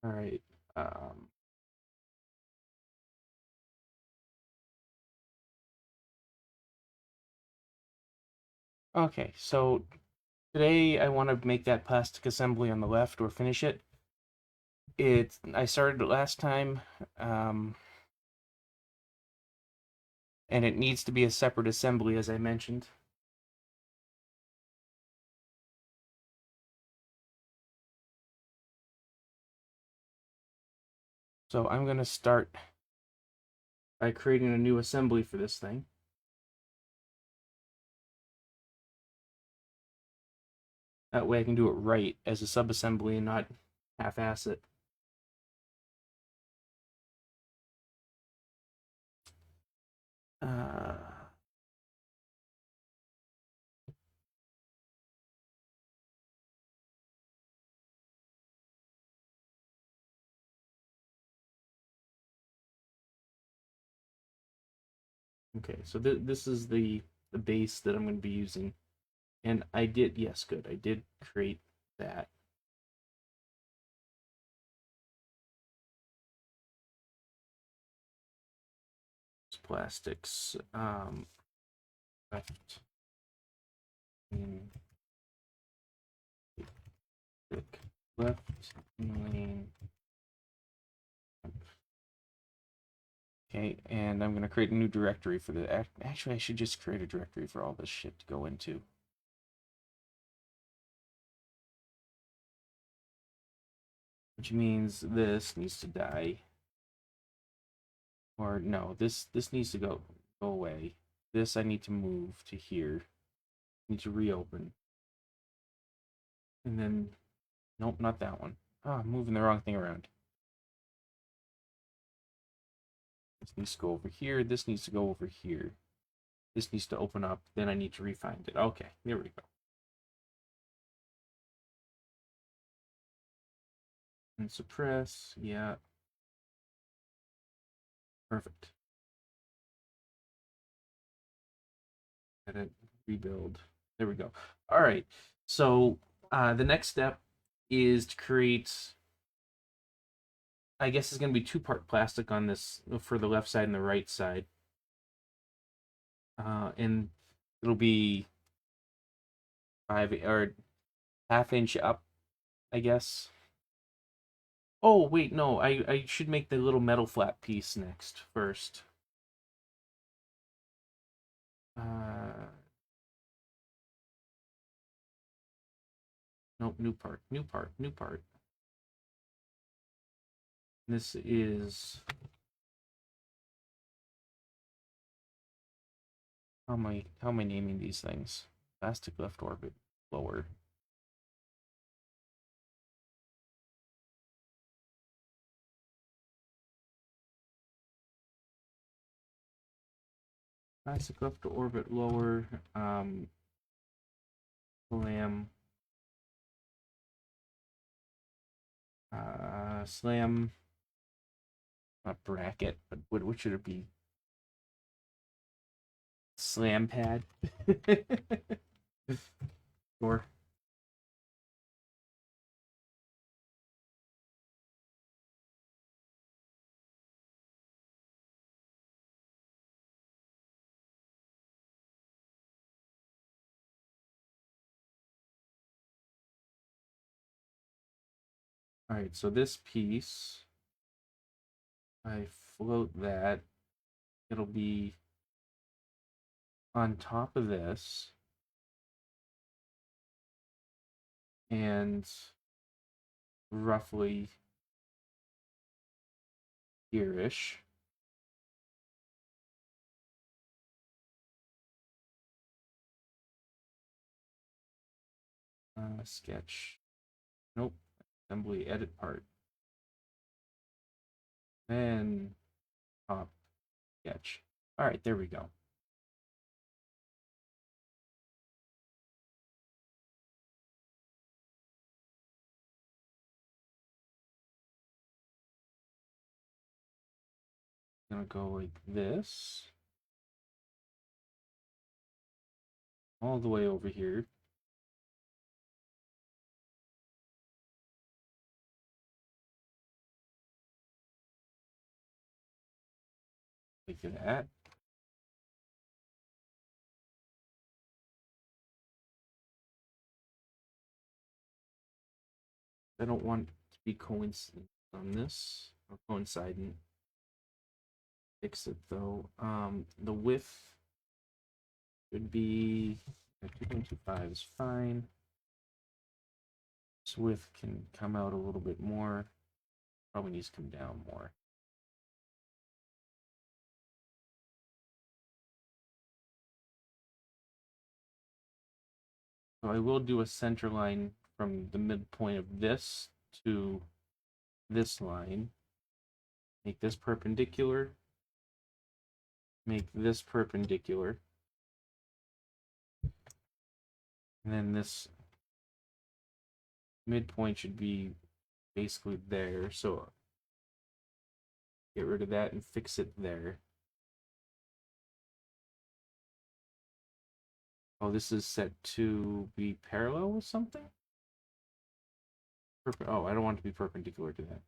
All right. Um, okay, so today I want to make that plastic assembly on the left or finish it. I started it last time, um, and it needs to be a separate assembly, as I mentioned. So I'm going to start by creating a new assembly for this thing. That way I can do it right as a subassembly and not half-ass it. Uh, okay, so this is the base that I'm going to be using. And I did, yes, good. I did create that. Plastics. Left. In click left lane. Okay, and I'm going to create a new directory for the. Actually, I should just create a directory for all this shit to go into. Which means this needs to die. Or no, this needs to go away. This I need to move to here. Need to reopen. And then, nope, not that one. Ah, I'm moving the wrong thing around. This needs to go over here. This needs to go over here. This needs to open up. Then I need to refind it. Okay, there we go. And suppress. Yeah. Perfect. Edit, rebuild. There we go. All right. So the next step is to create. I guess it's going to be two-part plastic on this for the left side and the right side. And it'll be 5 or half-inch up, I guess. Oh wait, no, I should make the little metal flat piece next first. Uh, nope, new part, new part, new part. This is how am I naming these things? Plastic left orbit lower. Plastic left orbit lower. Slam. Slam. Not bracket, but what should it be? Slam pad. Sure. All right, so this piece, I float that. It'll be on top of this, and roughly here-ish. Sketch. Nope. Assembly edit part. Then top sketch. All right, there we go. Gonna go like this. All the way over here. like that. I don't want to be coincident on this, or coincident. Fix it though. The width should be 2.25 is fine. This width can come out a little bit more. Probably needs to come down more. So I will do a center line from the midpoint of this to this line. Make this perpendicular. Make this perpendicular. And then this midpoint should be basically there. So get rid of that and fix it there. Oh, this is set to be parallel with something? Oh, I don't want it to be perpendicular to that.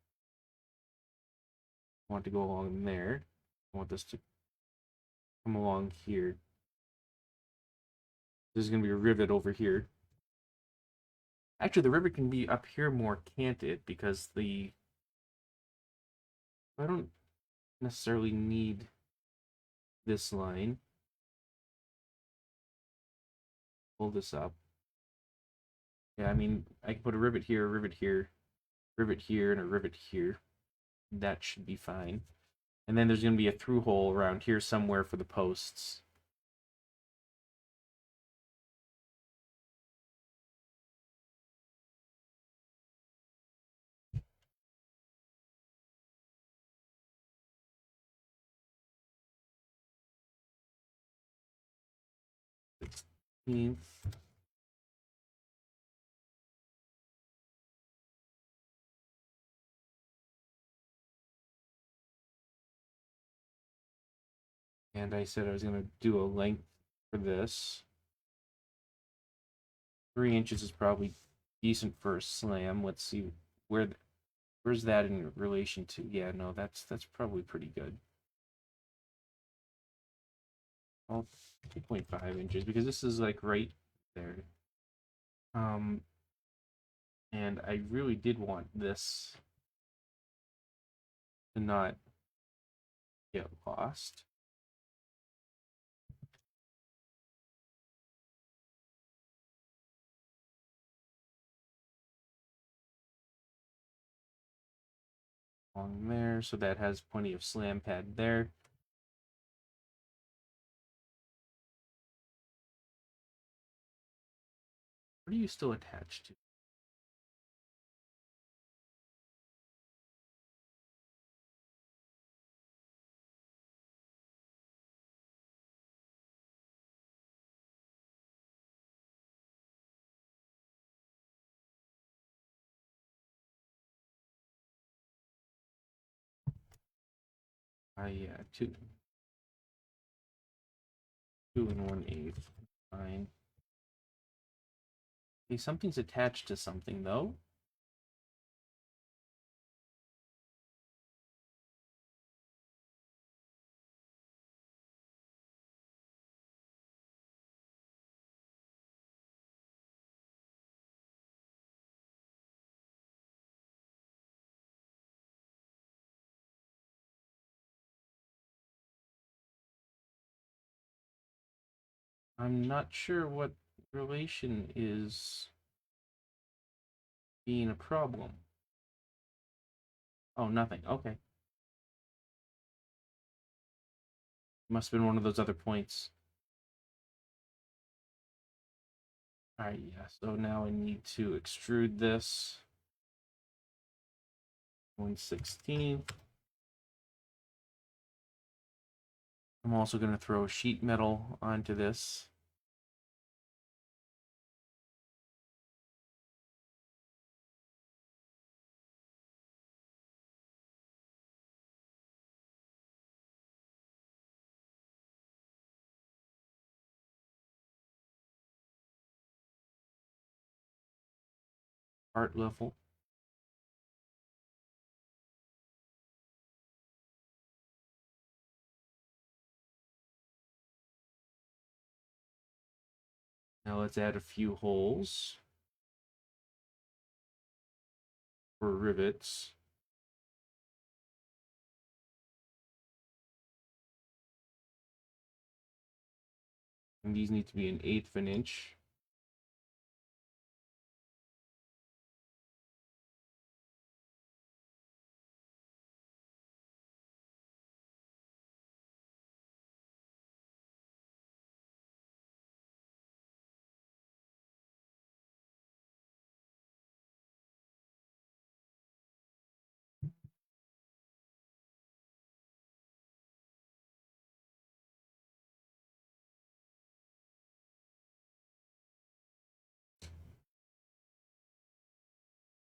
I want it to go along there. I want this to come along here. This is going to be a rivet over here. Actually, the rivet can be up here more, can't it? Because I don't necessarily need this line. Pull this up. Yeah, I mean, I can put a rivet here, rivet here, rivet here, and a rivet here. That should be fine. And then there's going to be a through hole around here somewhere for the posts. And I said I was going to do a length for this. 3 inches is probably decent for a slam. Let's see where's that in relation to? Yeah, no, that's probably pretty good. Well, 2.5 inches because this is like right there. And I really did want this to not get lost. Along there, so that has plenty of slam pad there. What are you still attached to? Yeah, 2 and 1/8. Fine. Okay, something's attached to something though. I'm not sure what relation is being a problem. Oh, nothing. Okay. Must have been one of those other points. Alright, yeah, so now I need to extrude this. 1/16. I'm also going to throw sheet metal onto this. Art level. Now let's add a few holes for rivets. And these need to be 1/8 of an inch.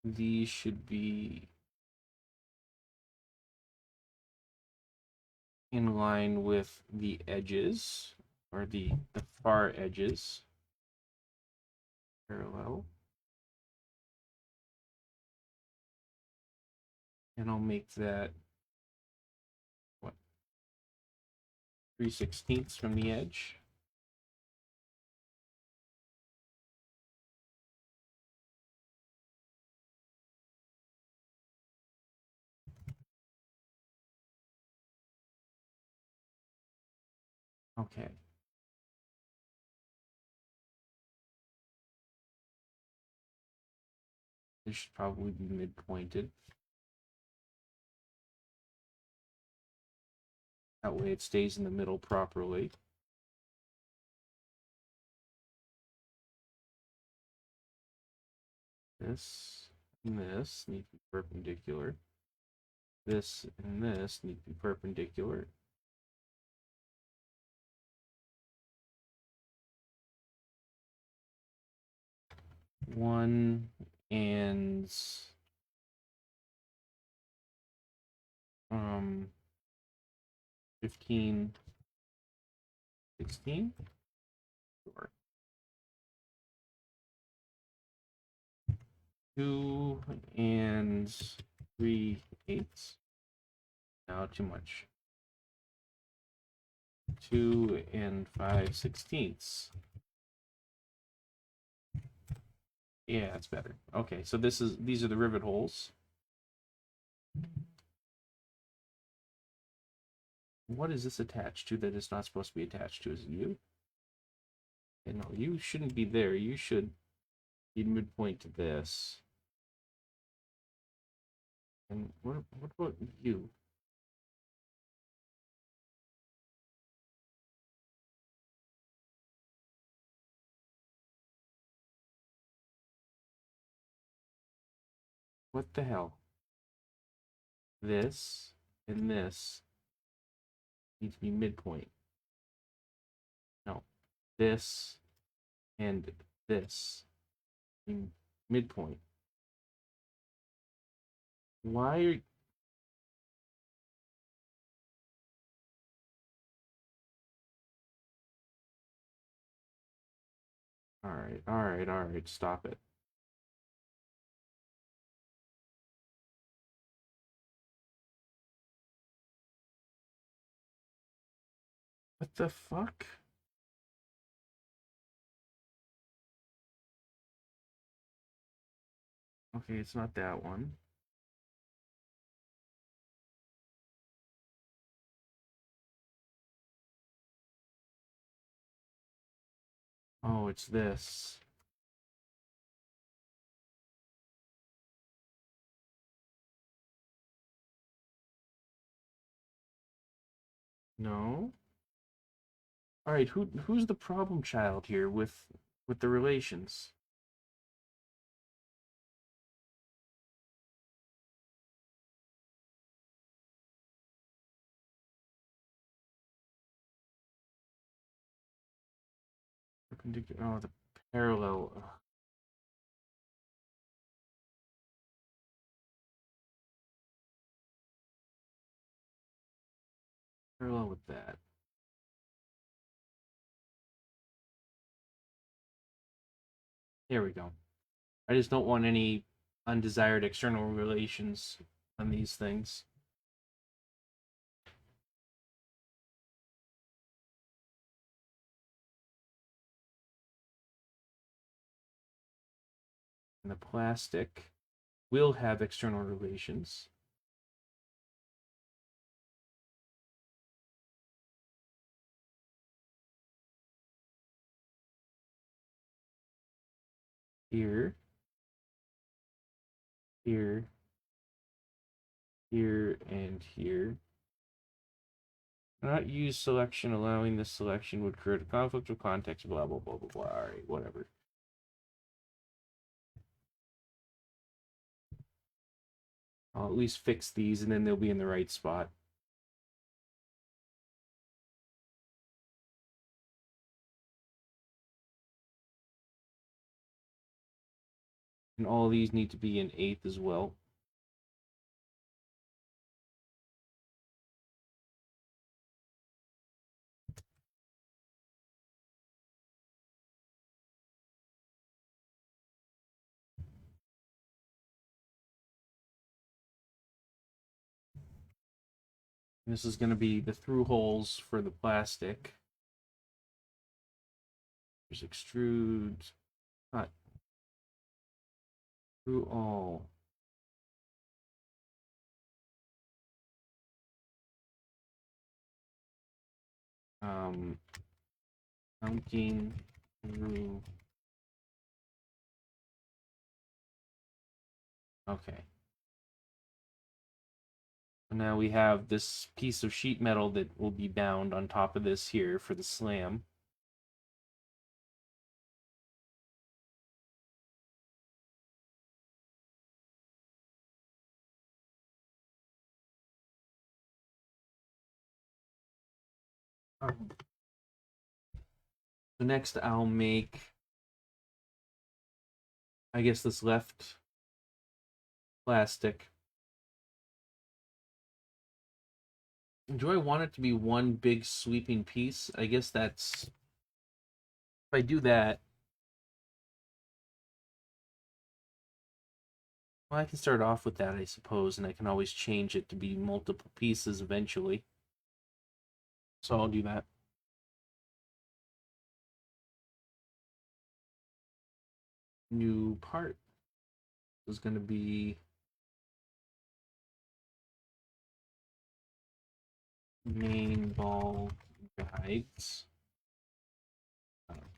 These should be in line with the edges, or the far edges. Parallel. And I'll make that, what, 3/16 from the edge. Okay. This should probably be mid-pointed. That way it stays in the middle properly. This and this need to be perpendicular. This and this need to be perpendicular. One and 15, 16. Sure. 2 and 3/8. Now too much. 2 and 5/16. Yeah, that's better. Okay, so these are the rivet holes. What is this attached to that is not supposed to be attached to? Is it you? Okay, no, you shouldn't be there. You should be midpoint to this. And what about you? What the hell? This and this need to be midpoint. No, this and this midpoint. Why are all right, stop it. What the fuck? Okay, it's not that one. Oh, it's this. No. All right, who's the problem child here with the relations? Perpendicular. Oh, the parallel. Ugh. Parallel with that. There we go. I just don't want any undesired external relations on these things. And the plastic will have external relations. Here, here, here, and here. Not use selection, allowing this selection would create a conflict of context, blah, blah, blah, blah, blah. All right, whatever. I'll at least fix these, and then they'll be in the right spot. And all of these need to be in 8th as well. This is going to be the through holes for the plastic. There's extrude, cut, through all. Counting through. Okay. Now we have this piece of sheet metal that will be bound on top of this here for the slam. So next I'll make, I guess, this left plastic. Do I want it to be one big sweeping piece? I guess that's, if I do that, well, I can start off with that, I suppose, and I can always change it to be multiple pieces eventually. So I'll do that. New part is going to be main ball guides,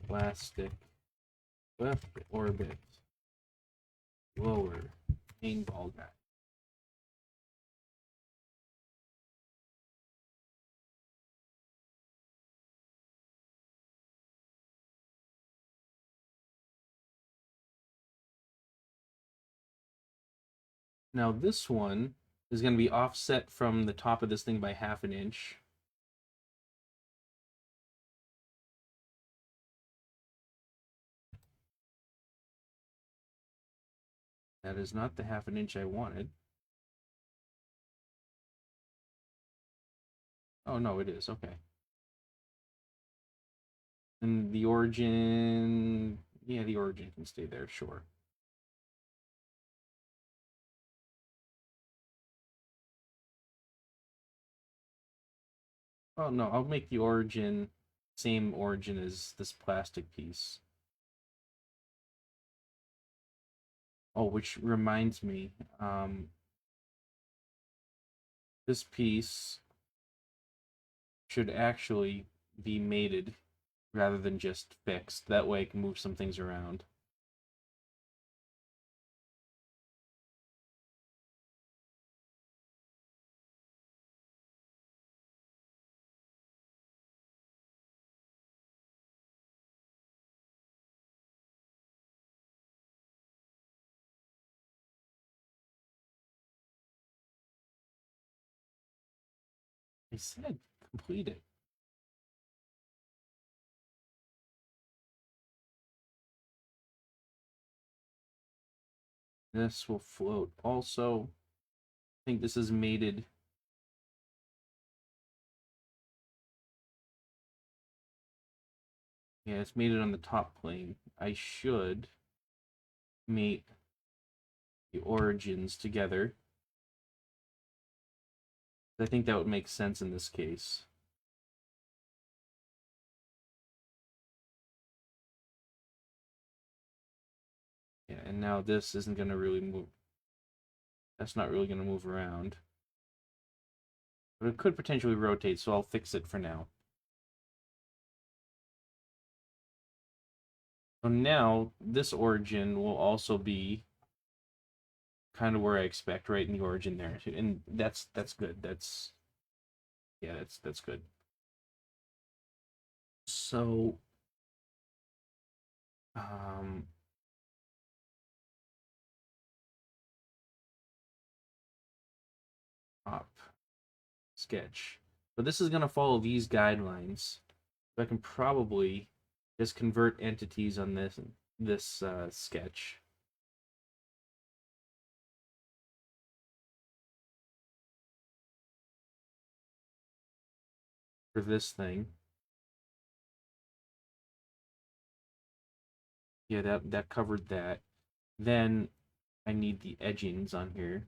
plastic, left orbit, lower, main ball guide. Now this one is going to be offset from the top of this thing by 1/2 inch. That is not the 1/2 inch I wanted. Oh, no, it is. Okay. And the origin, yeah, the origin can stay there, sure. Oh, no, I'll make the origin same origin as this plastic piece. Oh, which reminds me, this piece should actually be mated rather than just fixed. That way I can move some things around. I said complete it. This will float also. I think this is mated. Yeah, it's mated on the top plane. I should mate the origins together. I think that would make sense in this case. Yeah, And now this isn't going to really move. That's not really going to move around. But it could potentially rotate, so I'll fix it for now. So now, this origin will also be kind of where I expect, right in the origin there. And that's good. Yeah, that's good. So op sketch. But this is going to follow these guidelines. So I can probably just convert entities on this sketch. For this thing. Yeah, that covered that. Then I need the edgings on here.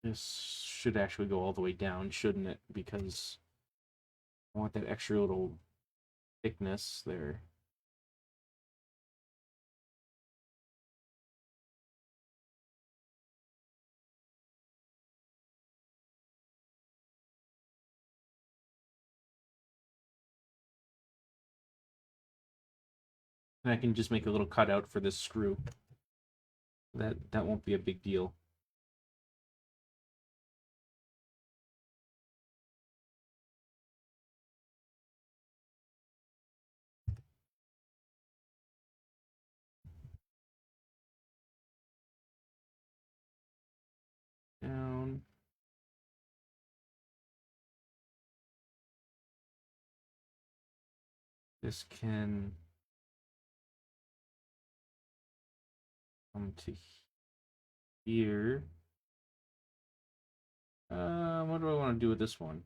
This should actually go all the way down, shouldn't it? Because I want that extra little thickness there. And I can just make a little cutout for this screw. That won't be a big deal. Down. This can come to here. What do I want to do with this one?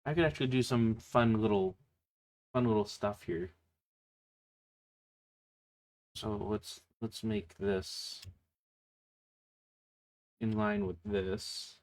I could actually do some fun little stuff here. So let's make this in line with this.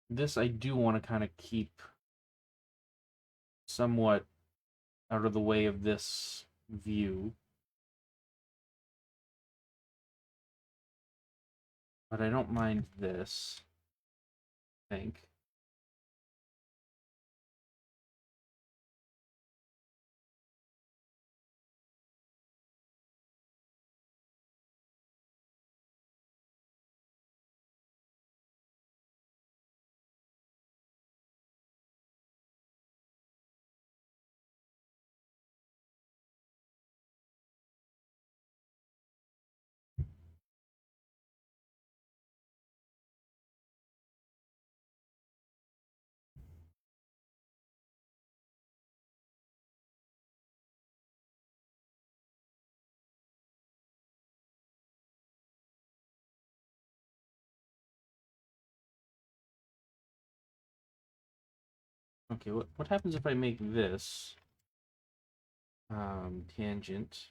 This I do want to kind of keep somewhat out of the way of this view. But I don't mind this, I think. Okay, what happens if I make this tangent?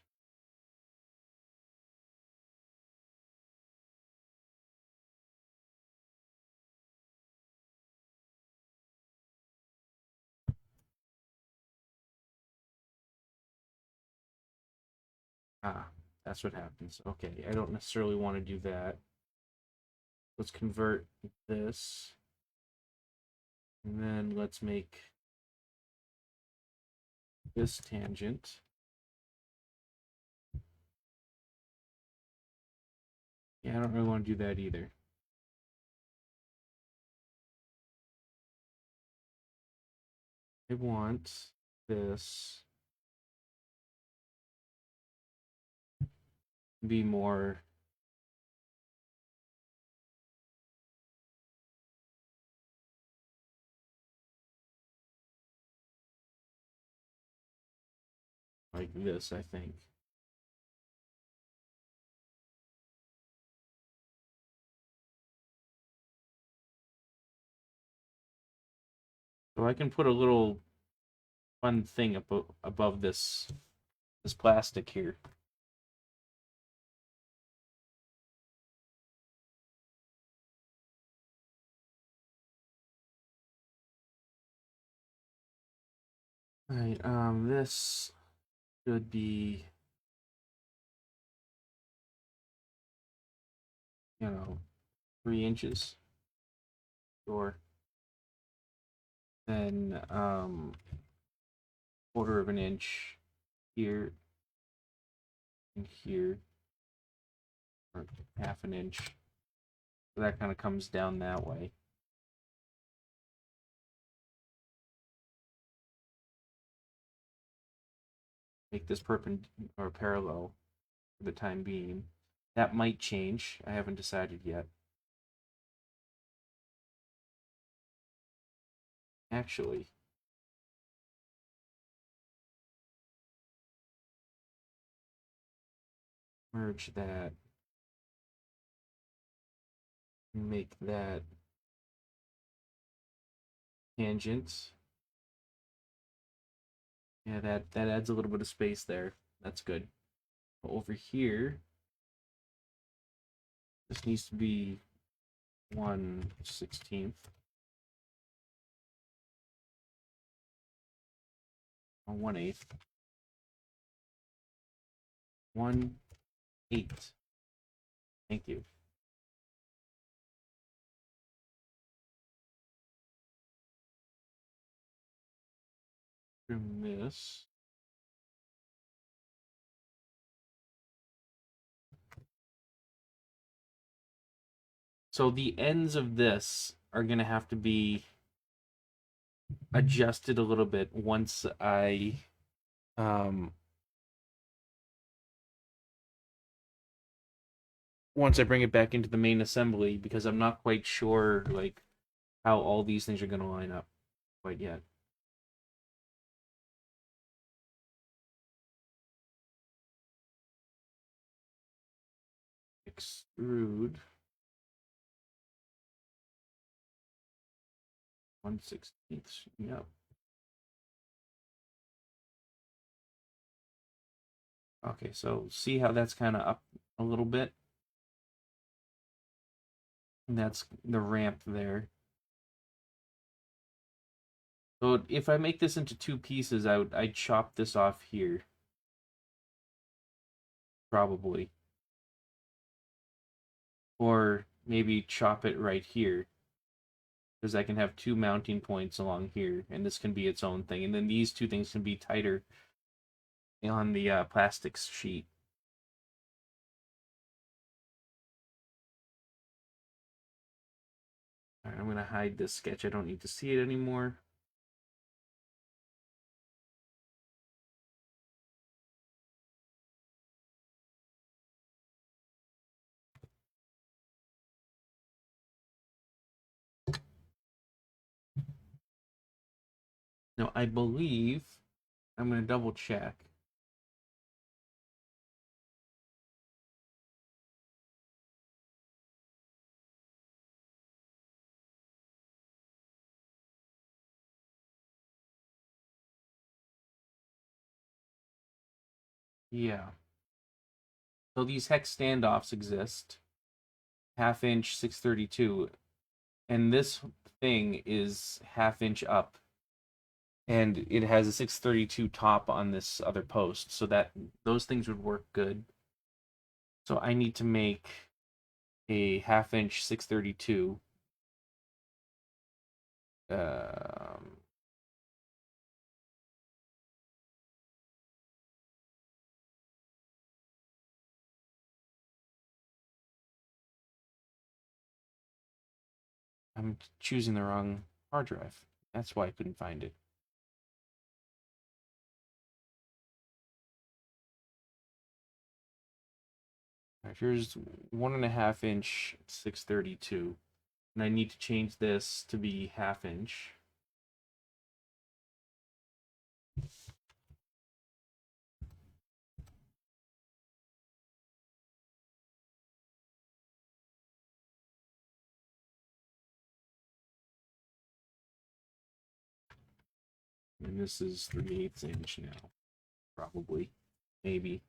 Ah, that's what happens. Okay, I don't necessarily want to do that. Let's convert this. And then let's make this tangent. Yeah, I don't really want to do that either. I want this to be more like this, I think. So I can put a little fun thing above this plastic here. All right, this should be, 3 inches. Sure. Then quarter of an inch here and here, or half an inch. So that kind of comes down that way. Make this perpendicular or parallel for the time being. That might change. I haven't decided yet. Actually, merge that. Make that tangent. Yeah, that adds a little bit of space there. That's good. Over here, this needs to be 1/16. 1/8. 1/8. Thank you. Trim this. So the ends of this are going to have to be adjusted a little bit once I bring it back into the main assembly, because I'm not quite sure like how all these things are going to line up quite yet. Extrude 1/16. Yep. Okay, so see how that's kind of up a little bit? And that's the ramp there. So if I make this into 2 pieces, I'd chop this off here. Probably. Or maybe chop it right here, because I can have 2 mounting points along here, and this can be its own thing. And then these 2 things can be tighter on the plastics sheet. All right, I'm going to hide this sketch. I don't need to see it anymore. Now, I believe I'm going to double check. Yeah. So these hex standoffs exist. 1/2 inch 632. And this thing is 1/2 inch up. And it has a 632 top on this other post. So that those things would work good. So I need to make a 1/2 inch 632. Um, I'm choosing the wrong hard drive. That's why I couldn't find it. All right, here's 1.5 inch 632. And I need to change this to be 1/2 inch. And this is 3/8 inch now. Probably. Maybe.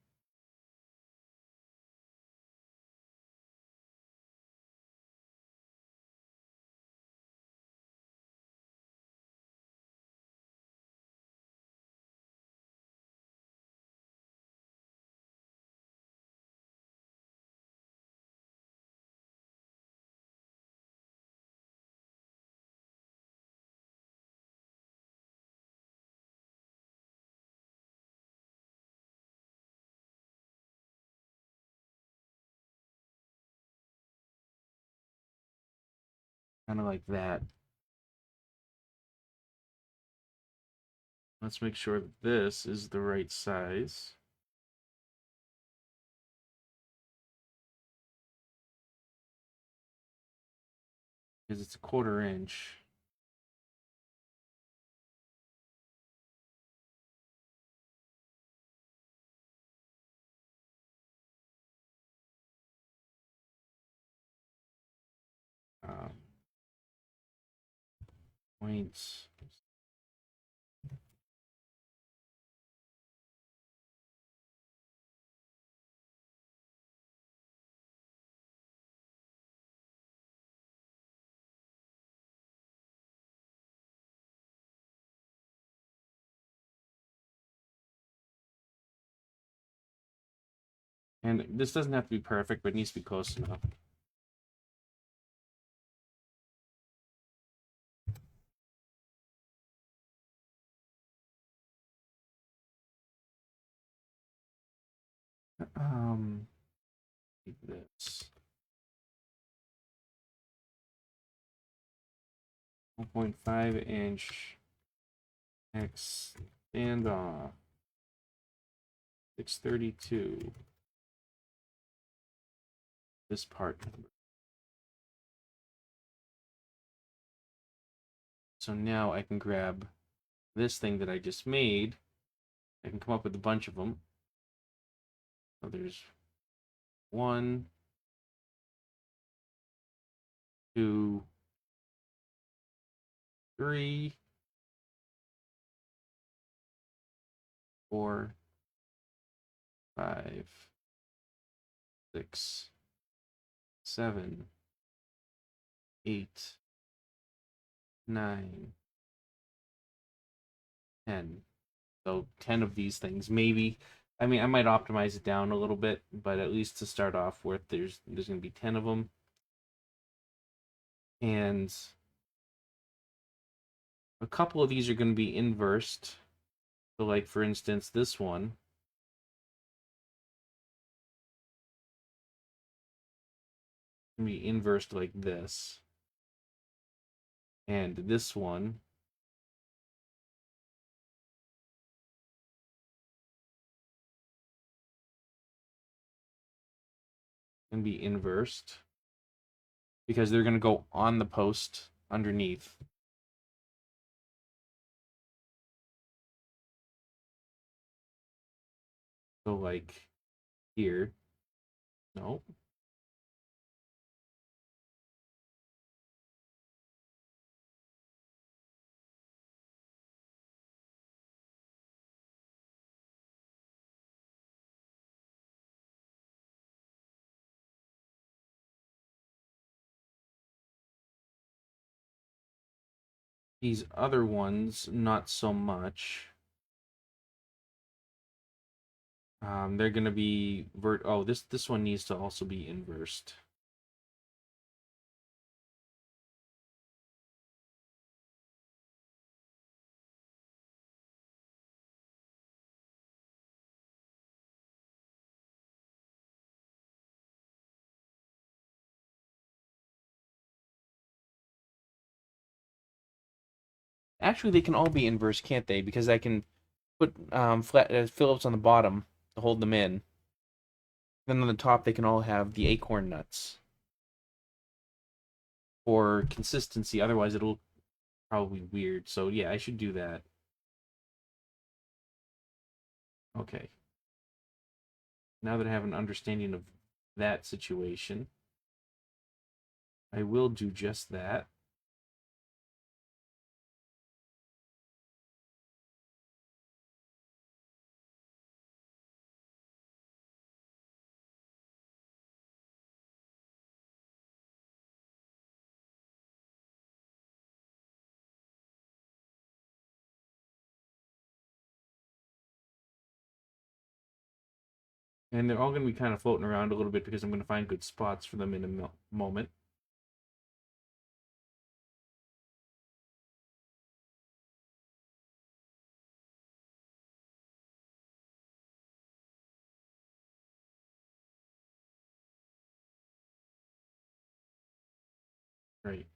Kind of like that. Let's make sure that this is the right size. Because it's a 1/4 inch. Um, Points. And this doesn't have to be perfect, but it needs to be close enough. Like this. 1.5 inch X standoff. 632. This part number. So now I can grab this thing that I just made. I can come up with a bunch of them. So there's 1, 2, 3, 4, 5, 6, 7, 8, 9, 10. So 10 of these things, maybe. I mean, I might optimize it down a little bit, but at least to start off with, there's going to be 10 of them. And a couple of these are going to be inversed. So, like, for instance, this one. Can be inversed like this. And this one can be inversed because they're going to go on the post underneath. So, like, here. No. These other ones, not so much. They're gonna be oh, this one needs to also be inversed. Actually, they can all be inverse, can't they? Because I can put flat Phillips on the bottom to hold them in. Then on the top, they can all have the acorn nuts for consistency. Otherwise, it'll probably be weird. So yeah, I should do that. Okay. Now that I have an understanding of that situation, I will do just that. And they're all going to be kind of floating around a little bit because I'm going to find good spots for them in a moment. Right.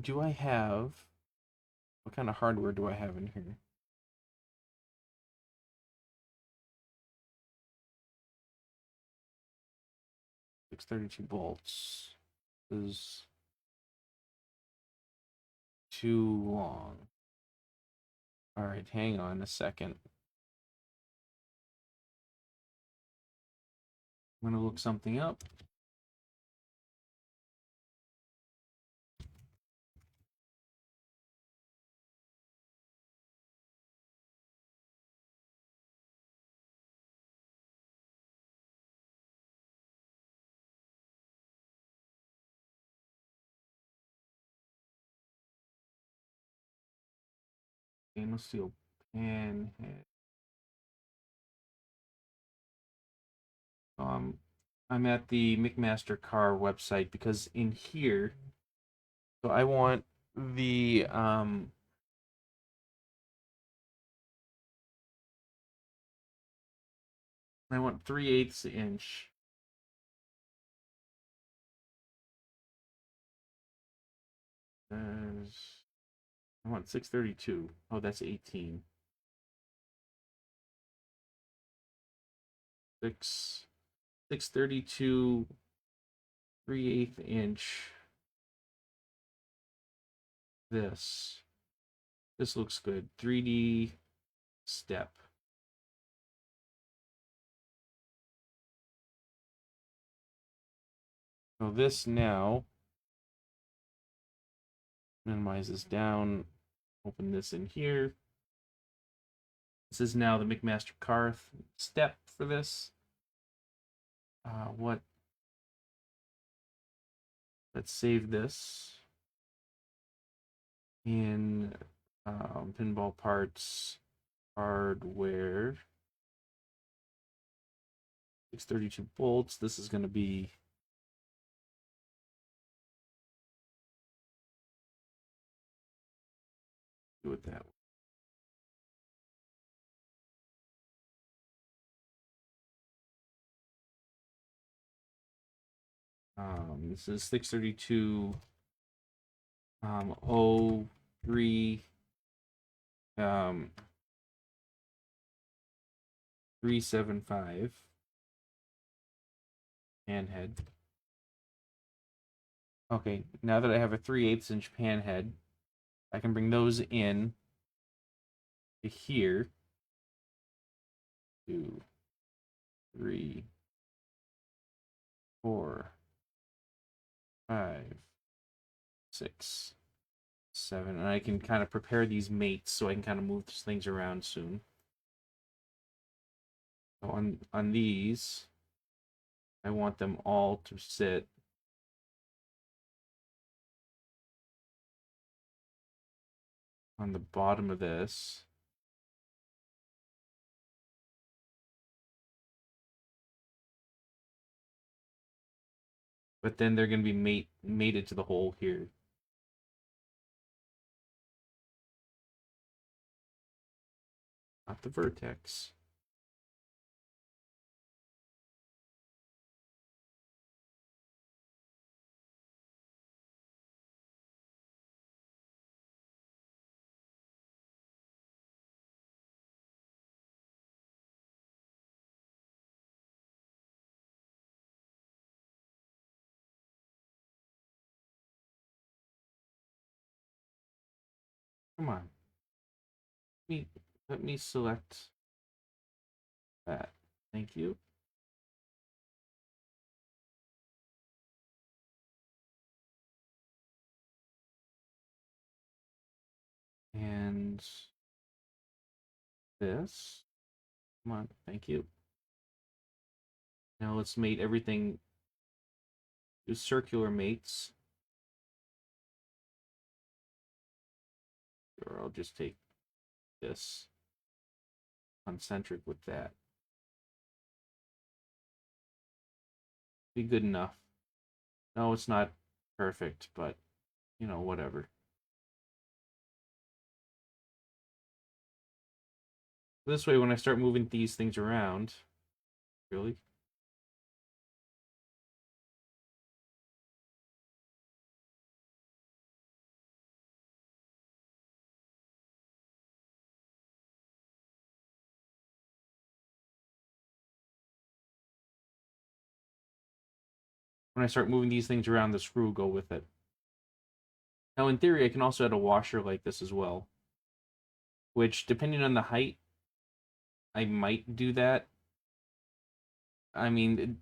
Do I have what kind of hardware do I have in here? 632 bolts is too long. All right, hang on a second. I'm gonna look something up. Stainless steel pan head. I'm at the McMaster Car website because in here, so I want the I want 3/8 inch. I want 632. Oh, that's 18. 632 3/8 inch. This looks good. 3D step. So this now minimize this down. Open this in here. This is now the McMaster Car step for this. What? Let's save this in pinball parts hardware. 632 bolts. This is going to be do it that way. This is 632 03 375 pan head. Okay, now that I have a 3/8 inch pan head, I can bring those in to here. 2, 3, 4, 5, 6, 7, and I can kind of prepare these mates so I can kind of move these things around soon. So on these, I want them all to sit on the bottom of this. but then they're going to be mated to the hole here. Not the vertex. Come on. Let me select that. Thank you. And this. Come on. Thank you. Now let's mate everything to circular mates. Or I'll just take this concentric with that. Be good enough. No, it's not perfect, but you know, whatever. This way, when I start moving these things around, really? When I start moving these things around, the screw will go with it. Now, in theory, I can also add a washer like this as well, which, depending on the height, I might do that. I mean,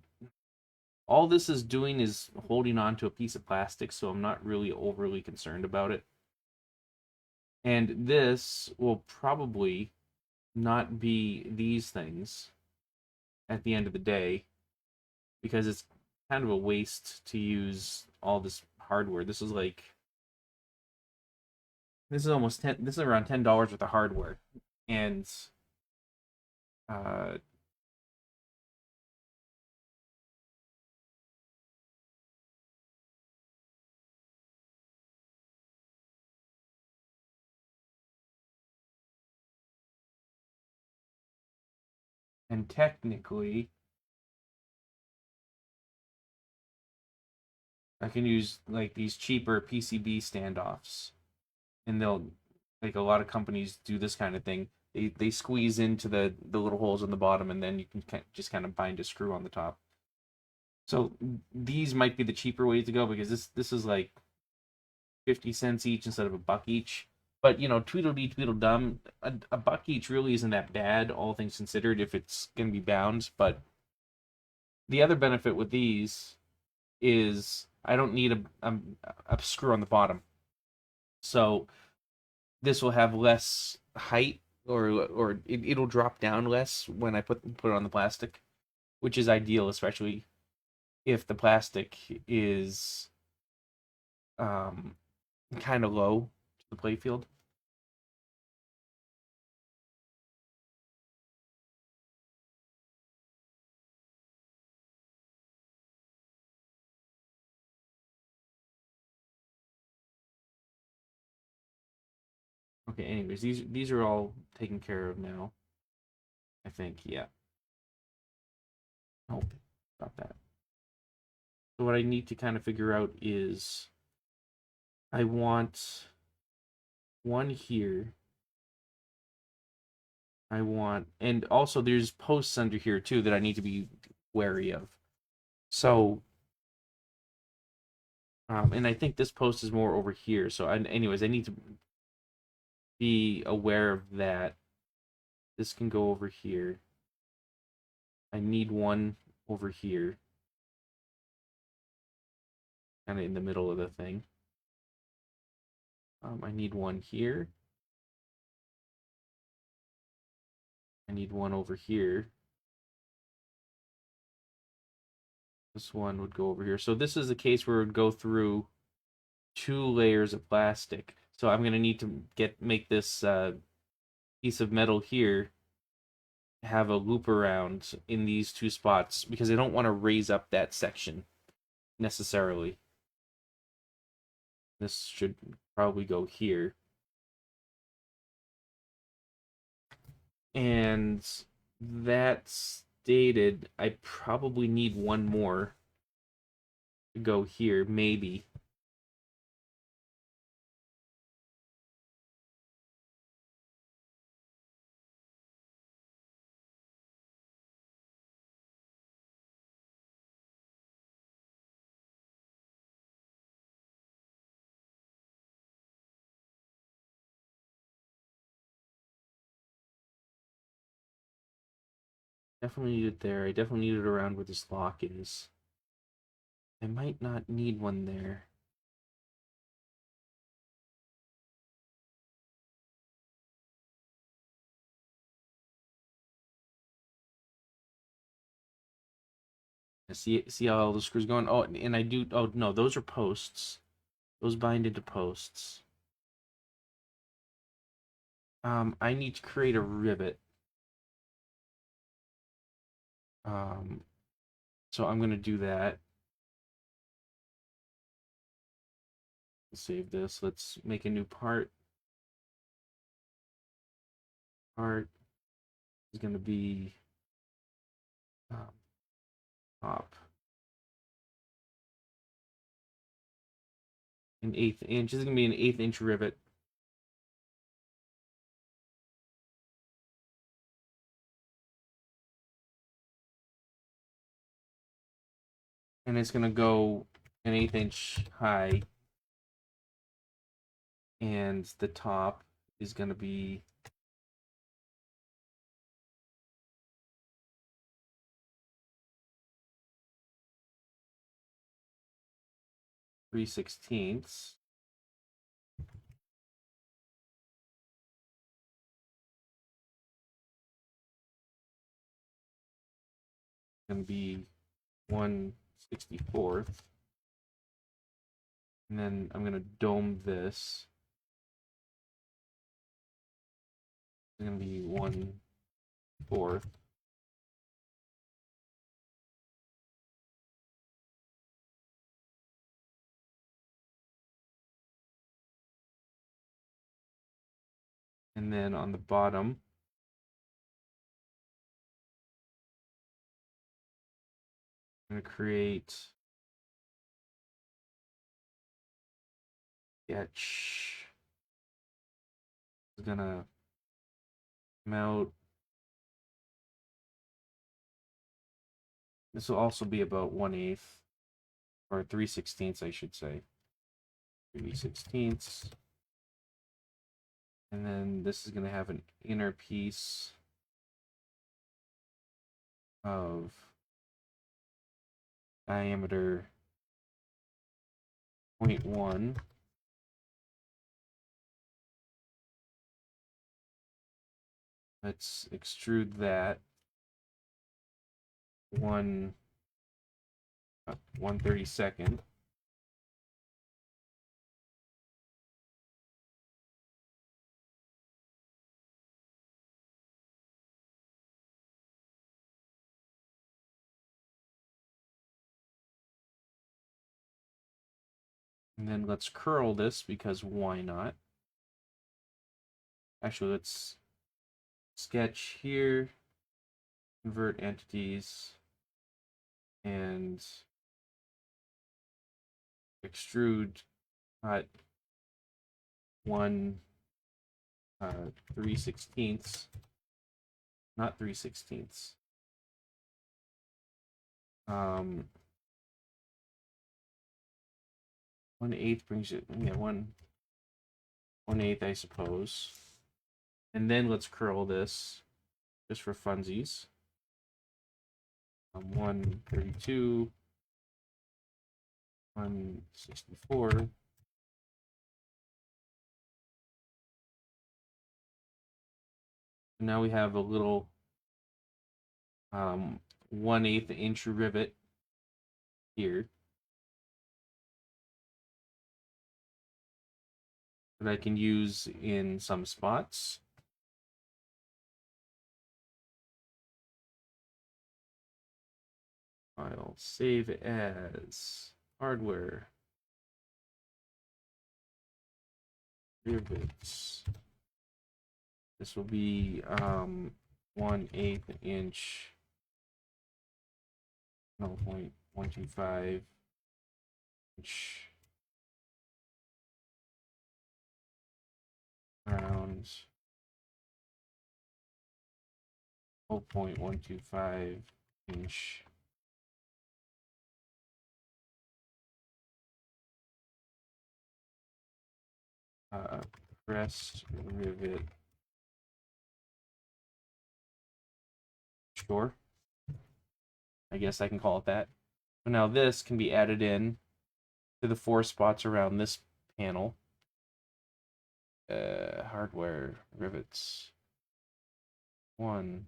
all this is doing is holding on to a piece of plastic, so I'm not really overly concerned about it. And this will probably not be these things at the end of the day, because it's kind of a waste to use all this hardware. This is almost this is around $10 worth of hardware. And uh and technically I can use like these cheaper PCB standoffs, and they'll, like, a lot of companies do this kind of thing. They squeeze into the little holes in the bottom, and then you can just kind of bind a screw on the top. So these might be the cheaper way to go, because this is like 50 cents each instead of a buck each. But, you know, Tweedledee Tweedledum, a buck each really isn't that bad, all things considered, if it's going to be bound. But the other benefit with these is I don't need a screw on the bottom. So this will have less height, or it'll drop down less when I put it on the plastic, which is ideal, especially if the plastic is kind of low to the playfield. Okay, anyways, these are all taken care of now. I think, yeah. Oh, got that. So what I need to kind of figure out is I want one here. I want, and also there's posts under here too that I need to be wary of. So, and I think this post is more over here. So, anyways, I need to be aware of that. This can go over here. I need one over here, kind of in the middle of the thing. I need one here. I need one over here. This one would go over here. So this is a case where it would go through 2 layers of plastic. So I'm going to need to make this piece of metal here have a loop around in these 2 spots, because I don't want to raise up that section. necessarily. This should probably go here. And that stated, I probably need one more to go here, maybe. Definitely need it there. I definitely need it around where this lock is. I might not need one there. See how all the screws going? Oh, and I do. Oh no, those are posts. Those bind into posts. I need to create a rivet. Um, so I'm gonna do that. Save this. Let's make a new part. Part is gonna be um, top. An 1/8 inch. This is gonna be an 1/8 inch rivet. And it's gonna go an 1/8 inch high. And the top is gonna be 3/16. Gonna be 1/64. And then I'm gonna dome this. It's gonna be 1/4. And then on the bottom, I'm gonna create sketch. It's gonna mount. This will also be about 1/8 or 3/16, I should say. 3/16. And then this is gonna have an inner piece of diameter 0.1. Let's extrude that 1/32. And then let's curl this because why not? Actually, let's sketch here, convert entities, and extrude cut 1/3/16, not 3/16. 1/8 brings it, yeah, 1/8, I suppose. And then let's curl this just for funsies. 1/32, 1/64. Now we have a little 1/8 inch rivet here that I can use in some spots. I'll save as hardware, rivets. This will be 1/8 inch, 0.125 inch rounds, 0.125 inch pressed rivet. Sure, I guess I can call it that. So now this can be added in to the 4 spots around this panel. Hardware rivets. 1,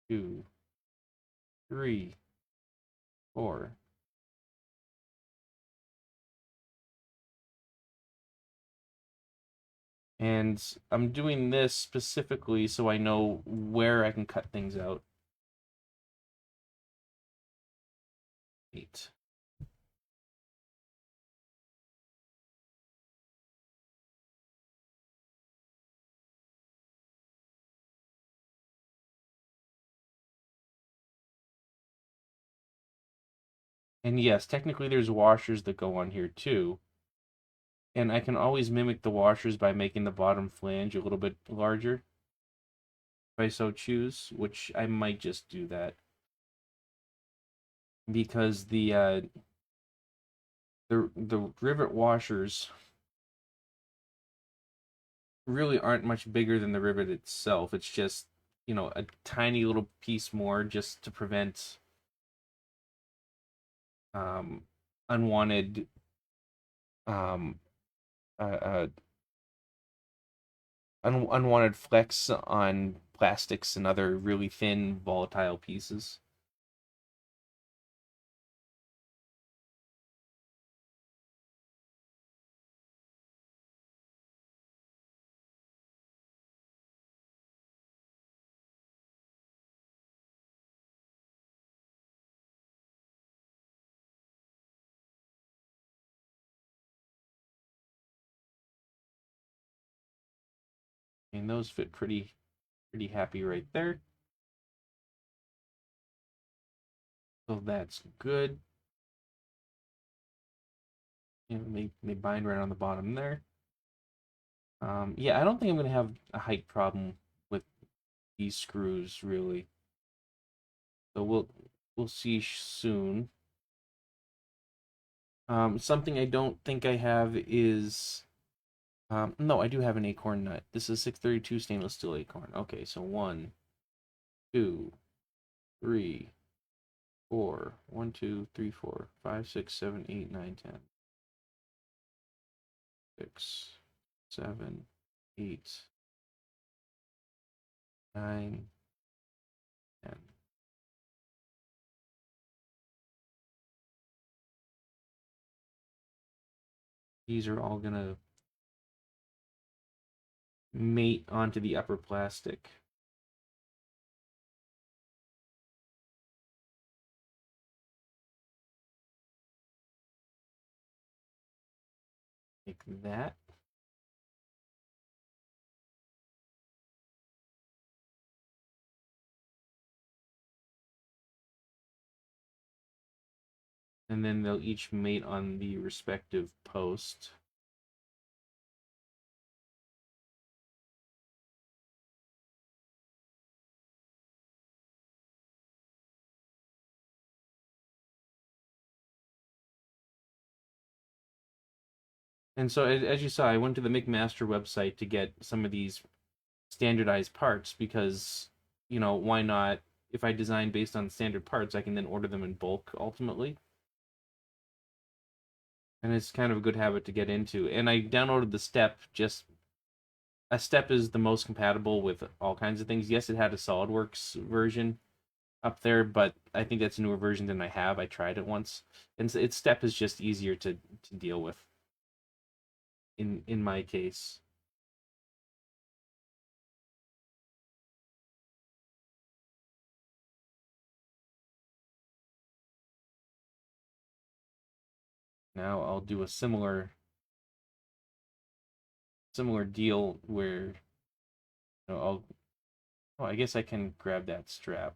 2, 3, 4. And I'm doing this specifically so I know where I can cut things out. 8. And yes, technically there's washers that go on here too. And I can always mimic the washers by making the bottom flange a little bit larger, if I so choose, which I might just do that. Because the rivet washers really aren't much bigger than the rivet itself. It's just, a tiny little piece more just to prevent unwanted um, uh, uh, unwanted flecks on plastics and other really thin, volatile pieces. And those fit pretty happy right there. So that's good. And they bind right on the bottom there. Yeah, I don't think I'm gonna have a height problem with these screws really. So we'll see soon. Something I don't think I have is no, I do have an acorn nut. This is 632 stainless steel acorn. Okay, so 1, 2, 3, 4. 1, 2, 3, 4, 5, 6, 7, 8, 9, 10. 6, 7, 8, 9, 10. These are all gonna mate onto the upper plastic. Like that. And then they'll each mate on the respective post. And so, as you saw, I went to the McMaster website to get some of these standardized parts because, why not? If I design based on standard parts, I can then order them in bulk ultimately. And it's kind of a good habit to get into. And I downloaded the step. Just a step is the most compatible with all kinds of things. Yes, it had a SolidWorks version up there, but I think that's a newer version than I have. I tried it once, and so its step is just easier to deal with. In my case, Now I'll do a similar deal where, I'll, oh, I guess I can grab that strap.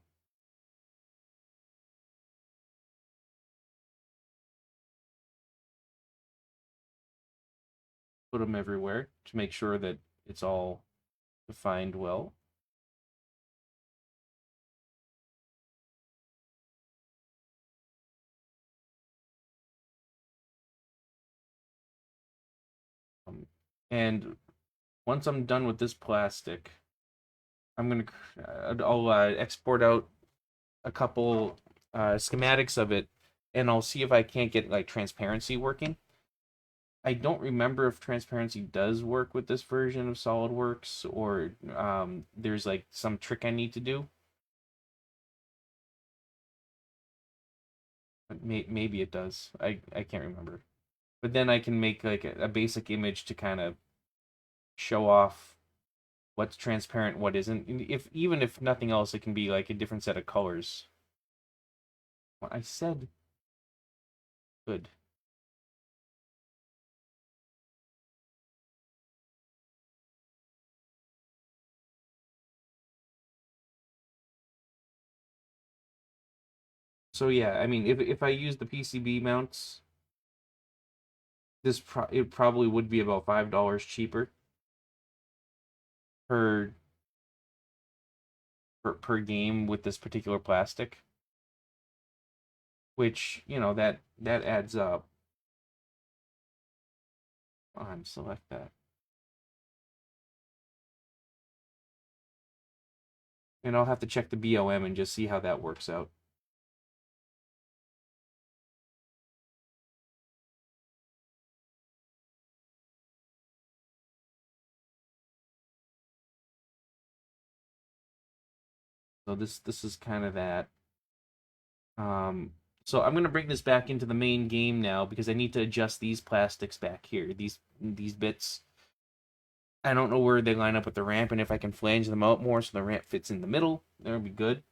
Put them everywhere to make sure that it's all defined well. And once I'm done with this plastic, I'll export out a couple schematics of it, and I'll see if I can't get like transparency working. I don't remember if transparency does work with this version of SolidWorks, or there's like some trick I need to do. But maybe it does. I can't remember. But then I can make like a basic image to kind of show off what's transparent, what isn't. If even if nothing else, it can be like a different set of colors. Well, I said good. So yeah, I mean, if I use the PCB mounts, it probably would be about $5 cheaper per per game with this particular plastic, which that adds up. Select that, and I'll have to check the BOM and just see how that works out. So this is kind of that. So I'm gonna bring this back into the main game now because I need to adjust these plastics back here. These bits. I don't know where they line up with the ramp, and if I can flange them out more so the ramp fits in the middle, that would be good.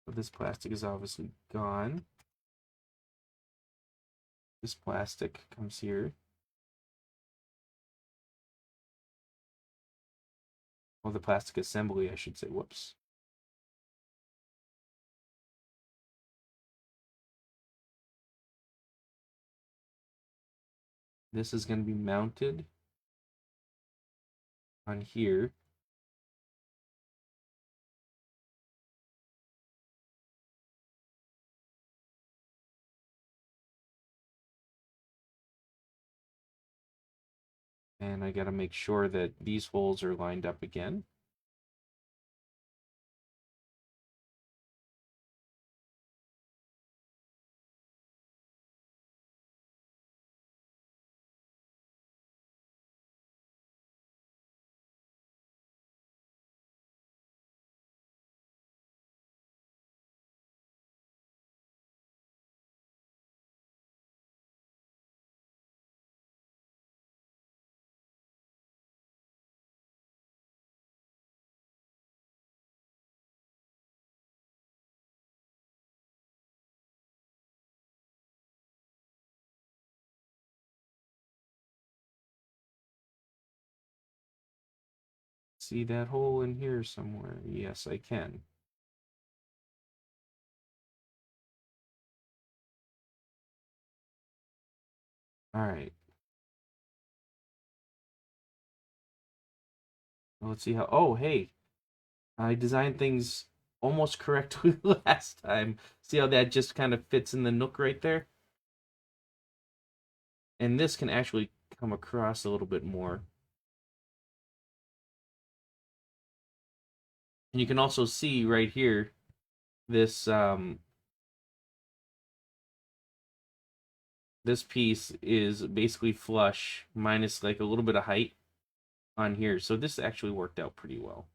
But this plastic is obviously gone. This plastic comes here. Well, the plastic assembly, I should say. Whoops. This is going to be mounted on here. And I got to make sure that these holes are lined up again. See that hole in here somewhere? Yes, I can. All right. Well, let's see how. Oh, hey, I designed things almost correctly last time. See how that just kind of fits in the nook right there? And this can actually come across a little bit more. And you can also see right here this piece is basically flush minus like a little bit of height on here. So this actually worked out pretty well.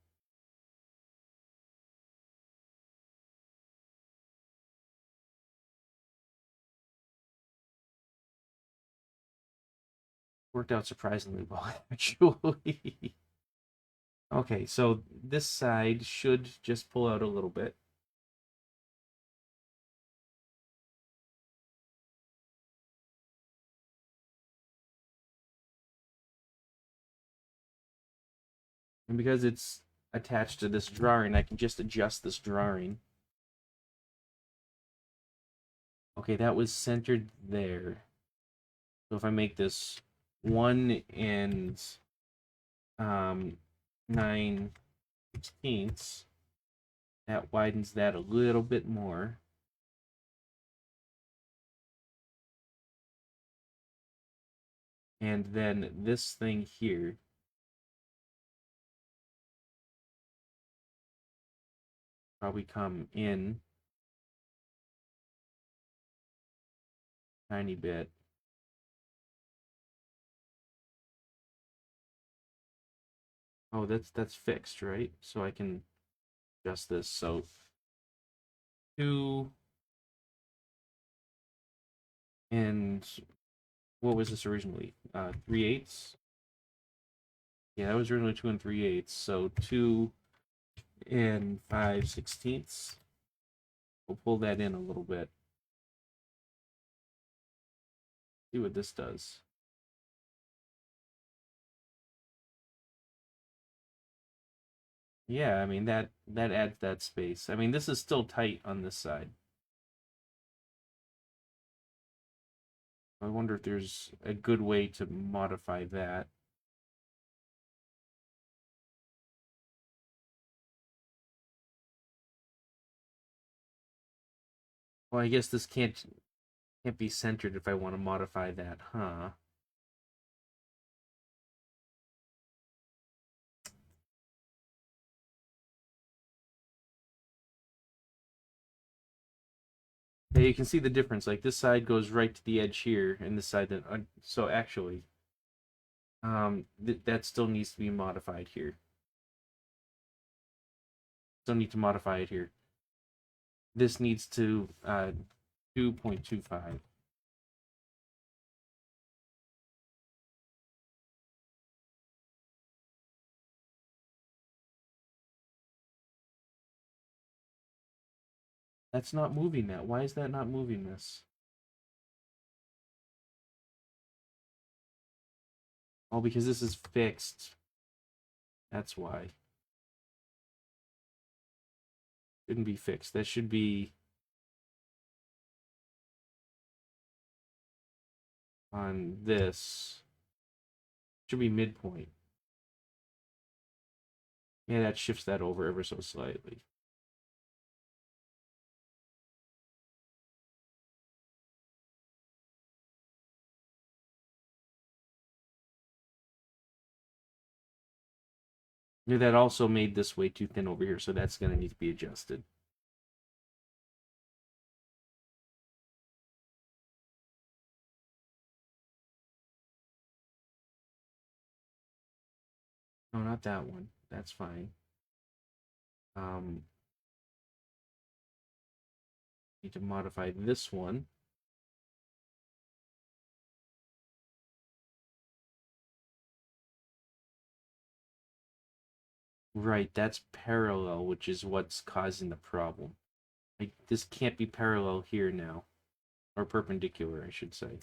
Worked out surprisingly well, actually. Okay, so this side should just pull out a little bit. And because it's attached to this drawing, I can just adjust this drawing. Okay, that was centered there. So if I make this 1 and 9/16, that widens that a little bit more. And then this thing here probably come in a tiny bit. Oh, that's fixed, right? So I can adjust this. So 2 and what was this originally? 3/8. Yeah, that was originally 2 and 3/8. So 2 and 5/16. We'll pull that in a little bit. See what this does. Yeah, I mean that adds that space. I mean, this is still tight on this side. I wonder if there's a good way to modify that. Well, I guess this can't be centered if I want to modify that, huh? Yeah, you can see the difference. Like this side goes right to the edge here, and this side that. So actually, that still needs to be modified here. Still need to modify it here. This needs to 2.25. That's not moving that. Why is that not moving this? Oh, because this is fixed. That's why. Shouldn't be fixed. That should be on this. Should be midpoint. Yeah, that shifts that over ever so slightly. Yeah, that also made this way too thin over here, so that's going to need to be adjusted. No, not that one. That's fine. Need to modify this one. Right, that's parallel, which is what's causing the problem. Like, this can't be parallel here now. Or perpendicular, I should say.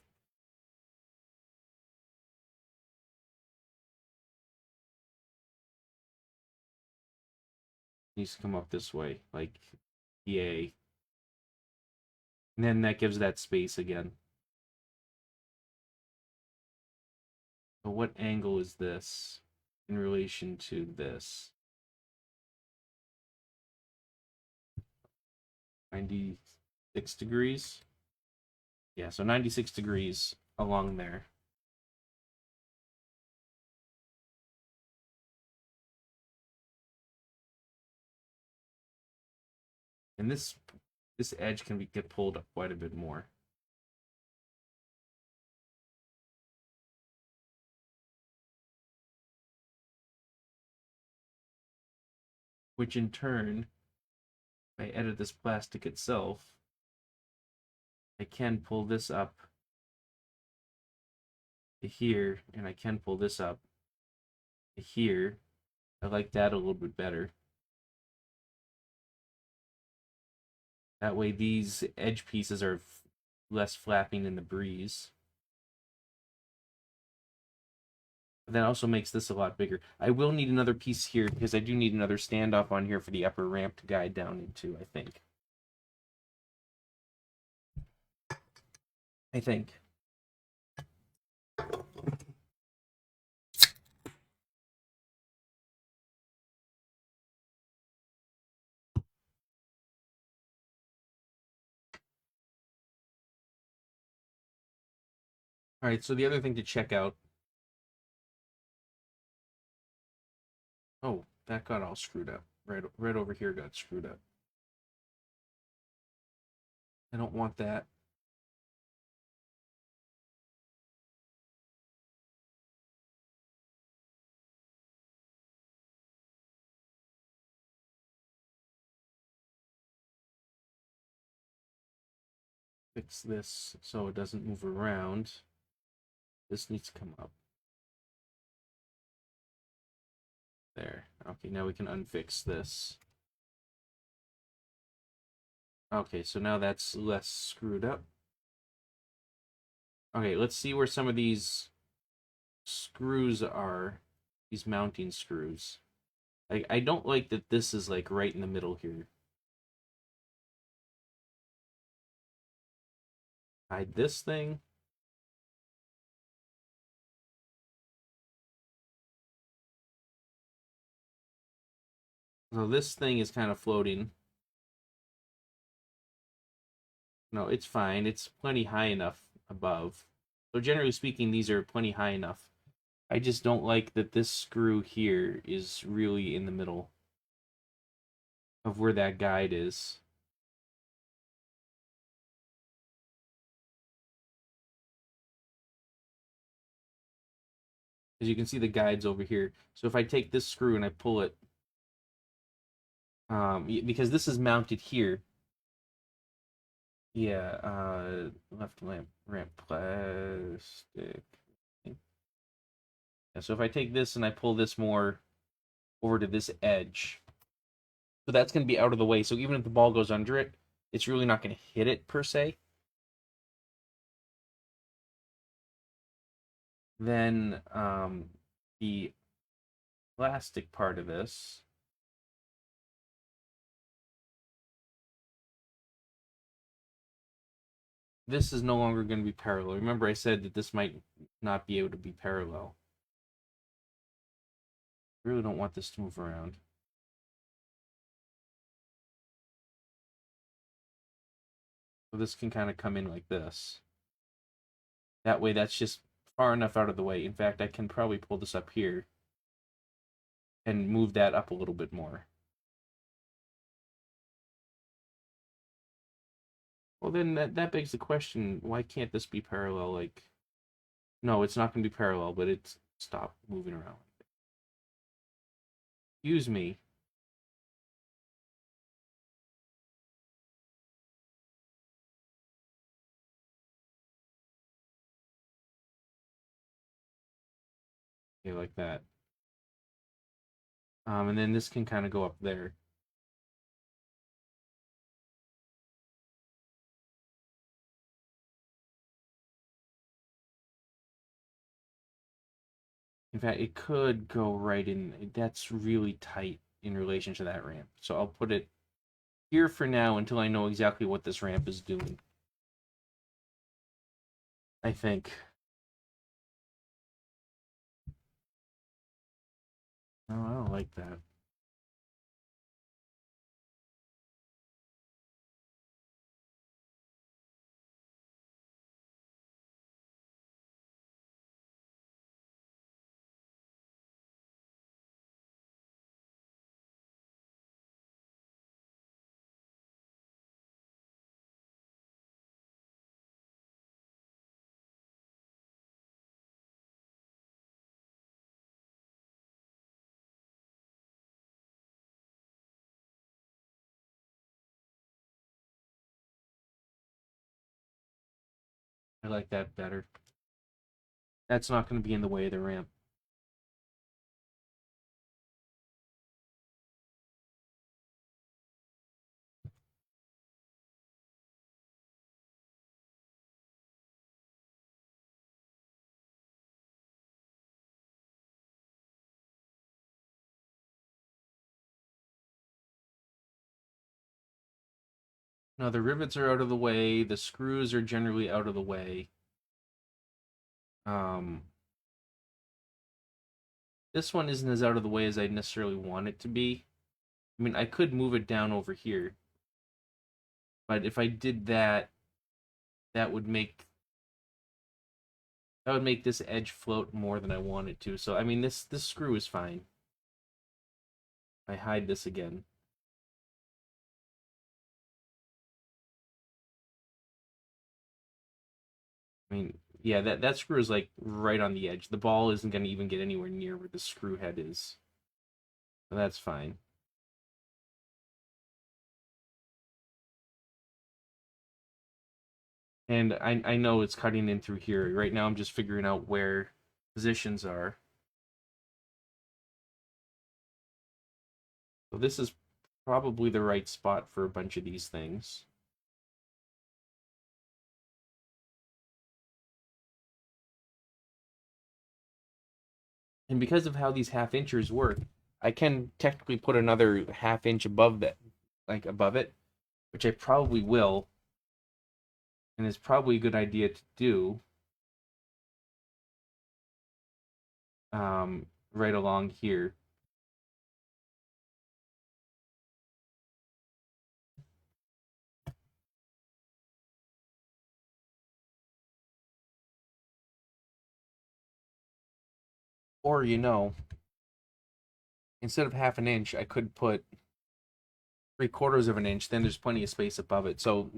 Needs to come up this way, like, yay. And then that gives that space again. So what angle is this in relation to this? 96 degrees? Yeah, so 96 degrees along there. And this edge can get pulled up quite a bit more. Which in turn, if I edit this plastic itself, I can pull this up to here, and I can pull this up to here. I like that a little bit better. That way these edge pieces are less flapping in the breeze. That also makes this a lot bigger. I will need another piece here because I do need another standoff on here for the upper ramp to guide down into, I think. All right, so the other thing to check out. Oh, that got all screwed up. Right over here got screwed up. I don't want that. Fix this so it doesn't move around. This needs to come up. There. Okay, now we can unfix this. Okay, so now that's less screwed up. Okay, let's see where some of these screws are. These mounting screws. I don't like that this is like right in the middle here. Hide this thing. So this thing is kind of floating. No, it's fine. It's plenty high enough above. So generally speaking, these are plenty high enough. I just don't like that this screw here is really in the middle of where that guide is. As you can see, the guide's over here. So if I take this screw and I pull it, because this is mounted here. Yeah, left ramp plastic. Yeah, so if I take this and I pull this more over to this edge, so that's going to be out of the way. So even if the ball goes under it, it's really not going to hit it per se. Then the plastic part of this, this is no longer going to be parallel. Remember I said that this might not be able to be parallel. I really don't want this to move around. So this can kind of come in like this. That way that's just far enough out of the way. In fact, I can probably pull this up here and move that up a little bit more. Well, then that begs the question, why can't this be parallel? Like, no, it's not going to be parallel, but it's stop moving around. Excuse me. Okay, like that. And then this can kind of go up there. In fact, it could go right in. That's really tight in relation to that ramp. So I'll put it here for now until I know exactly what this ramp is doing. I think. Oh, I don't like that. I like that better. That's not going to be in the way of the ramp. No, the rivets are out of the way. The screws are generally out of the way. Um, this one isn't as out of the way as I necessarily want it to be. I mean, I could move it down over here, but if I did that, that would make this edge float more than I want it to. So I mean, this screw is fine. I hide this again. I mean, yeah, that screw is like right on the edge. The ball isn't going to even get anywhere near where the screw head is. So that's fine. And I know it's cutting in through here. Right now I'm just figuring out where positions are. So this is probably the right spot for a bunch of these things. And because of how these half inchers work, I can technically put another half inch above that, like above it, which I probably will. And it's probably a good idea to do right along here. Or, instead of half an inch, I could put 3/4 of an inch. Then there's plenty of space above it. So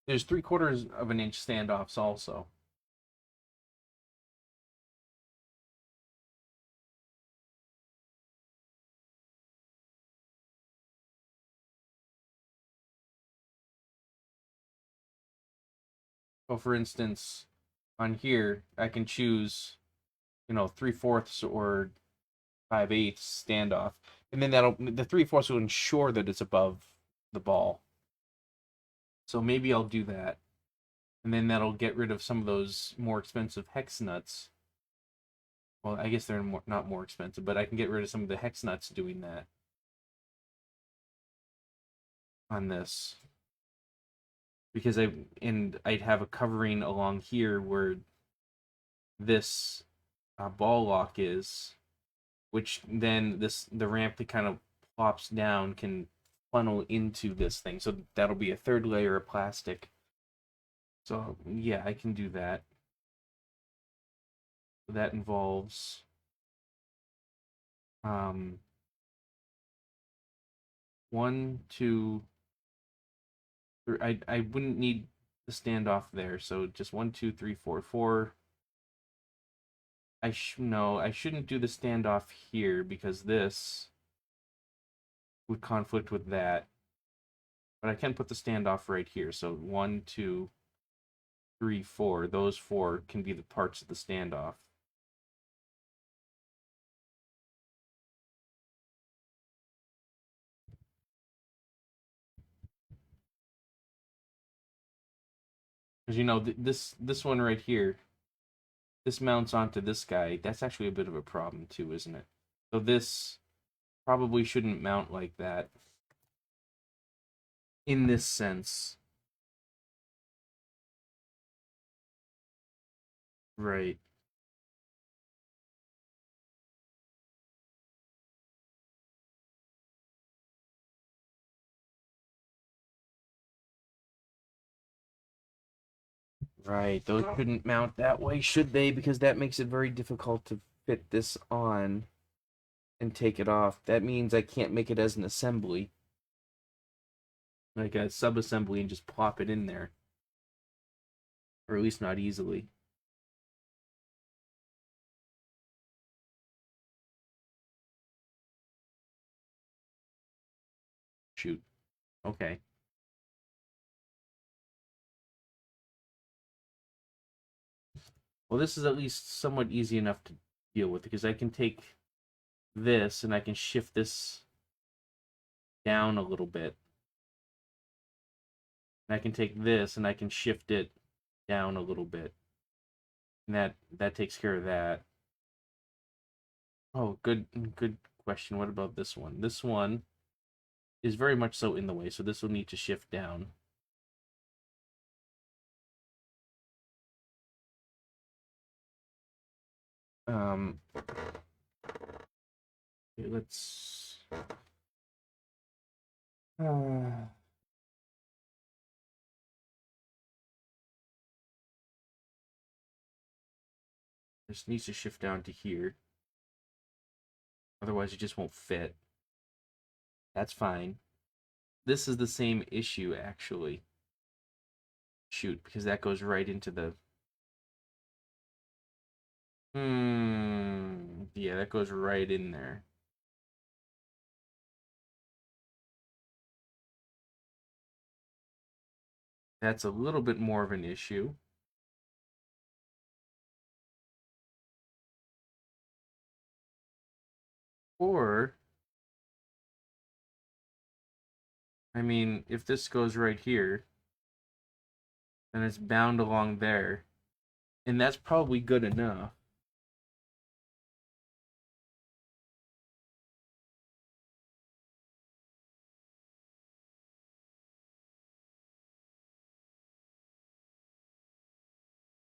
there's 3/4 of an inch standoffs also. So for instance, on here, I can choose, 3/4 or 5/8 standoff. And then the 3/4 will ensure that it's above the ball. So maybe I'll do that. And then that'll get rid of some of those more expensive hex nuts. Well, I guess they're not more expensive, but I can get rid of some of the hex nuts doing that on this. Because I'd have a covering along here where this ball lock is, which then the ramp that kind of plops down can funnel into this thing. So that'll be a third layer of plastic. So yeah, I can do that. That involves um one, two, three. I wouldn't need the standoff there, so just 1, 2, 3, 4, 4. No, I shouldn't do the standoff here because this would conflict with that. But I can put the standoff right here. So 1, 2, 3, 4. Those 4 can be the parts of the standoff. Because this one right here, this mounts onto this guy. That's actually a bit of a problem too, isn't it? So this probably shouldn't mount like that in this sense. Right. Right. Those shouldn't mount that way, should they? Because that makes it very difficult to fit this on and take it off. That means I can't make it as an assembly, like a sub-assembly, and just plop it in there. Or at least not easily. Shoot. Okay. Well, this is at least somewhat easy enough to deal with because I can take this and I can shift this down a little bit. And I can take this and I can shift it down a little bit. And that takes care of that. Oh, good question. What about this one? This one is very much so in the way, so this will need to shift down. Okay, let's this needs to shift down to here. Otherwise, it just won't fit. That's fine. This is the same issue, actually. Shoot, because that goes right into the... Yeah, that goes right in there. That's a little bit more of an issue. Or, I mean, if this goes right here, then it's bound along there. And that's probably good enough.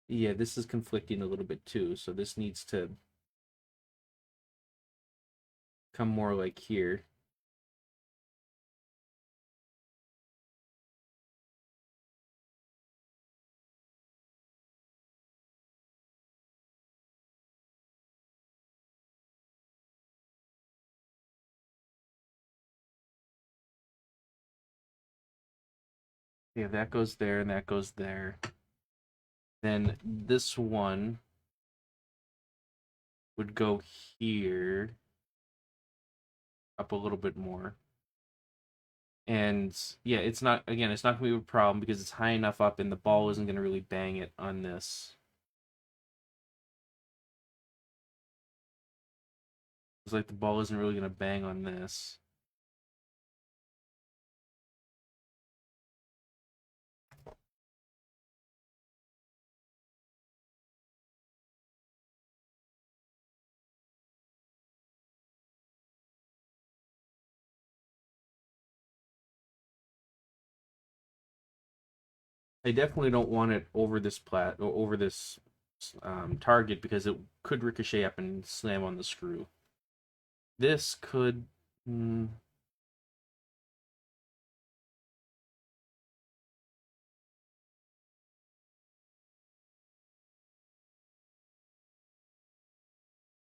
Yeah, this is conflicting a little bit too, so this needs to come more like here. Yeah, that goes there and that goes there. Then this one would go here up a little bit more. And yeah, it's not, again, it's not going to be a problem because it's high enough up and the ball isn't going to really bang it on this. It's like the ball isn't really going to bang on this. I definitely don't want it over this plat or over this target because it could ricochet up and slam on the screw. This could.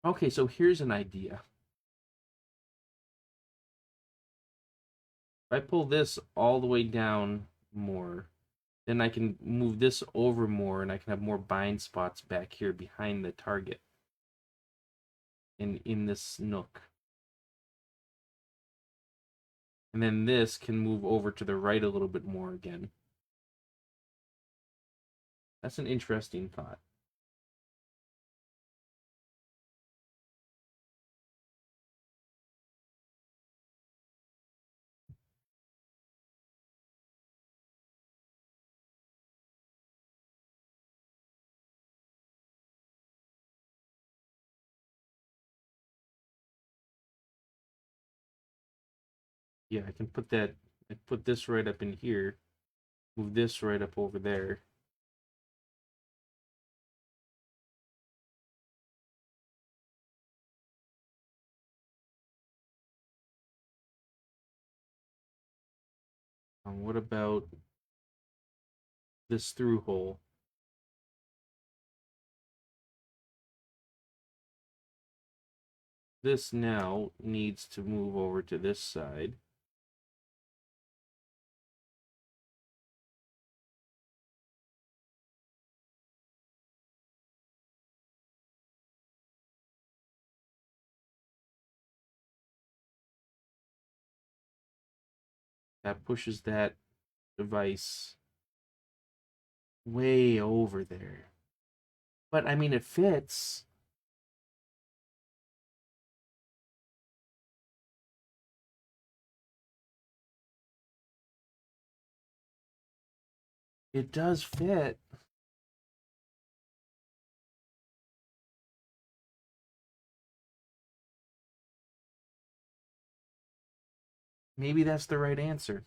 Okay, so here's an idea. If I pull this all the way down more, then I can move this over more and I can have more bind spots back here behind the target in this nook. And then this can move over to the right a little bit more again. That's an interesting thought. Yeah, I can put that, I put this right up in here, move this right up over there. What about this through hole? This now needs to move over to this side. That pushes that device way over there. But I mean, it fits. It does fit. Maybe that's the right answer.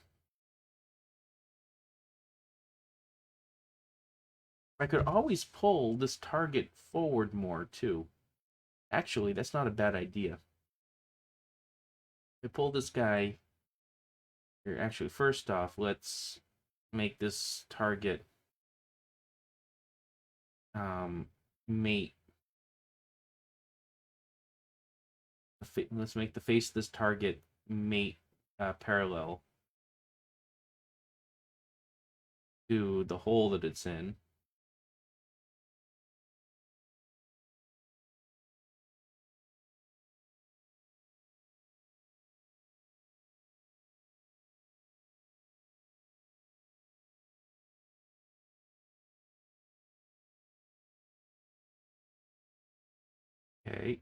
I could always pull this target forward more, too. Actually, that's not a bad idea. I pull this guy here. Actually, first off, let's make this target mate. Let's make the face of this target mate parallel to the hole that it's in. Okay.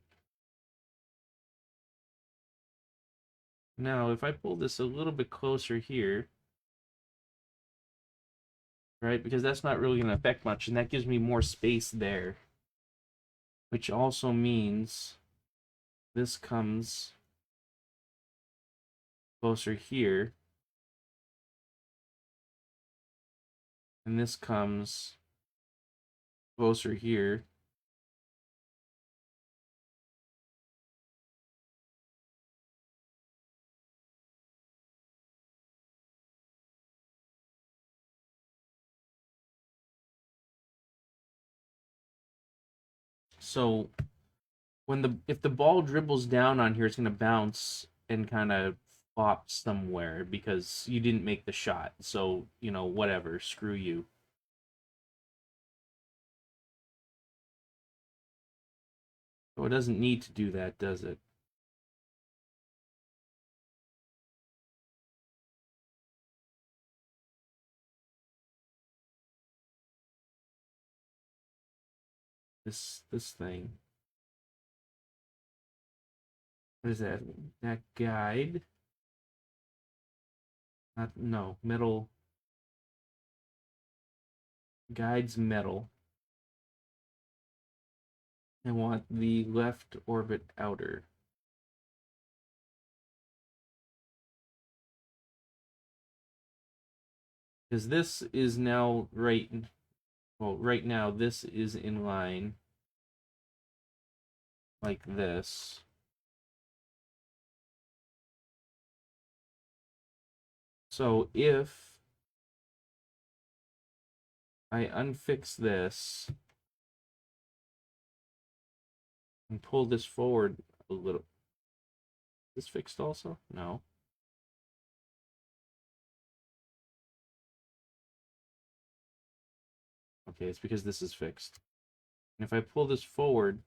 Now, if I pull this a little bit closer here, right, because that's not really going to affect much, and that gives me more space there, which also means this comes closer here, and this comes closer here. So if the ball dribbles down on here, it's gonna bounce and kind of flop somewhere because you didn't make the shot. So, you know, whatever, screw you. So it doesn't need to do that, does it? This thing. What is that? That guide? Not no, metal guides metal. I want the left orbit outer. Because this is now right now this is in line like this. So if I unfix this and pull this forward a little, is this fixed also? No. Okay, it's because this is fixed. And if I pull this forward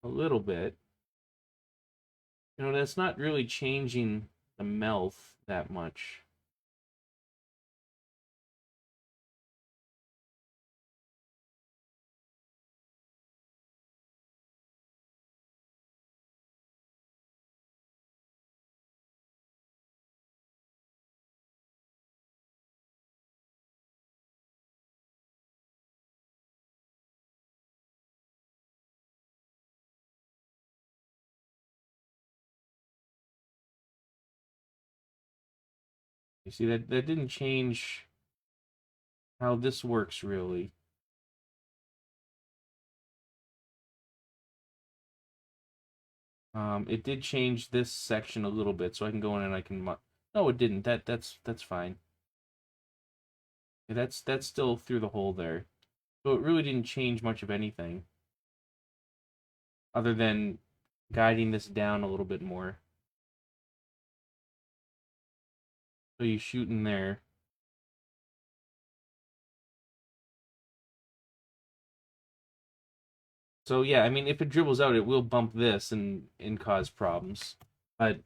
a little bit, you know, that's not really changing the mouth that much. You see that didn't change how this works really. It did change this section a little bit, so I can go in and I can. No, it didn't. That's fine. Yeah, that's still through the hole there. So it really didn't change much of anything, other than guiding this down a little bit more. So you shoot in there. So yeah, I mean, if it dribbles out, it will bump this and cause problems. But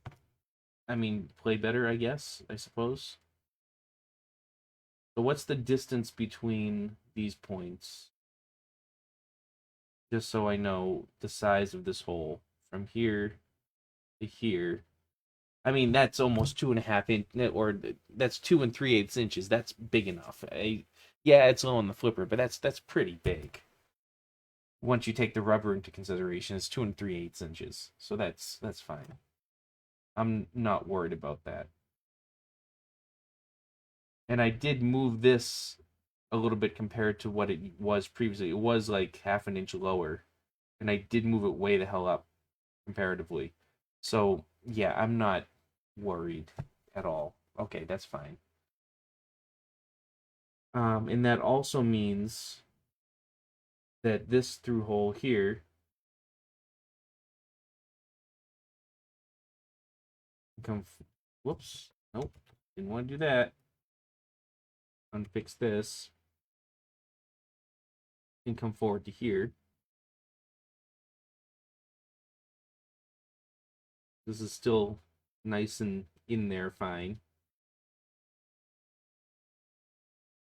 I mean, play better, I guess. I suppose. So what's the distance between these points? just so I know the size of this hole from here to here. I mean, that's almost 2.5 inch, or that's 2 3/8 inches. That's big enough. Yeah, it's low on the flipper, but that's pretty big. Once you take the rubber into consideration, it's 2 3/8 inches, so that's fine. I'm not worried about that. And I did move this a little bit compared to what it was previously. It was like half an inch lower, and I did move it way the hell up comparatively. So yeah, I'm not worried at all. Okay, that's fine. And that also means that this through hole here come. Whoops, nope, didn't want to do that. Unfix this. Can come forward to here. This is still nice and in there, fine.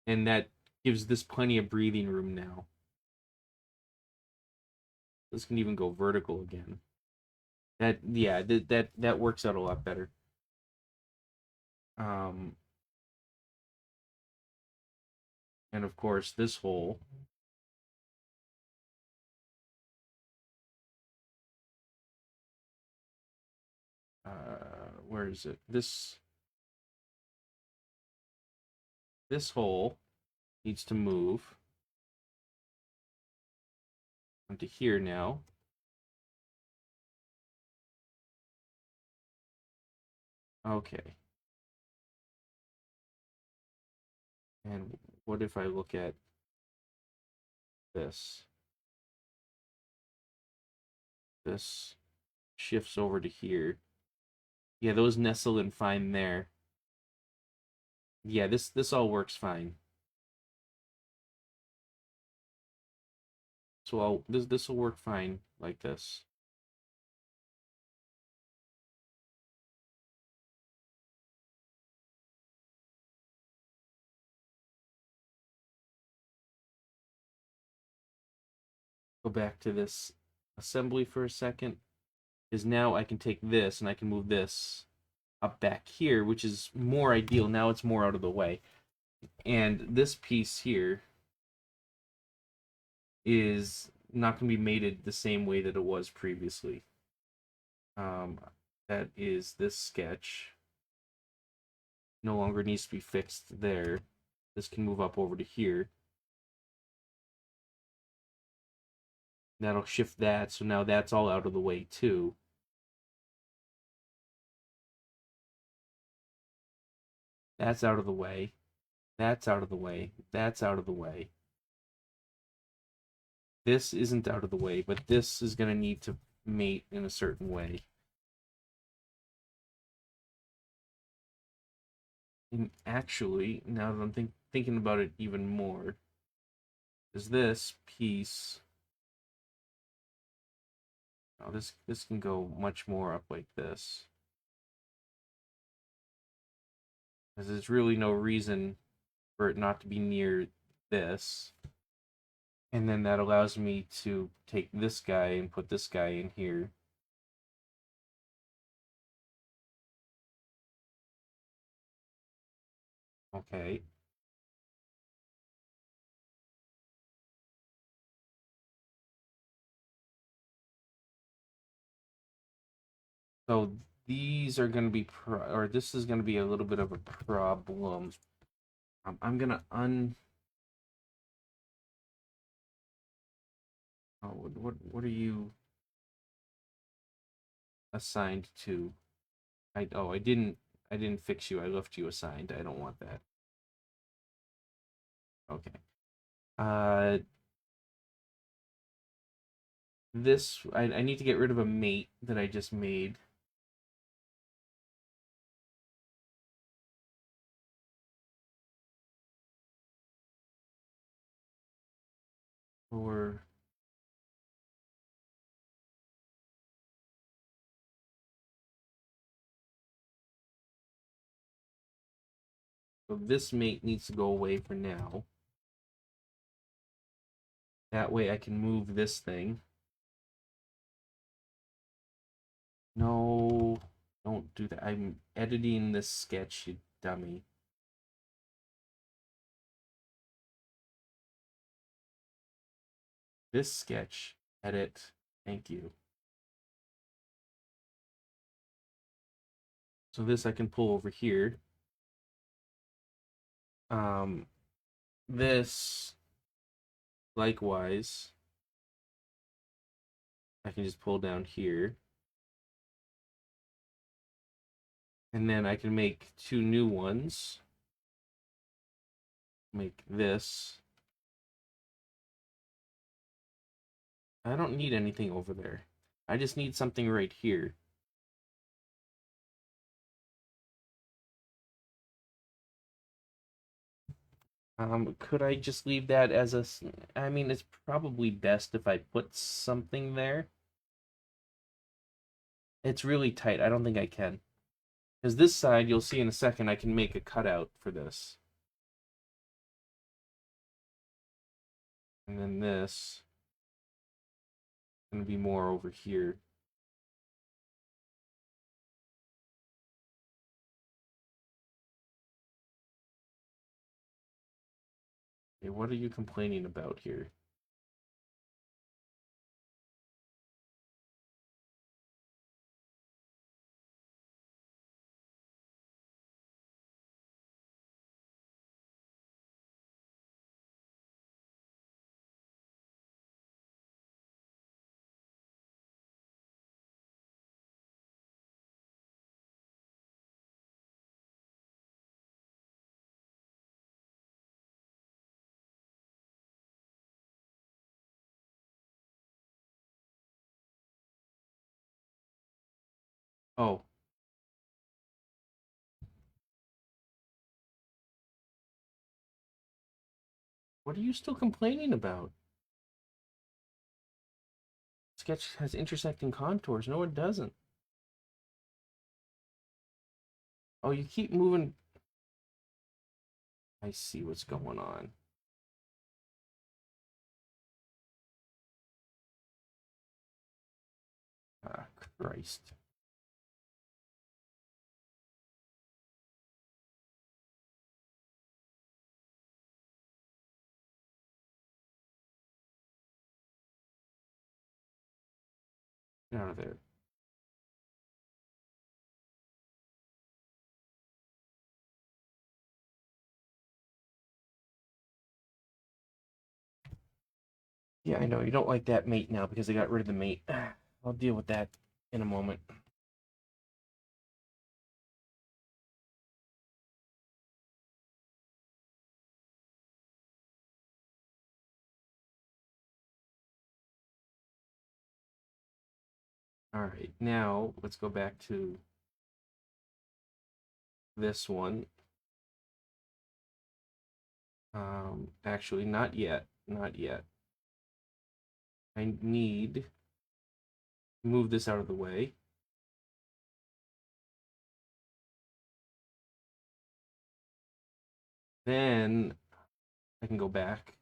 And that gives this plenty of breathing room now. This can even go vertical again. That works out a lot better. Um, and of course this hole. Where is it? This hole needs to move onto here now. Okay. And what if I look at this? This shifts over to here. Yeah, those nestle in fine there. Yeah, this all works fine. So this will work fine like this. Go back to this assembly for a second. Is now I can take this and I can move this up back here, which is more ideal. Now it's more out of the way. And this piece here is not going to be mated the same way that it was previously. That is this sketch. No longer needs to be fixed there. This can move up over to here. That'll shift that, so now that's all out of the way too. That's out of the way. That's out of the way. That's out of the way. This isn't out of the way, but this is going to need to mate in a certain way. And actually, now that I'm thinking about it even more, is this piece... Oh, this can go much more up like this. Because there's really no reason for it not to be near this. And then that allows me to take this guy and put this guy in here. Okay. So these are going to be, or this is going to be a little bit of a problem. I'm going to oh, what are you assigned to? I didn't fix you. I left you assigned. I don't want that. Okay. Uh, I need to get rid of a mate that I just made. Or so this mate needs to go away for now. That way I can move this thing. No, don't do that. I'm editing this sketch, you dummy. This sketch, edit, thank you. So this I can pull over here. This, likewise, I can just pull down here. And then I can make two new ones. Make this. I don't need anything over there. I just need something right here. Could I just leave that as a... I mean, it's probably best if I put something there. It's really tight. I don't think I can. Because this side, you'll see in a second, I can make a cutout for this. And then this is going to be more over here. Okay, what are you complaining about here? Oh, what are you still complaining about? Sketch has intersecting contours. No, it doesn't. Oh, you keep moving. I see what's going on. Ah, Christ. Get out of there. Yeah, I know. You don't like that mate now because they got rid of the mate. I'll deal with that in a moment. All right, now let's go back to this one. Actually, not yet. Not yet. I need to move this out of the way. Then I can go back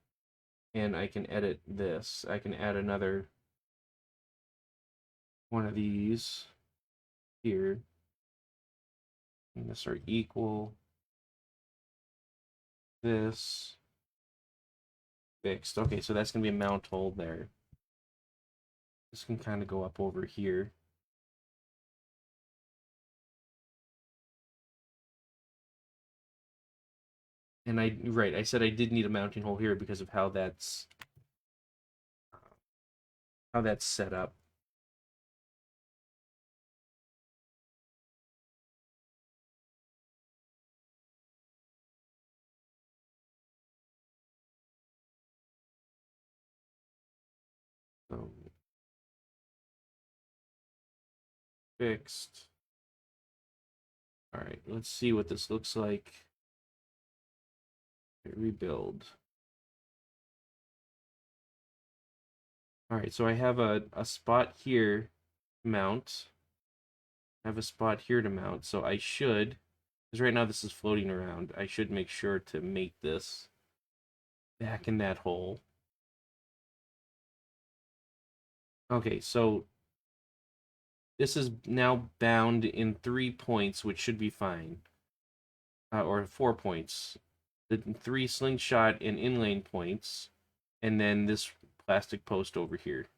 and I can edit this. I can add another one of these here. And this are equal. This fixed. Okay, so that's going to be a mount hole there. This can kind of go up over here. And I said I did need a mounting hole here because of how that's set up. So fixed. All right, let's see what this looks like. Okay, rebuild. All right, so I have a spot here to mount. I have a spot here to mount, so I should, because right now this is floating around, I should make sure to mate this back in that hole. Okay, so this is now bound in 3 points, which should be fine. Or 4 points. The 3 slingshot and inlane points, and then this plastic post over here.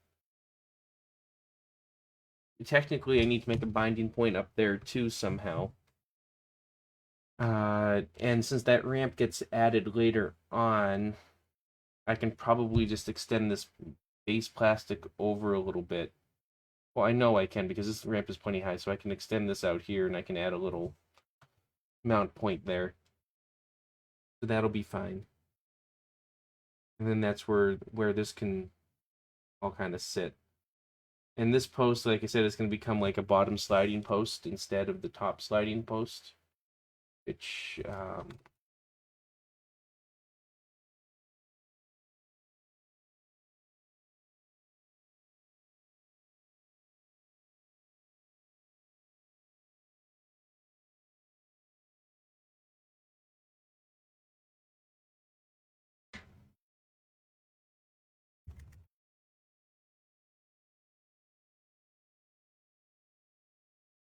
Technically, I need to make a binding point up there too somehow. And since that ramp gets added later on, I can probably just extend this base plastic over a little bit. Well, I know I can because this ramp is plenty high, so I can extend this out here and I can add a little mount point there. So that'll be fine. And then that's where this can all kind of sit. And this post, like I said, is going to become like a bottom sliding post instead of the top sliding post, which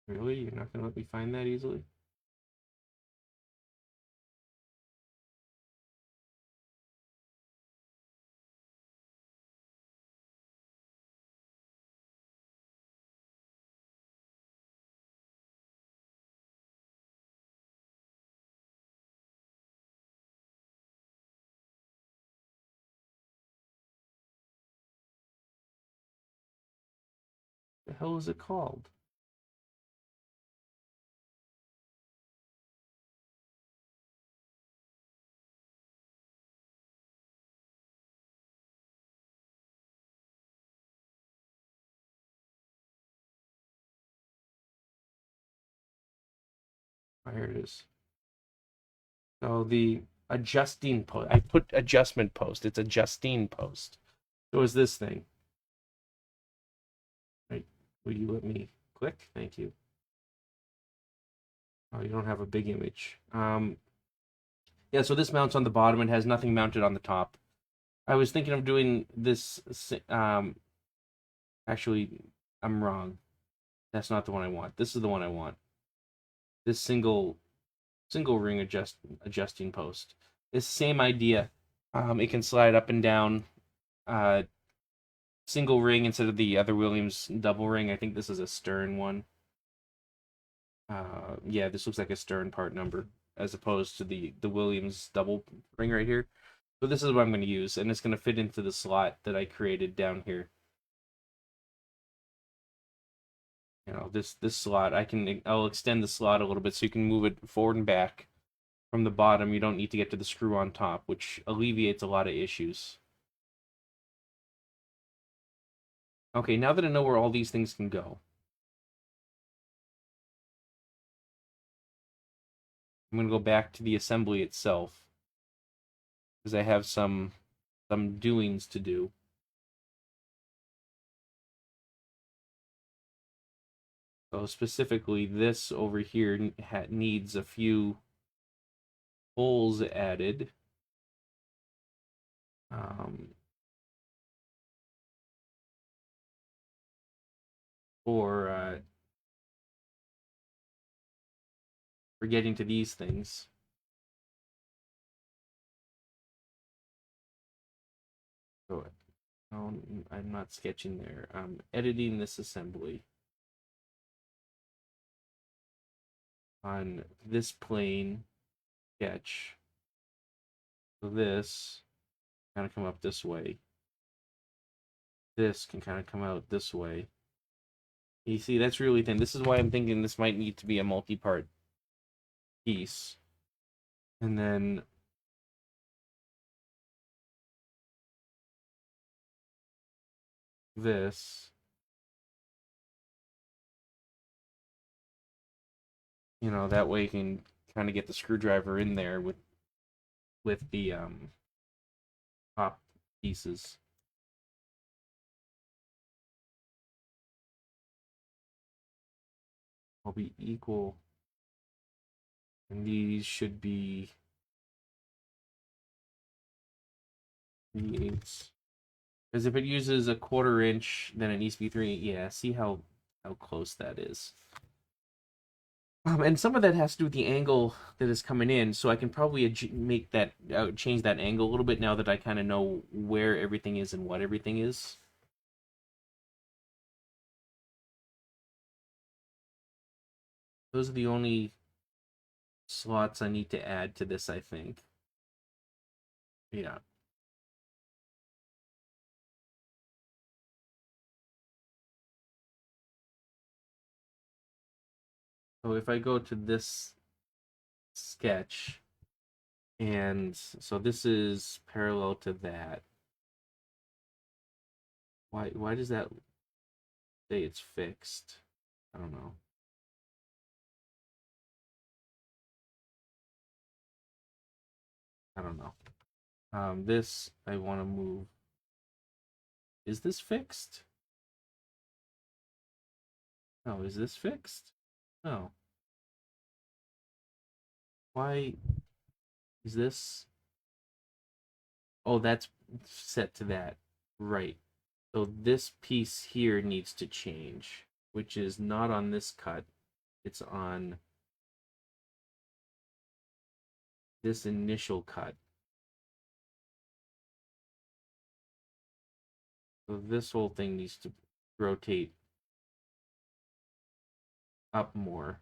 really, you're not going to let me find that easily? The hell is it called? Oh, here it is. So the adjusting post, I put adjustment post. It's adjusting post. So is this thing. Right? Will you let me click? Thank you. Oh, you don't have a big image. Yeah, so this mounts on the bottom and has nothing mounted on the top. I was thinking of doing this. Actually, I'm wrong. That's not the one I want. This is the one I want. This single ring adjusting post. It's the same idea. It can slide up and down. Uh, Single ring instead of the other Williams double ring. I think this is a stern one. Yeah, this looks like a stern part number as opposed to the Williams double ring right here. So this is what I'm going to use, and it's going to fit into the slot that I created down here. You know, this slot, I'll extend the slot a little bit so you can move it forward and back from the bottom. You don't need to get to the screw on top, which alleviates a lot of issues. Okay, now that I know where all these things can go, I'm going to go back to the assembly itself because I have some doings to do. So specifically, this over here needs a few holes added. Um, for getting to these things. So no, I'm not sketching there. I'm editing this assembly on this plane sketch. So this kind of come up this way. This can kind of come out this way. You see, that's really thin. This is why I'm thinking this might need to be a multi-part piece. And then this, that way you can kind of get the screwdriver in there with the top pieces. Will be equal, and these should be 3/8 Because if it uses a 1/4 inch, then it needs to be 3. Yeah, see how close that is. And some of that has to do with the angle that is coming in, so I can probably make that change that angle a little bit now that I kind of know where everything is and what everything is. Those are the only slots I need to add to this, I think. Yeah. So if I go to this sketch, and so this is parallel to that. Why does that say it's fixed? I don't know. I don't know. This I want to move. Is this fixed? No, is this fixed? No. Why is this? Oh, that's set to that. Right. So this piece here needs to change, which is not on this cut. It's on this initial cut. So this whole thing needs to rotate up more.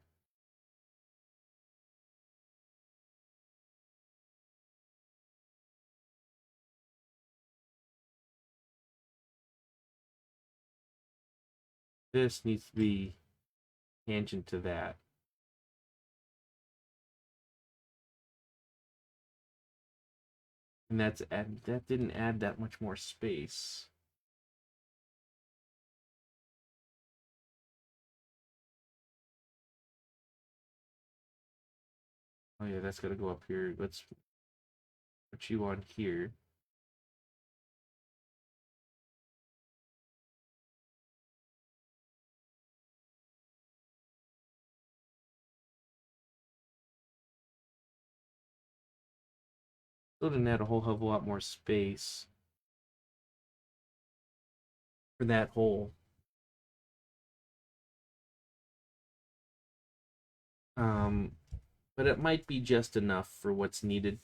This needs to be tangent to that. And that didn't add that much more space. Oh yeah, that's gotta go up here. Let's put you on here. Still didn't add a whole hell of a lot more space for that hole. Um, but it might be just enough for what's needed.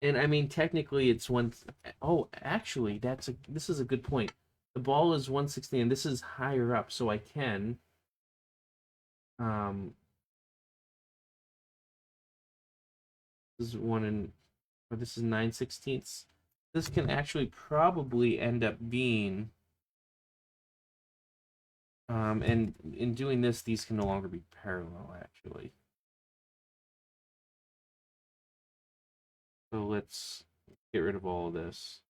And I mean, technically, it's one. Oh, actually, this is a good point. The ball is 160, and this is higher up, so I can. Um, this is one and, or this is 9/16. This can actually probably end up being. And in doing this, these can no longer be parallel, actually. So let's get rid of all of this.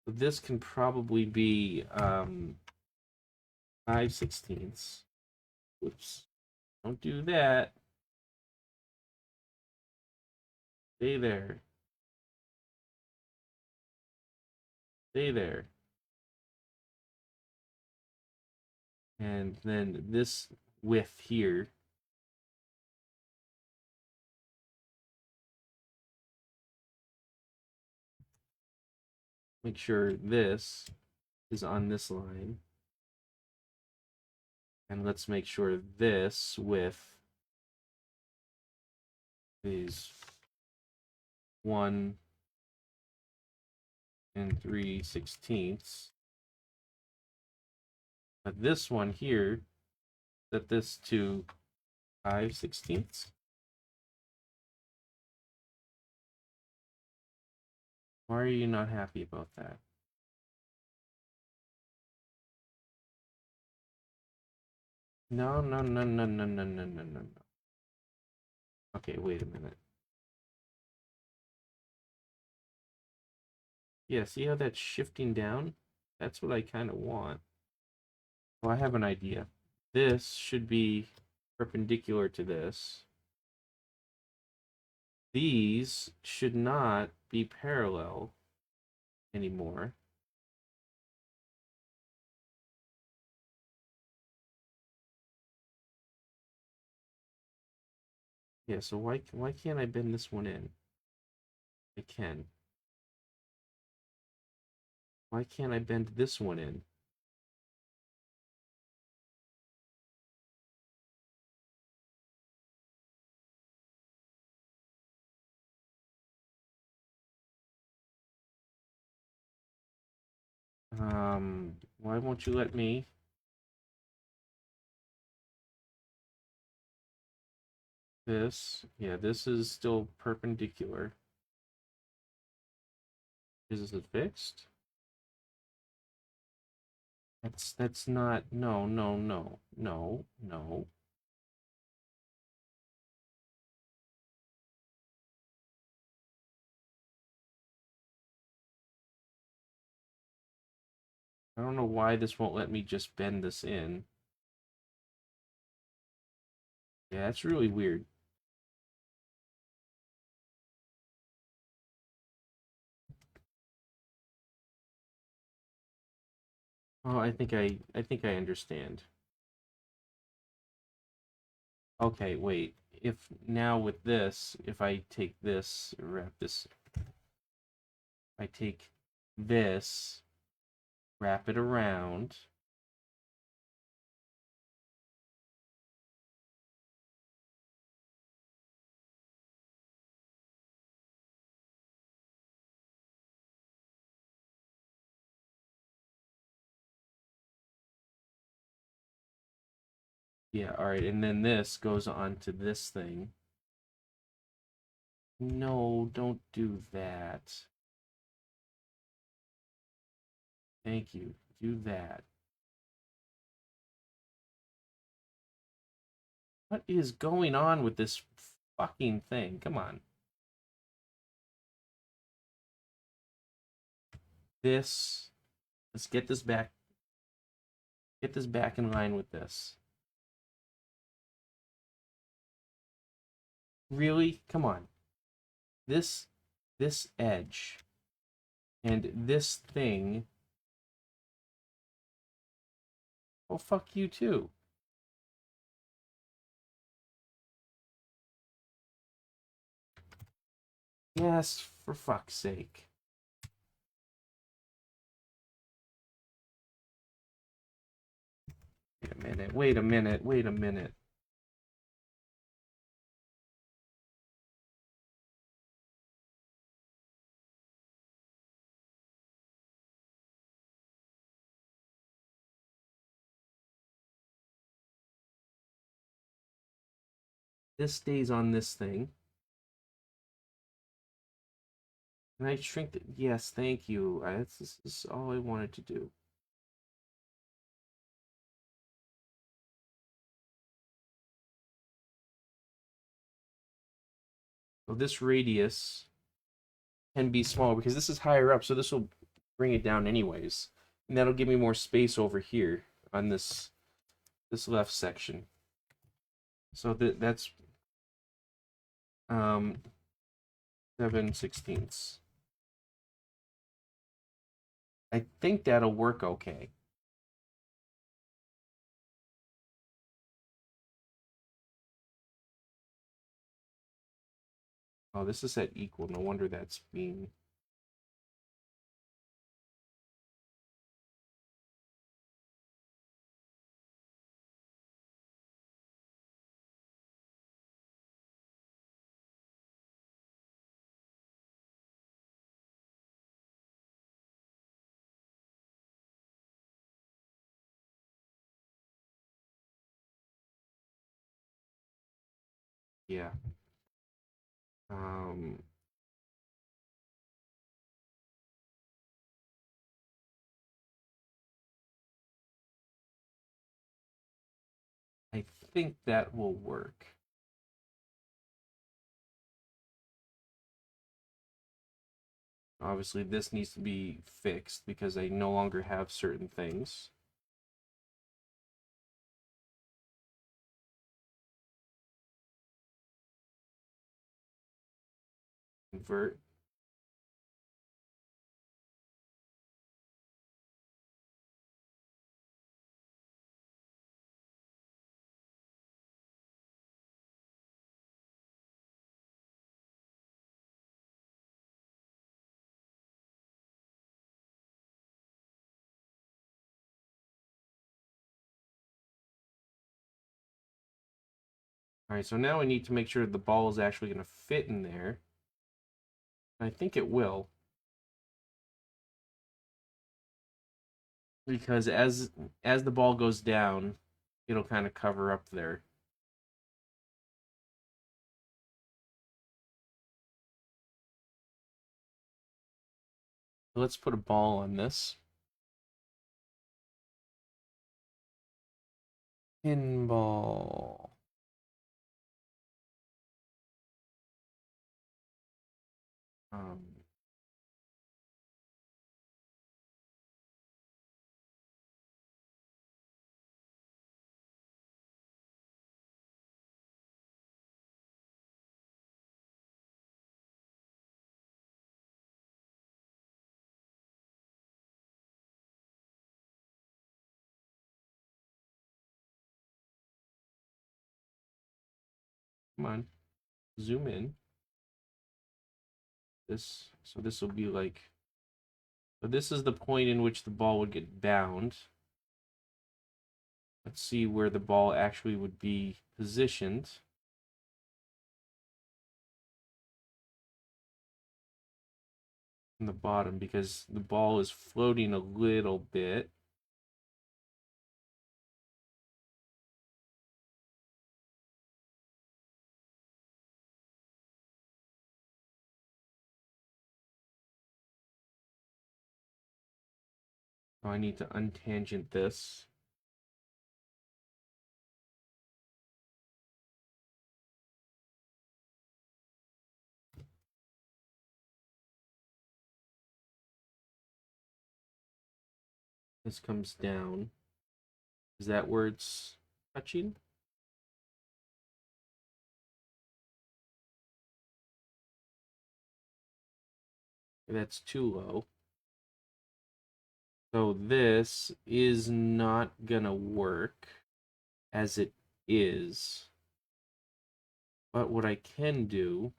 So this can probably be 5/16. Whoops. Don't do that. Stay there. Stay there. And then this width here. Make sure this is on this line. And let's make sure this width is 1 3/16. But this one here, set this to 5/16. Why are you not happy about that? No, no, no, no, no, no, no, no, no, no. Okay, wait a minute. Yeah, see how that's shifting down? That's what I kind of want. Well, I have an idea. This should be perpendicular to this. These should not be parallel anymore. Yeah, so why can't I bend this one in? I can. Why can't I bend this one in? Why won't you let me? This, yeah, this is still perpendicular. Is it fixed? That's not, no, no, no, no, no. I don't know why this won't let me just bend this in. Yeah, that's really weird. Oh, I think I understand. Okay, wait. If now with this, if I take this, wrap this, I take this, wrap it around. Yeah, all right, and then this goes on to this thing. No, don't do that. Thank you. Do that. What is going on with this fucking thing? Come on. This. Let's get this back. Get this back in line with this. Really? Come on. This edge and this thing. Oh, fuck you too. Yes, for fuck's sake. Wait a minute. Wait a minute. Wait a minute. This stays on this thing. And I shrink it. Yes, thank you. This is all I wanted to do. So this radius can be smaller because this is higher up, so this will bring it down anyways. And that'll give me more space over here on this left section. So that's 7/16. I think that'll work okay. Oh, this is at equal. No wonder that's being. Yeah. Um, I think that will work. Obviously, this needs to be fixed because I no longer have certain things. Convert. All right, so now I need to make sure the ball is actually going to fit in there. I think it will. Because as the ball goes down, it'll kind of cover up there. Let's put a ball on this. Pinball. Um, Come on, zoom in. So this will be like, so this is the point in which the ball would get bound. Let's see where the ball actually would be positioned. In the bottom, because the ball is floating a little bit. So I need to untangent this. This comes down. Is that where it's touching? That's too low. So this is not gonna work as it is. But what I can do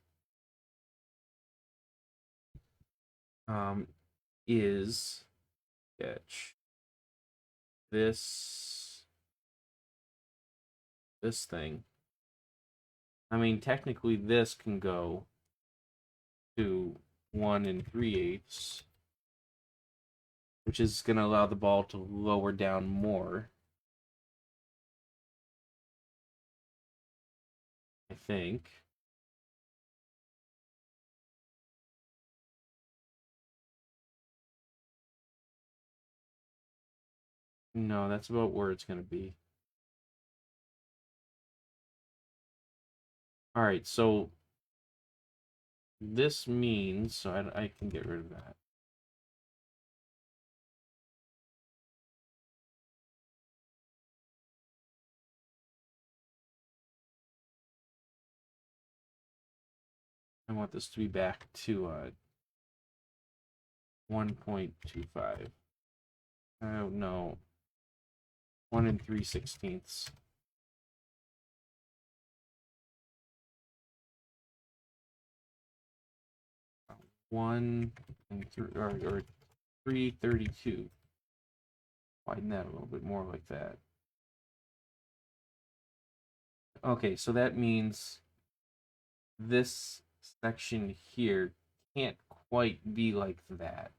is sketch this thing. I mean, technically this can go to 1 3/8, which is going to allow the ball to lower down more. I think. No, that's about where it's going to be. All right, so this means, so I can get rid of that. I want this to be back to 1.25. Oh, no. 1 3/16. 1 or 3/32. Widen that a little bit more like that. Okay, so that means this section here can't quite be like that.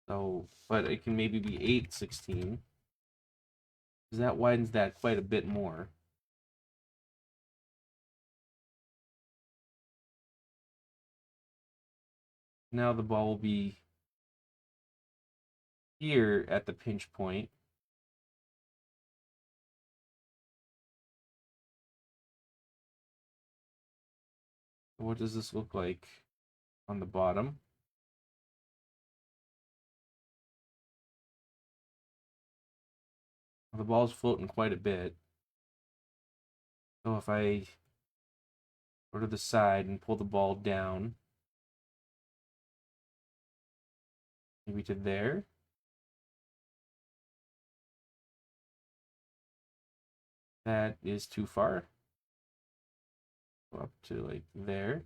So, but it can maybe be 8/16. Because that widens that quite a bit more. Now the ball will be here at the pinch point. What does this look like on the bottom? Well, the ball's floating quite a bit. So if I go to the side and pull the ball down, maybe to there. That is too far. Go up to like there.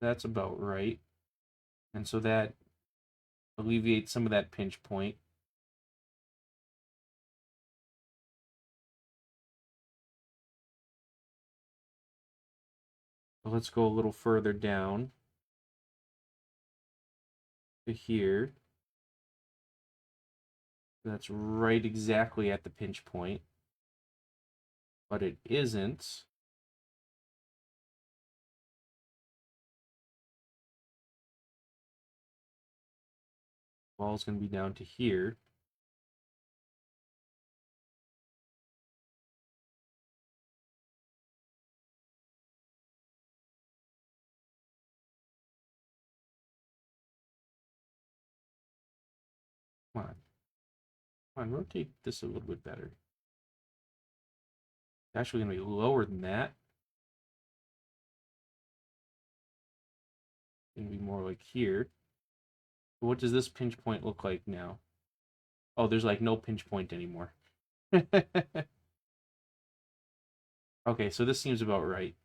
That's about right. And so that alleviates some of that pinch point. So let's go a little further down to here. That's right exactly at the pinch point, but it isn't. Ball's going to be down to here. Come on. Come on, rotate this a little bit better. It's actually going to be lower than that. It's going to be more like here. What does this pinch point look like now? Oh, there's like no pinch point anymore. Okay, so this seems about right.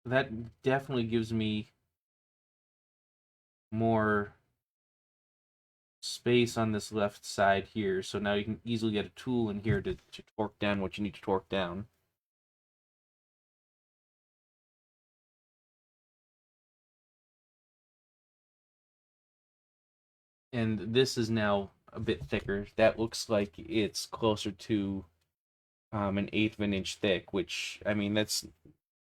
That definitely gives me more space on this left side here. So now you can easily get a tool in here to torque down what you need to torque down. And this is now a bit thicker. That looks like it's closer to an eighth of an inch thick, which, I mean, that's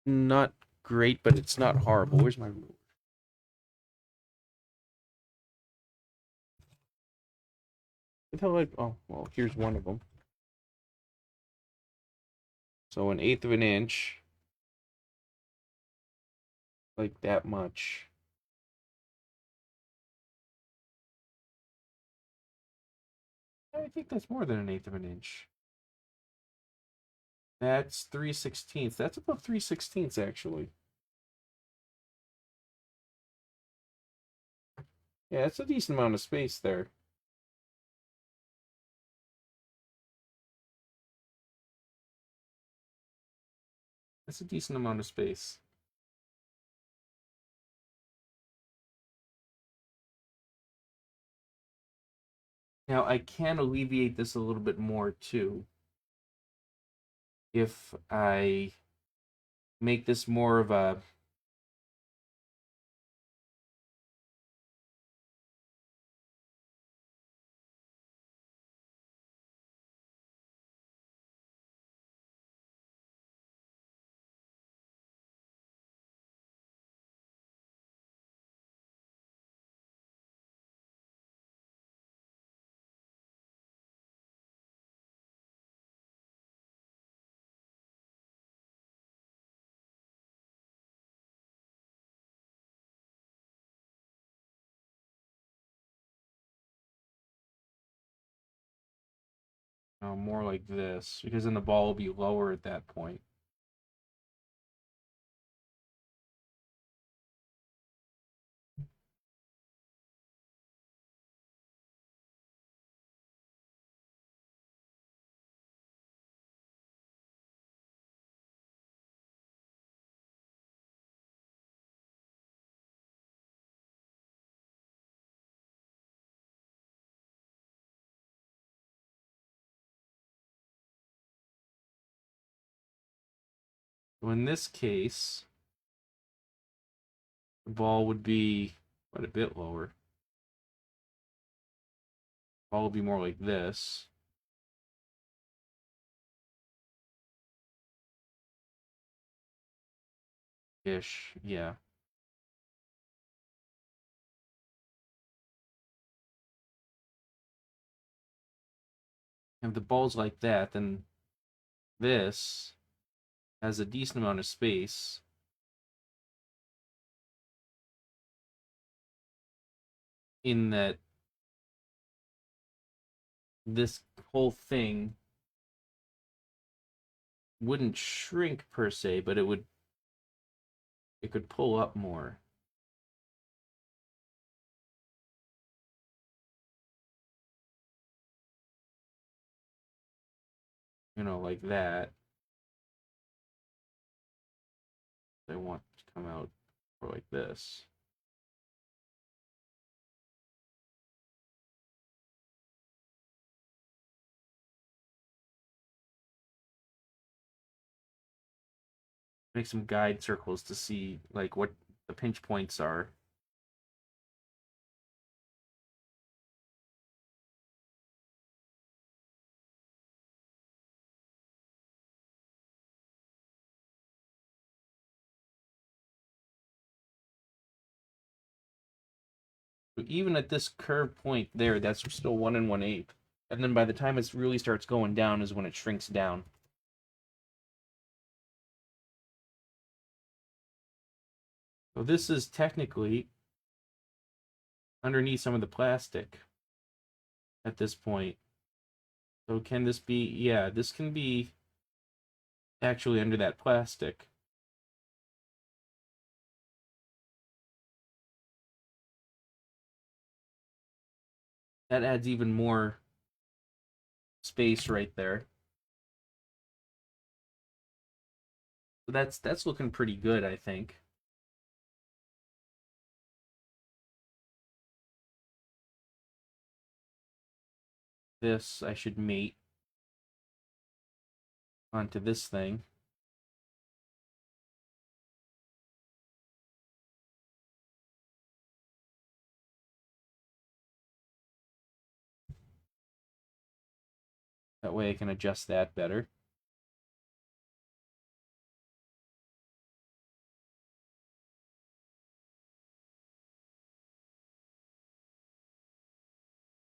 not great, but it's not horrible. Where's my ruler? Oh, well, here's one of them. So an eighth of an inch, like that much. I think that's more than an eighth of an inch. That's 3/16. That's about 3/16 actually. Yeah, it's a decent amount of space there. That's a decent amount of space. Now, I can alleviate this a little bit more too if I make this more of a more like this, because then the ball will be lower at that point. So in this case, the ball would be quite a bit lower. The ball will be more like this. Ish, yeah. If the ball's like that, then this has a decent amount of space in that this whole thing wouldn't shrink per se, but it could pull up more. Like that. I want to come out or like this. make some guide circles to see like what the pinch points are. But even at this curved point there, that's still 1 1/8. And then by the time it really starts going down is when it shrinks down. So this is technically underneath some of the plastic at this point. So can this be, yeah, this can be actually under that plastic. That adds even more space right there. So that's looking pretty good, I think. This I should mate onto this thing. That way I can adjust that better.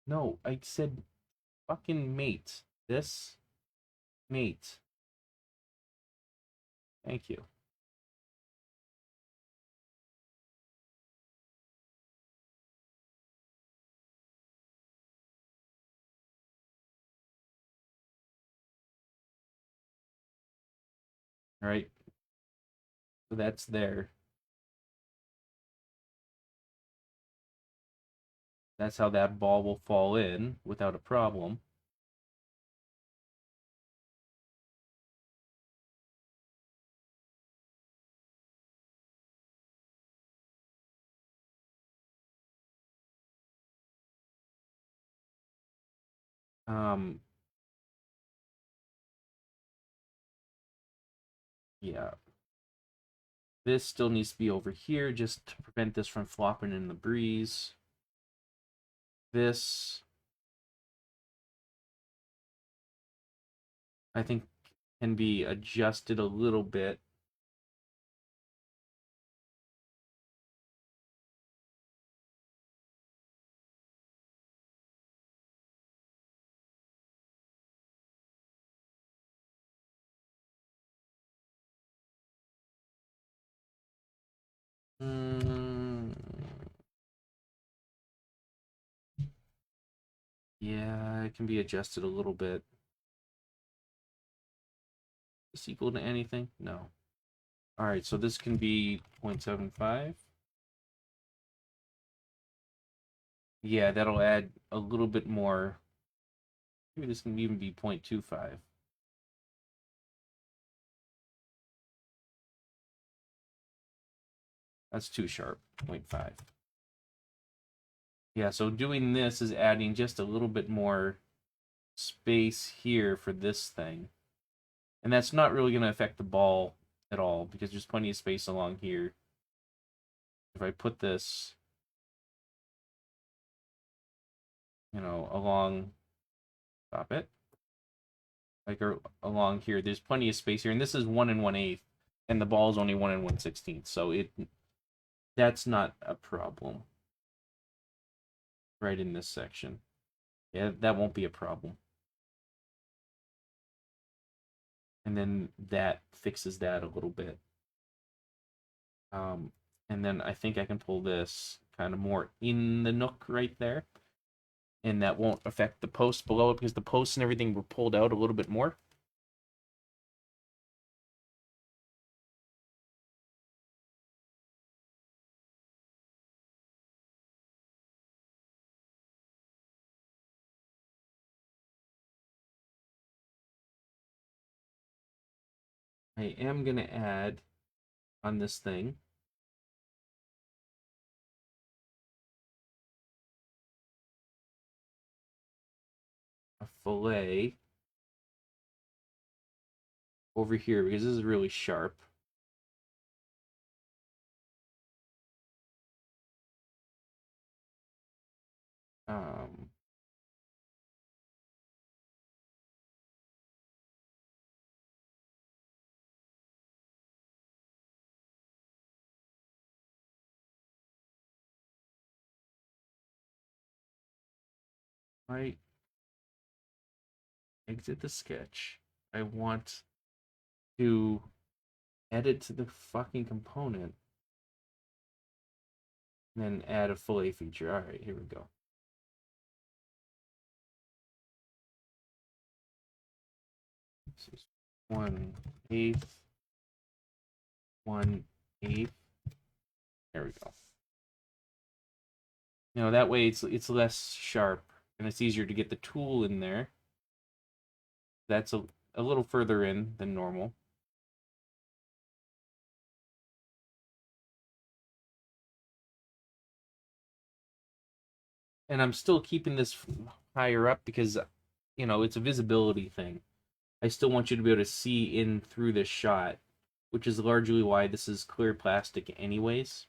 No, I said fucking mate. This mate. Thank you. All right. So that's there. That's how that ball will fall in without a problem. Um, yeah. This still needs to be over here just to prevent this from flopping in the breeze. This, I think, can be adjusted a little bit. Mm, yeah, it can be adjusted a little bit. Is this equal to anything? No. All right, so this can be 0.75. Yeah, that'll add a little bit more. Maybe this can even be 0.25. That's too sharp, 0.5. Yeah, so doing this is adding just a little bit more space here for this thing. And that's not really going to affect the ball at all because there's plenty of space along here. If I put this, along, stop it, like along here, there's plenty of space here. And this is 1 1/8, and the ball is only 1 1/16. So that's not a problem right in this section. Yeah, that won't be a problem. And then that fixes that a little bit. And then I think I can pull this kind of more in the nook right there. And that won't affect the posts below it because the posts and everything were pulled out a little bit more. I am going to add on this thing a fillet over here because this is really sharp. right, exit the sketch. I want to edit to the fucking component, and then add a fillet feature. All right, here we go. This is 1/8, 1/8. There we go. You know, that way it's less sharp and it's easier to get the tool in there. That's a little further in than normal. And I'm still keeping this higher up because, you know, it's a visibility thing. I still want you to be able to see in through this shot, which is largely why this is clear plastic anyways.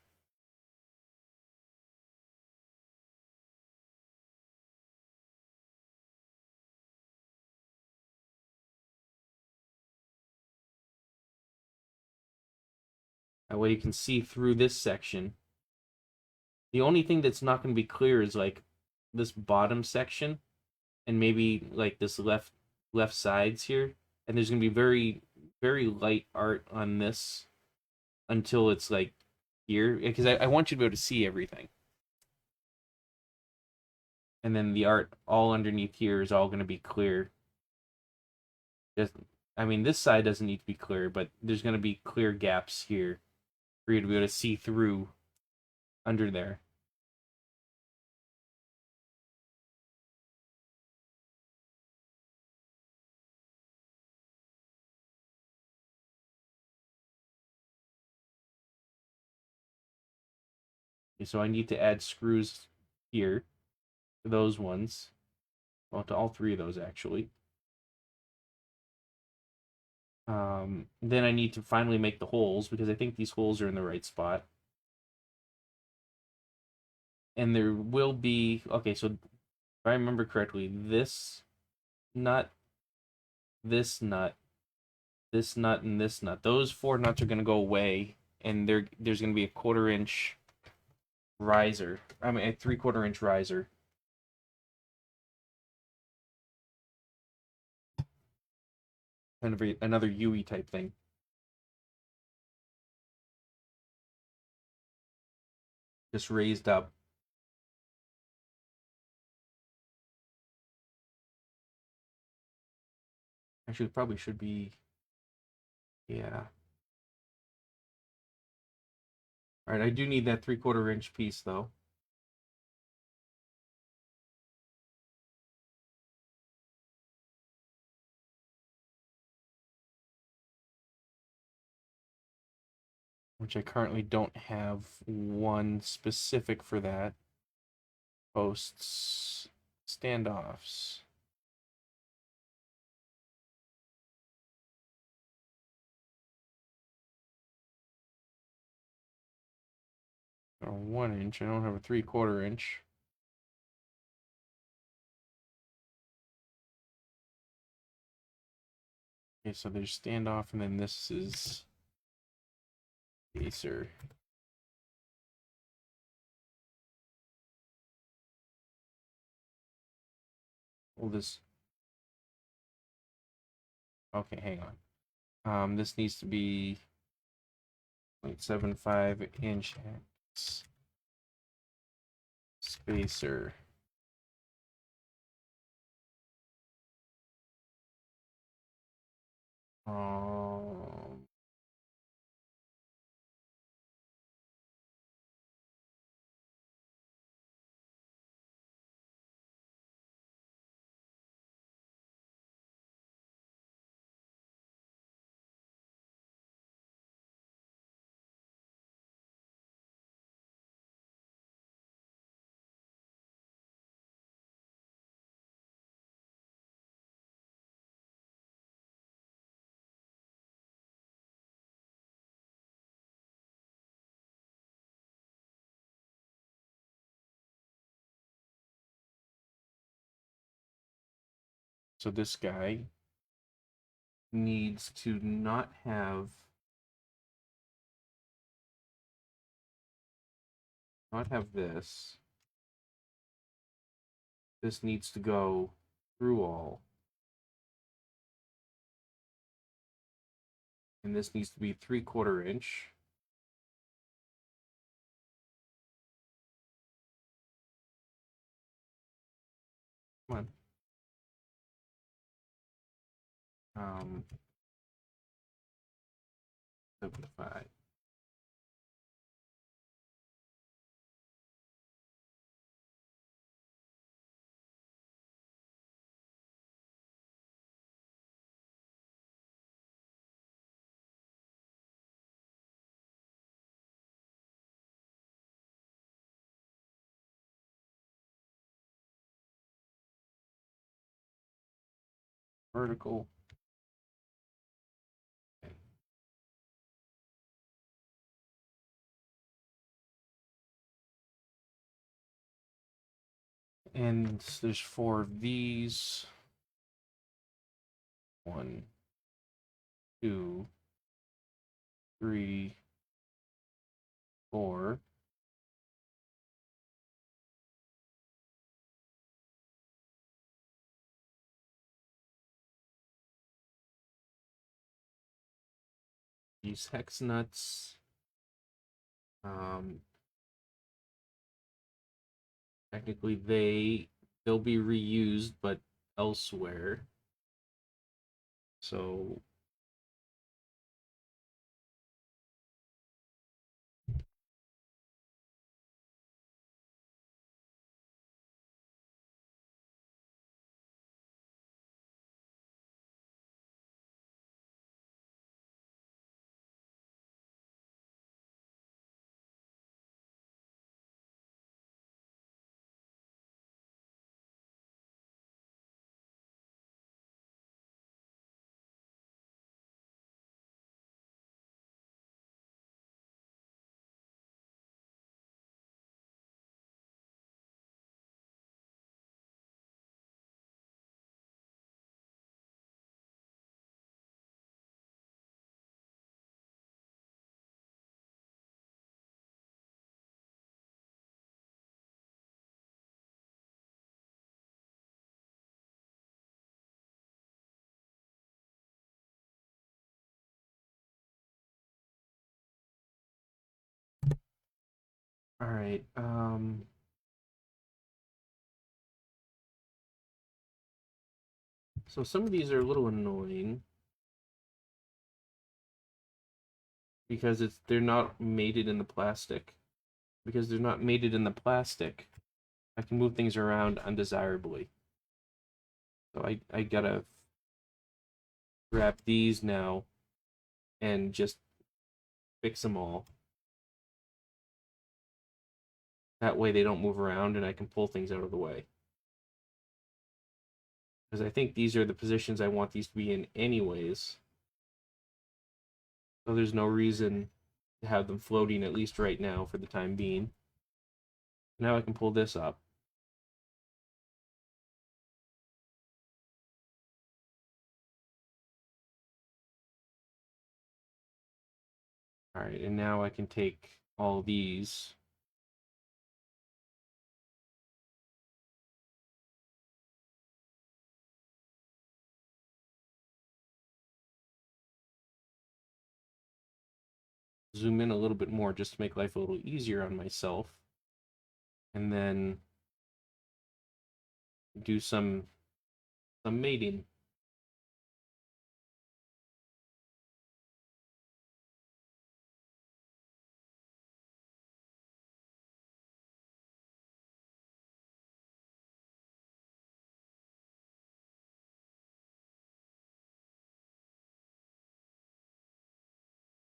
That way you can see through this section. The only thing that's not going to be clear is like this bottom section and maybe like this left sides here. And there's going to be very light art on this until it's like here, because I want you to be able to see everything. And then the art all underneath here is all going to be clear. Just, I mean, this side doesn't need to be clear, but there's going to be clear gaps here for you to be able to see through under there. Okay, so I need to add screws here, to those ones. Well, to all three of those, actually. Then I need to finally make the holes, because I think these holes are in the right spot. And there will be... Okay, so if I remember correctly, this nut, this nut, this nut, and this nut. Those four nuts are going to go away, and there's going to be a 1/4 inch riser. I mean, a 3/4 inch riser. Kind of another UE type thing. Just raised up. Actually, probably should be... Yeah. Alright, I do need that 3/4 inch piece, though. Which I currently don't have one specific for that. Posts, standoffs. Or 1 inch. I don't have a 3/4 inch. Okay, so there's standoff, and then this is spacer. Well, this... Okay, hang on. This needs to be 0.75 inch spacer. Um, So this guy needs to not have this. This needs to go through all. And this needs to be 3/4 inch. Come on. 75. Vertical. Okay. And there's 4 of these. 1, 2, 3, 4. These hex nuts. Technically they'll be reused, but elsewhere. So all right. So some of these are a little annoying because they're not mated in the plastic. Because they're not mated in the plastic, I can move things around undesirably. So I gotta grab these now and just fix them all. That way they don't move around and I can pull things out of the way. Because I think these are the positions I want these to be in anyways. So there's no reason to have them floating, at least right now for the time being. Now I can pull this up. All right, and now I can take all these. Zoom in a little bit more just to make life a little easier on myself. And then do some mating.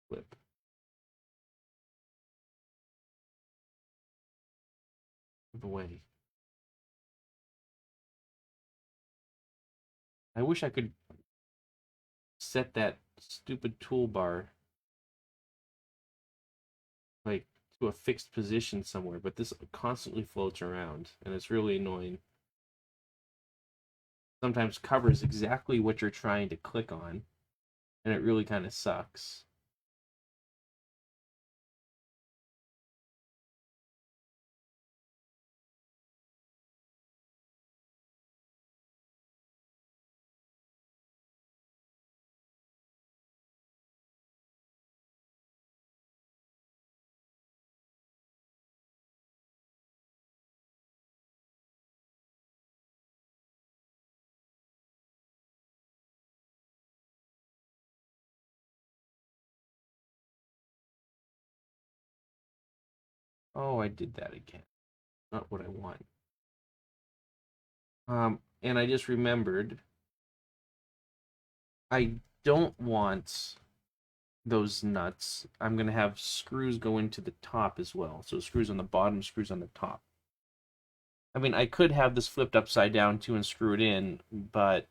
Flip. The way. I wish I could set that stupid toolbar like to a fixed position somewhere, but this constantly floats around and it's really annoying. sometimes covers exactly what you're trying to click on, and it really kind of sucks. Oh, I did that again. Not what I want. And I just remembered I don't want those nuts. I'm gonna have screws go into the top as well. So screws on the bottom, screws on the top. I mean, I could have this flipped upside down too and screw it in, but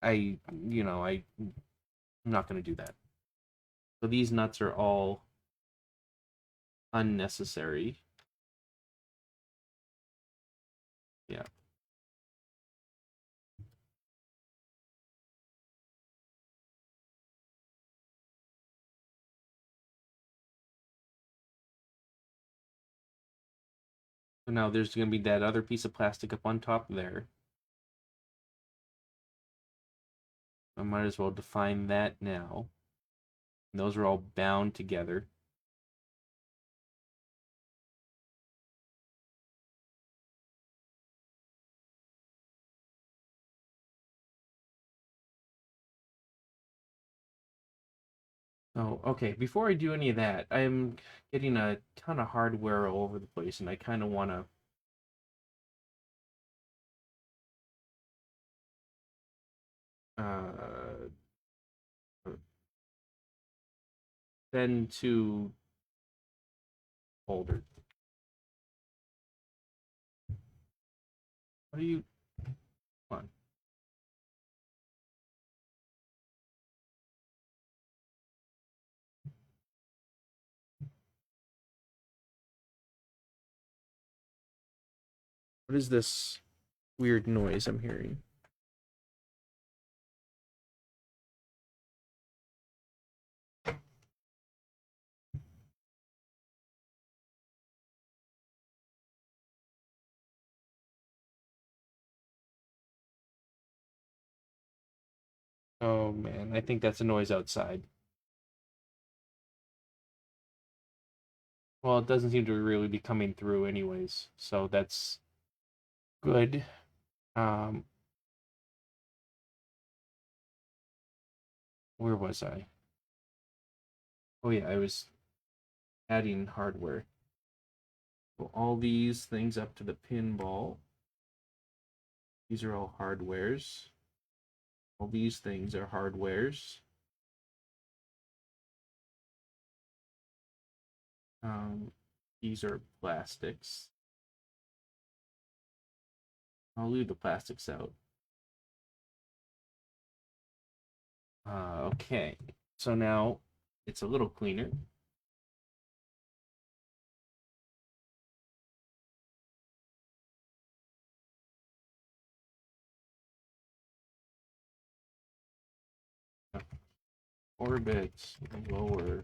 I'm not gonna do that. So these nuts are all unnecessary. Yeah. So now there's gonna be that other piece of plastic up on top there. I might as well define that now. And those are all bound together. Oh, okay. Before I do any of that, I'm getting a ton of hardware all over the place, and I kind of want to uh, send to folder. What do you want? What is this weird noise I'm hearing? Oh man, I think that's a noise outside. Well, it doesn't seem to really be coming through anyways, so that's good. Um, where was I? Oh yeah, I was adding hardware. So all these things up to the pinball. These are all hardwares. All these things are hardwares. Um, these are plastics. I'll leave the plastics out. Okay, so now it's a little cleaner. Orbit, lower,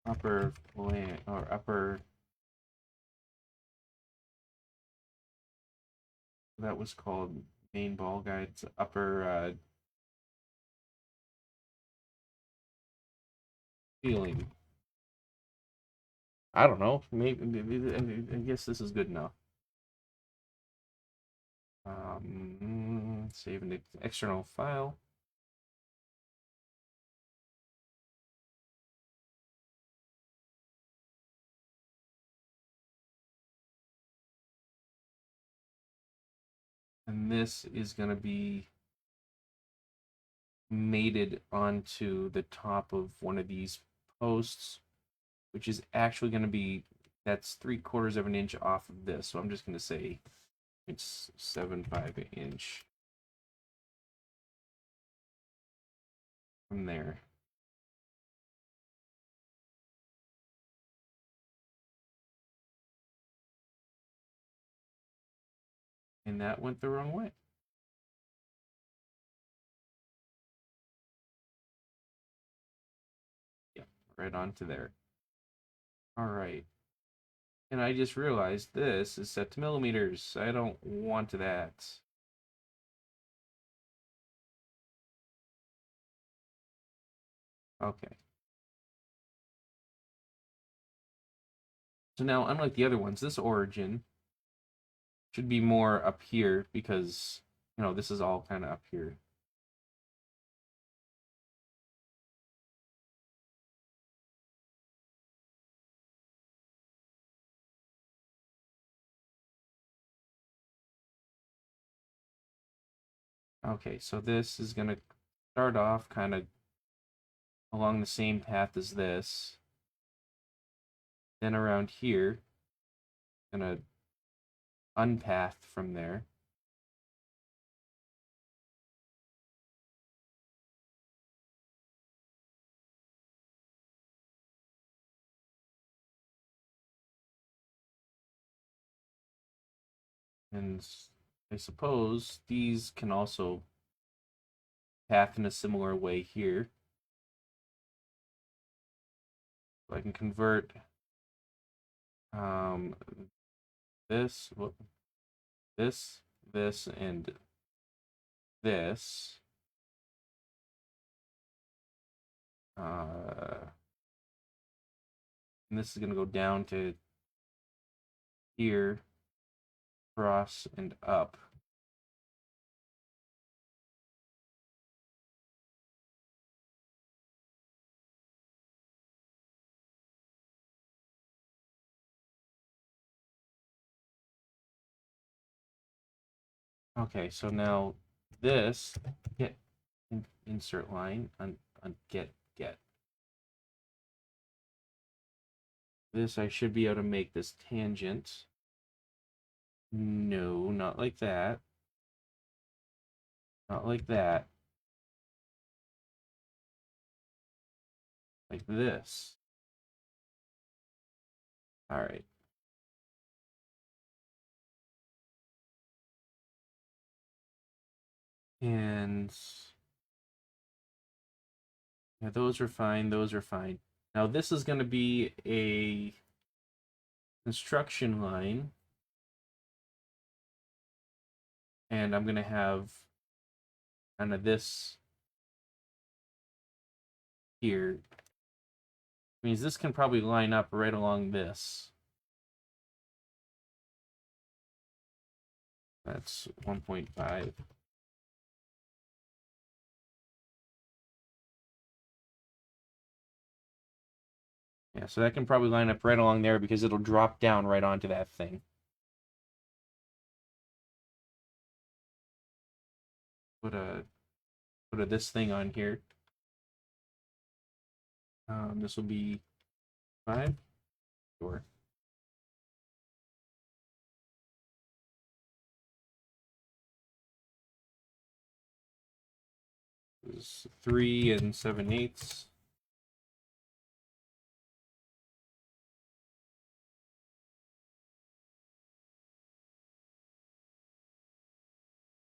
upper plan, or upper. That was called main ball guides. Upper ceiling. I don't know. Maybe I guess this is good enough. Save an external file. And this is going to be mated onto the top of one of these posts, which is actually going to be, that's 3/4 of an inch off of this. So I'm just going to say it's 7/5 inch from there. And that went the wrong way. Yep, right onto there. All right. And I just realized this is set to millimeters. I don't want that. Okay. So now, unlike the other ones, this origin should be more up here because, you know, this is all kind of up here. Okay, so this is going to start off kind of along the same path as this. Then around here, going to unpath from there. And I suppose these can also path in a similar way here. So I can convert this, this, and this. And this is going to go down to here, cross, and up. Okay, so now this, get insert line, on get. This I should be able to make this tangent. No, not like that. Not like that. Like this. All right. And yeah, those are fine. Those are fine. Now this is going to be a construction line. And I'm going to have kind of this here. Means this can probably line up right along this. That's 1.5. Yeah, so that can probably line up right along there because it'll drop down right onto that thing. Put a this thing on here. This will be 5. Sure. This is 3 7/8.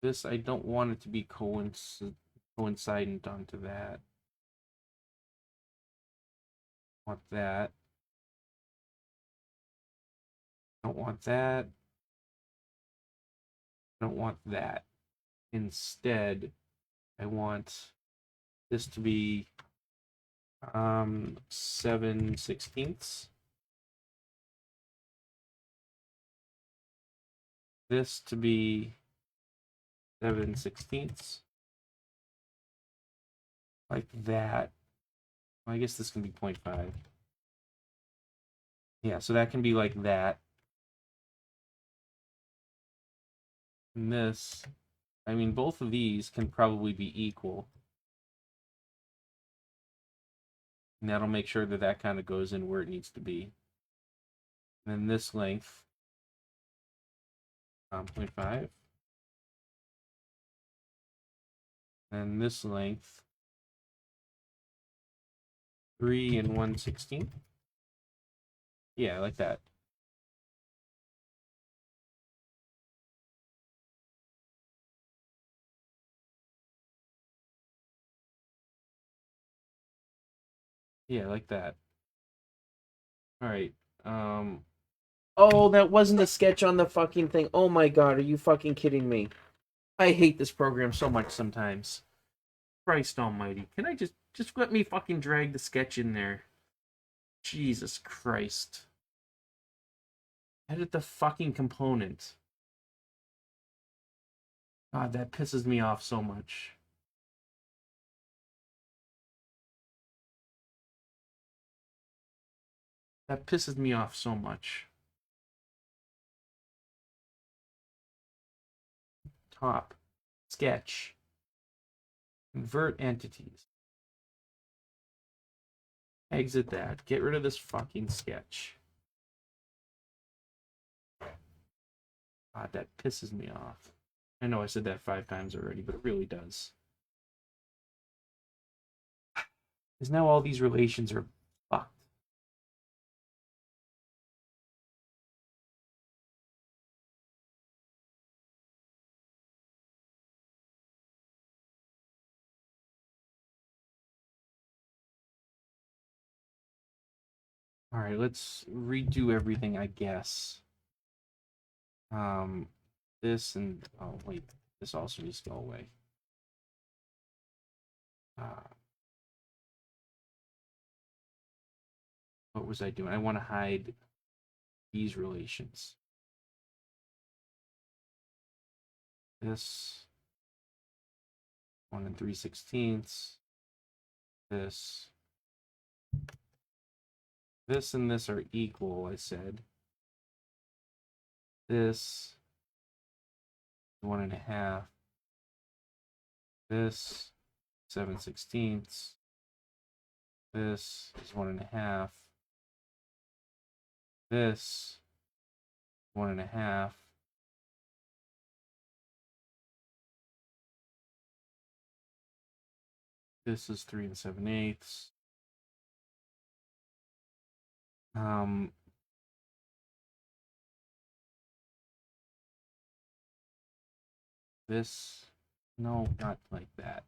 This, I don't want it to be coincident onto that. Want that. Don't want that. Don't want that. Instead, I want this to be 7/16. This to be 7/16. Like that. Well, I guess this can be 0.5. Yeah, so that can be like that. And this, I mean, both of these can probably be equal. And that'll make sure that that kind of goes in where it needs to be. And then this length, 0.5. And this length, 3 1/16. Yeah, like that. Yeah, like that. All right. Oh, that wasn't a sketch on the fucking thing. Oh my god, are you fucking kidding me? I hate this program so much sometimes. Christ almighty. Can I just let me fucking drag the sketch in there? Jesus Christ. Edit the fucking component. God, that pisses me off so much. That pisses me off so much. Top. Sketch. Convert entities. Exit that. Get rid of this fucking sketch. God, that pisses me off. I know I said that 5 times already, but it really does. Because now all these relations are fucked. All right, let's redo everything, I guess. This and oh wait, this also needs to go away. What was I doing? I want to hide these relations. This 1 3/16. This and this are equal, I said. This 1.5. This 7/16. This is 1.5. This 1.5. This is 3 7/8. This, no, not like that.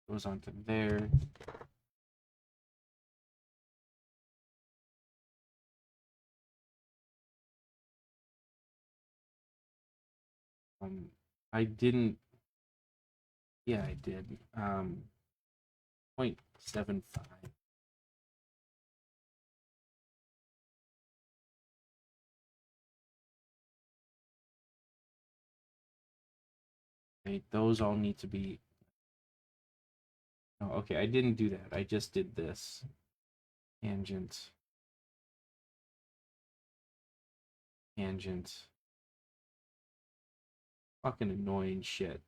Goes on to there. I didn't. Yeah, I did. 0.75. Okay, those all need to be. Oh, okay, I didn't do that. I just did this. Tangent. Tangent. Fucking annoying shit.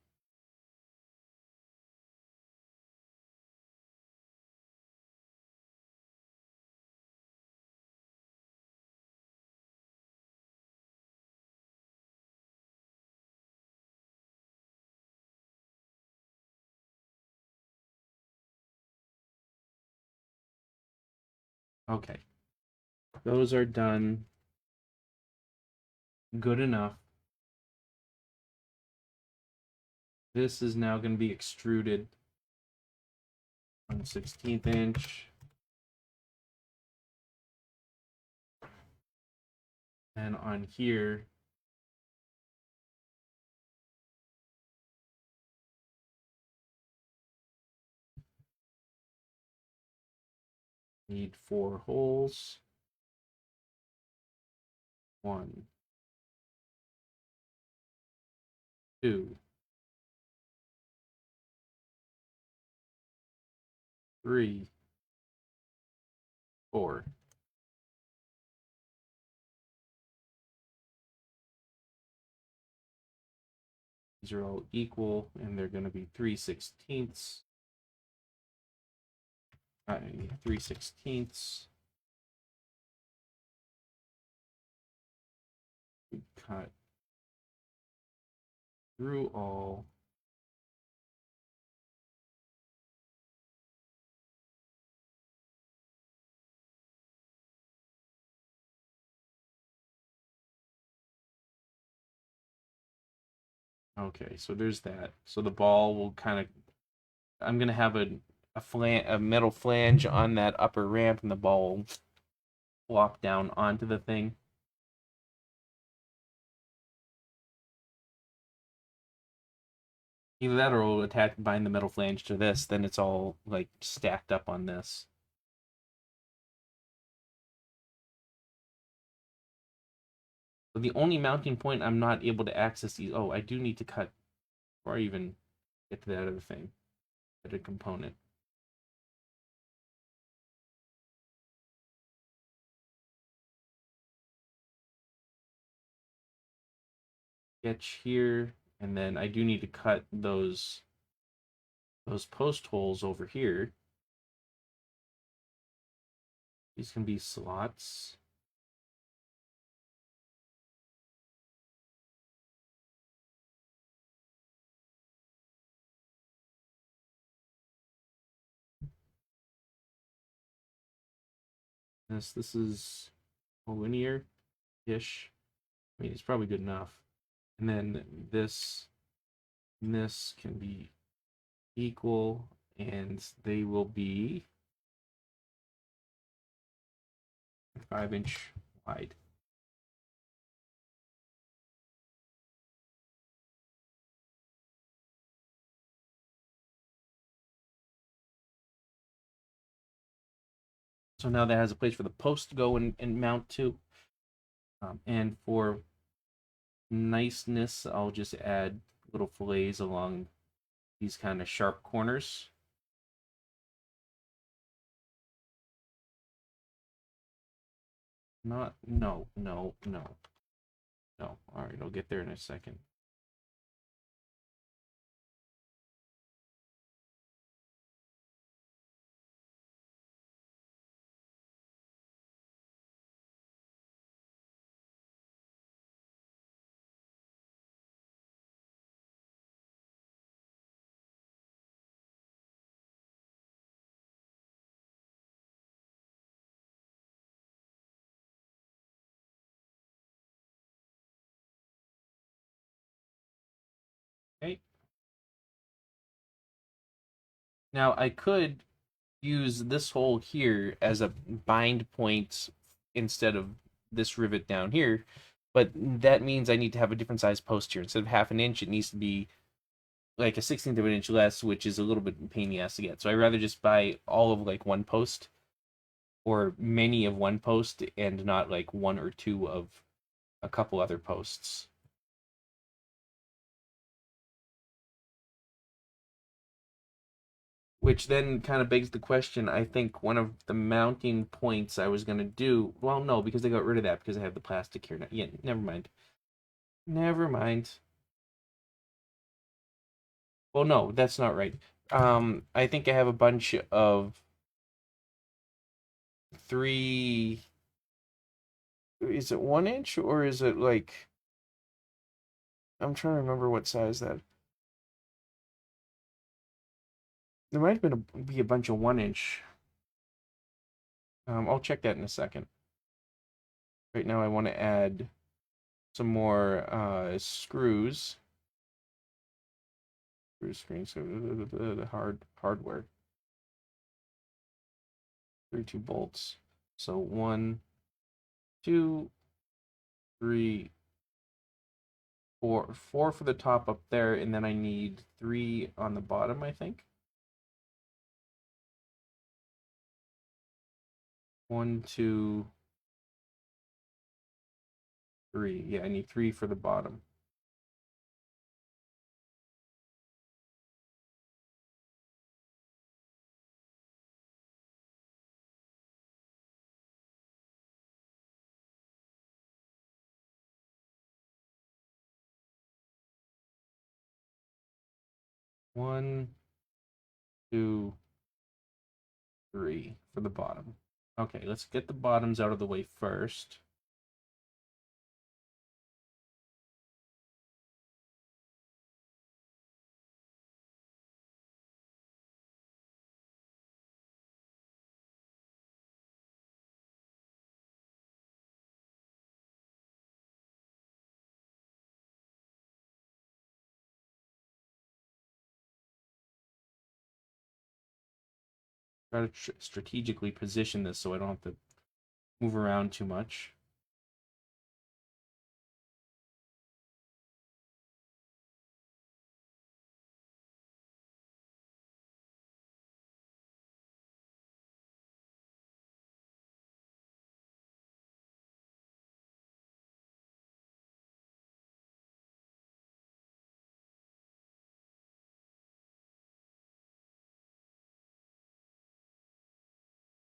Okay. Those are done. Good enough. This is now going to be extruded 1/16 inch. And on here, need 4 holes. 1, 2, 3, 4. These are all equal, and they're going to be 3/16. 3/16. We cut through all. Okay, so there's that. So the ball will kind of. I'm gonna have a metal flange on that upper ramp, and the ball will flop down onto the thing. Either that, or it'll bind the metal flange to this. Then it's all like stacked up on this. So the only mounting point I'm not able to access these. Oh, I do need to cut before I even get to that other thing. Get a component. Sketch here, and then I do need to cut those post holes over here. These can be slots. This is a linear-ish. I mean, it's probably good enough. And then this and this can be equal, and they will be 5-inch wide. So now that has a place for the post to go and mount to. And for niceness, I'll just add little fillets along these kind of sharp corners. Not, no, no, no, no. All right, I'll get there in a second. Okay. Now I could use this hole here as a bind point instead of this rivet down here, but that means I need to have a different size post here. Instead of 1/2 inch, it needs to be like a 16th of an inch less, which is a little bit pain in the ass to get. So I rather just buy all of like one post or many of one post and not like one or two of a couple other posts. Which then kind of begs the question. I think one of the mounting points I was going to do, well, no, because they got rid of that because I have the plastic here. Yeah, never mind. Never mind. Well, no, that's not right. I think I have a bunch of three. Is it 1 inch or is it like? I'm trying to remember what size that. There might have been be a bunch of 1 inch. I'll check that in a second. Right now, I want to add some more screws. Screen, so the hardware. 32 bolts. So 1, 2, 3, 4. 4 for the top up there, and then I need 3 on the bottom, I think. 1, 2, 3. Yeah, I need 3 for the bottom. One, 2, 3 for the bottom. Okay, let's get the bottoms out of the way first. Try to strategically position this so I don't have to move around too much.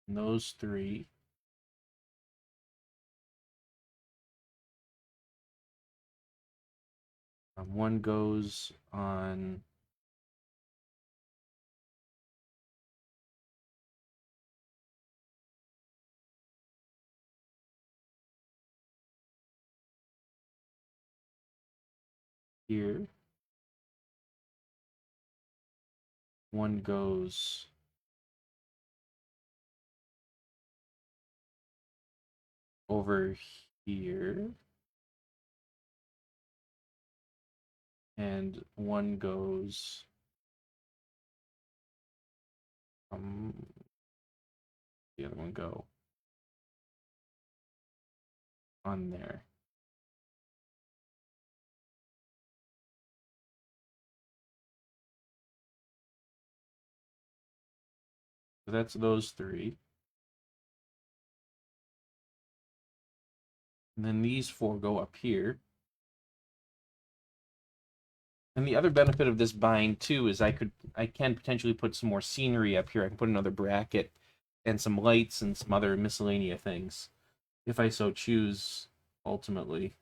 And those three. One goes on here. One goes over here. And one goes the other one go on there. So that's those three. And then these four go up here. And the other benefit of this bind too is I can potentially put some more scenery up here. I can put another bracket and some lights and some other miscellaneous things if I so choose ultimately.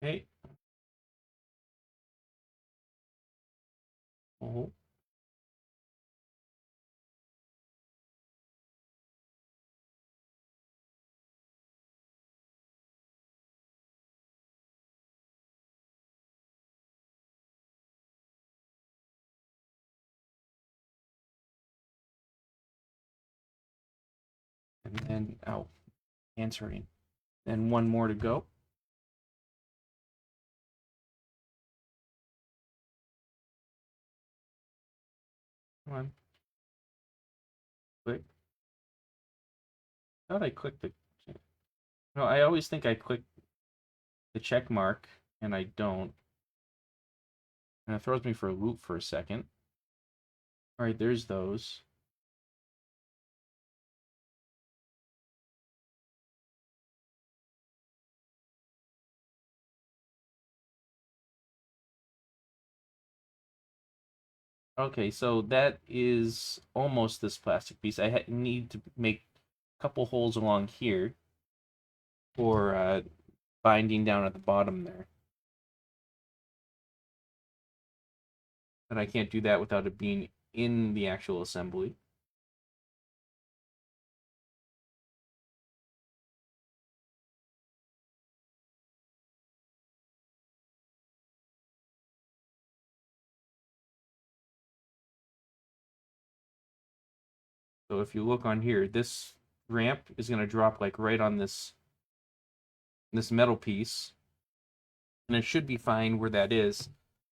Okay. Oh. And then answering. And one more to go. Come on. Click. How did I click the... No, I always think I click the check mark, and I don't. And it throws me for a loop for a second. All right, there's those. Okay, so that is almost this plastic piece. I need to make a couple holes along here for binding down at the bottom there. But I can't do that without it being in the actual assembly. So if you look on here, this ramp is going to drop like right on this metal piece. And it should be fine where that is.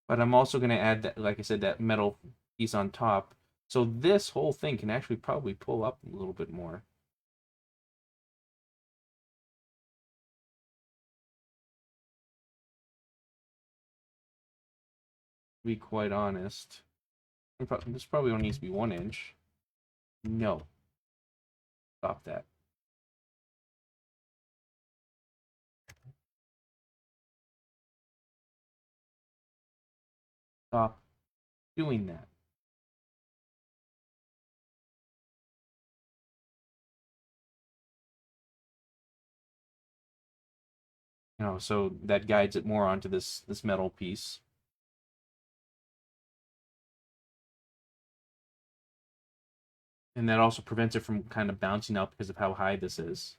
But I'm also going to add that, like I said, that metal piece on top. So this whole thing can actually probably pull up a little bit more. To be quite honest. This probably only needs to be 1 inch. No. Stop that. Stop doing that. So that guides it more onto this metal piece. And that also prevents it from kind of bouncing up because of how high this is.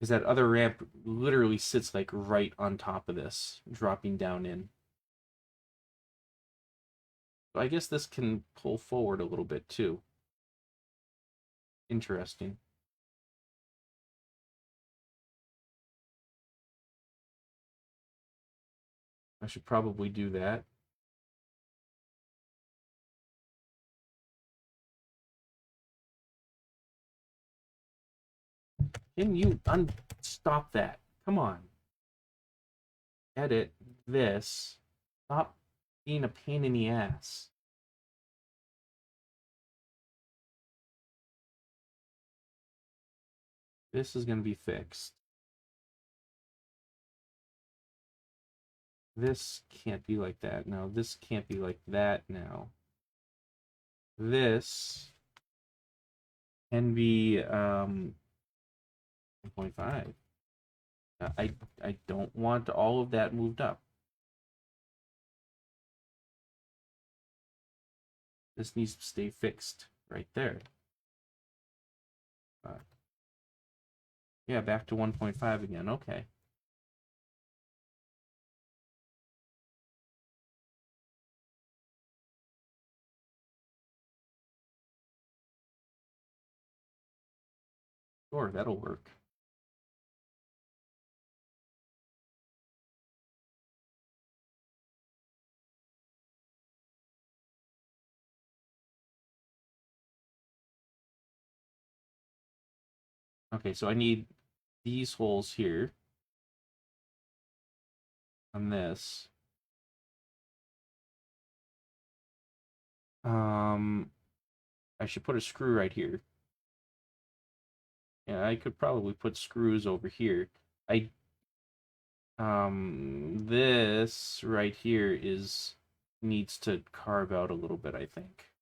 Because that other ramp literally sits like right on top of this, dropping down in. So I guess this can pull forward a little bit too. Interesting. I should probably do that. Can you stop that? Come on. Edit this. Stop being a pain in the ass. This is going to be fixed. This can't be like that. No, this can't be like that now. This can be 1.5. I don't want all of that moved up. This needs to stay fixed right there. Yeah, back to 1.5 again. Okay. Sure, that'll work. Okay, so I need these holes here on this. I should put a screw right here. Yeah, I could probably put screws over here. This right here needs to carve out a little bit, I think.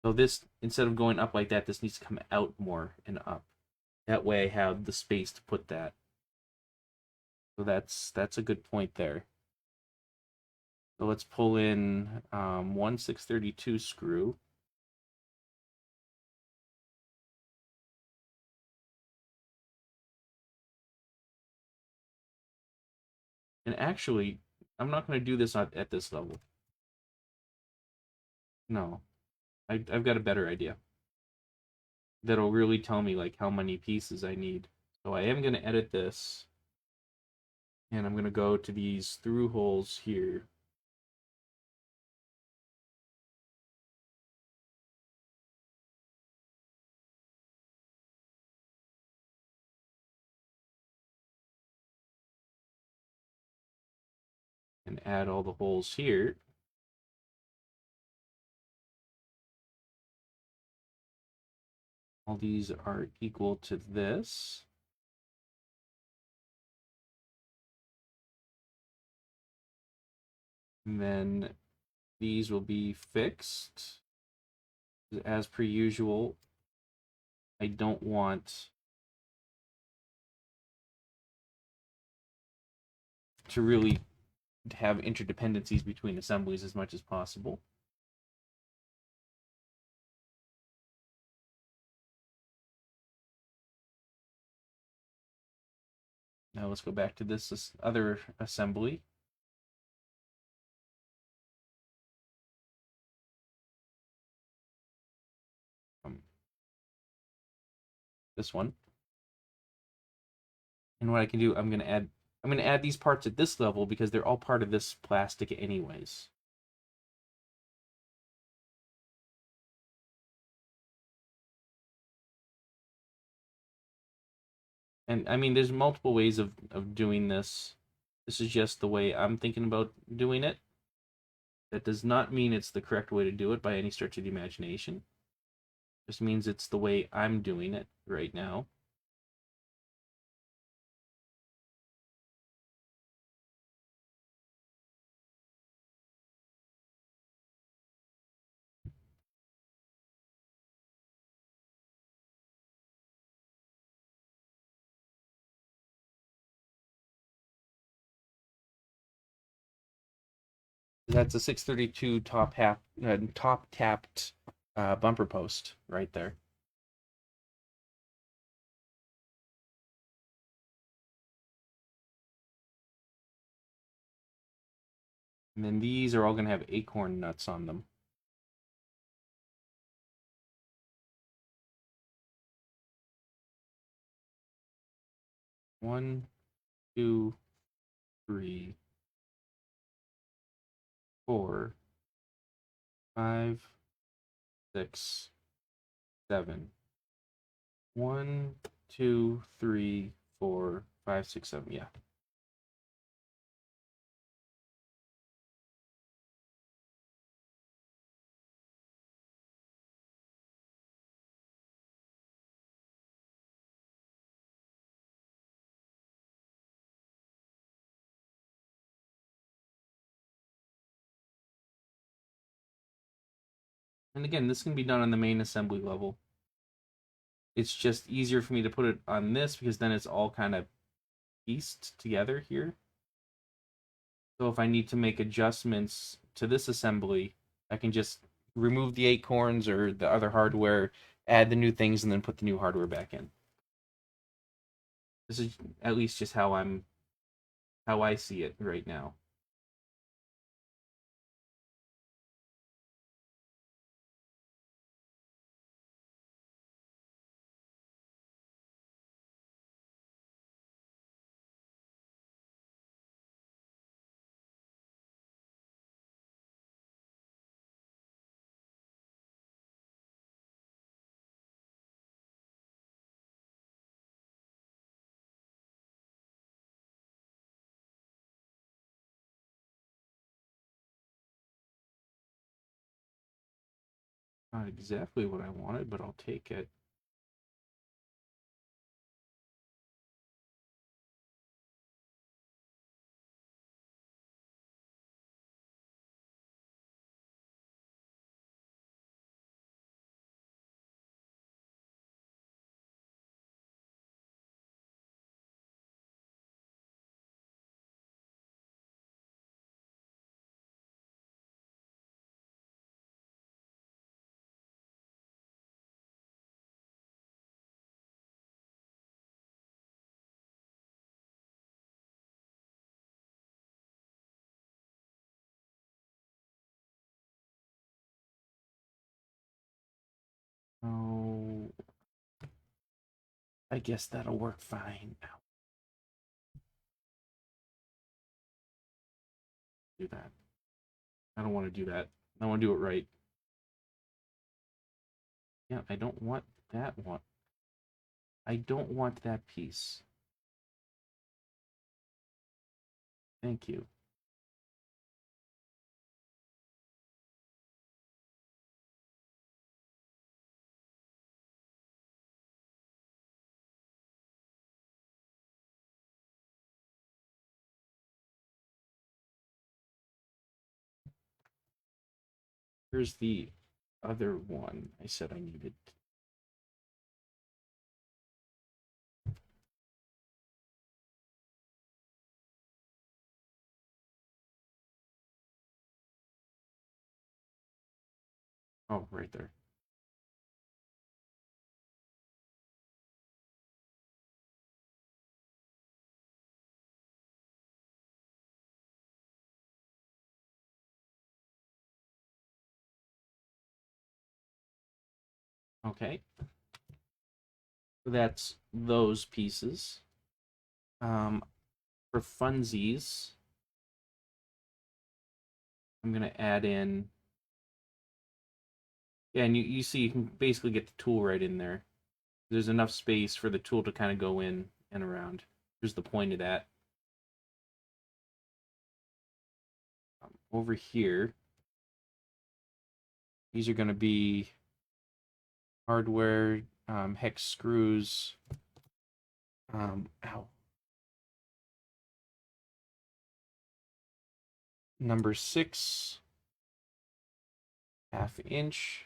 So this, instead of going up like that, this needs to come out more and up. That way I have the space to put that. So that's a good point there. So let's pull in 1/632 screw. And actually, I'm not going to do this at this level. No, I've got a better idea. That'll really tell me like how many pieces I need. So I am going to edit this. And I'm going to go to these through holes here. And add all the holes here. All these are equal to this. And then these will be fixed. As per usual, I don't want to really have interdependencies between assemblies as much as possible. Now let's go back to this other assembly. This one. And what I can do, I'm going to add these parts at this level because they're all part of this plastic anyways. And I mean, there's multiple ways of doing this. This is just the way I'm thinking about doing it. That does not mean it's the correct way to do it by any stretch of the imagination. It just means it's the way I'm doing it right now. That's a 632 top tapped bumper post right there. And then these are all going to have acorn nuts on them. One, two, three, four, five, six, seven. One, two, three, four, five, six, seven. Yeah. And again, this can be done on the main assembly level. It's just easier for me to put it on this because then it's all kind of pieced together here. So if I need to make adjustments to this assembly, I can just remove the acorns or the other hardware, add the new things, and then put the new hardware back in. This is at least just how I see it right now. Not exactly what I wanted, but I'll take it. Oh, I guess that'll work fine. Do that. I don't want to do that. I want to do it right. Yeah, I don't want that one. I don't want that piece. Thank you. Here's the other one I said I needed. Oh, right there. Okay. So that's those pieces. For funsies, I'm gonna add in. Yeah, and you see you can basically get the tool right in there. There's enough space for the tool to kind of go in and around. Here's the point of that. Over here, these are going to be hardware, hex screws. Ow. Number 6, 1/2 inch.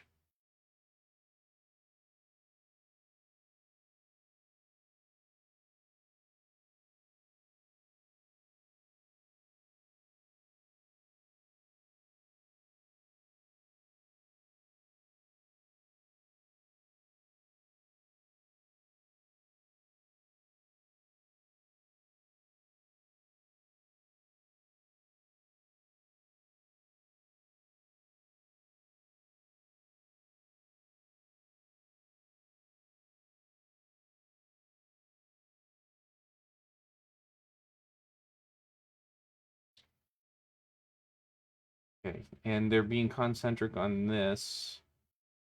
Okay, and they're being concentric on this,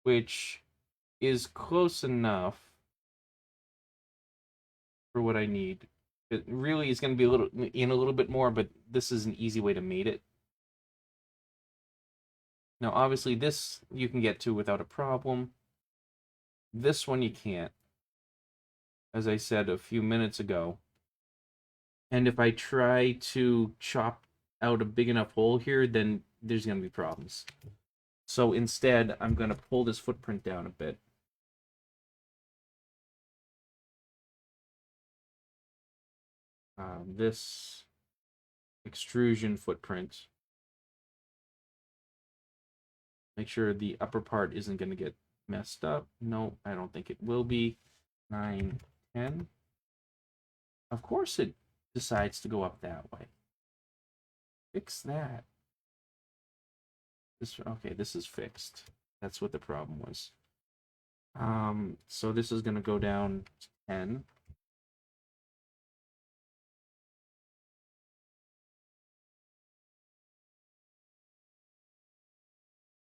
which is close enough for what I need. It really is going to be a little bit more, but this is an easy way to mate it. Now, obviously, this you can get to without a problem. This one you can't, as I said a few minutes ago. And if I try to chop out a big enough hole here, then there's going to be problems. So instead, I'm going to pull this footprint down a bit. This extrusion footprint. Make sure the upper part isn't going to get messed up. No, I don't think it will be. 9, 10. Of course it decides to go up that way. Fix that. Okay, this is fixed. That's what the problem was. So this is going to go down to 10.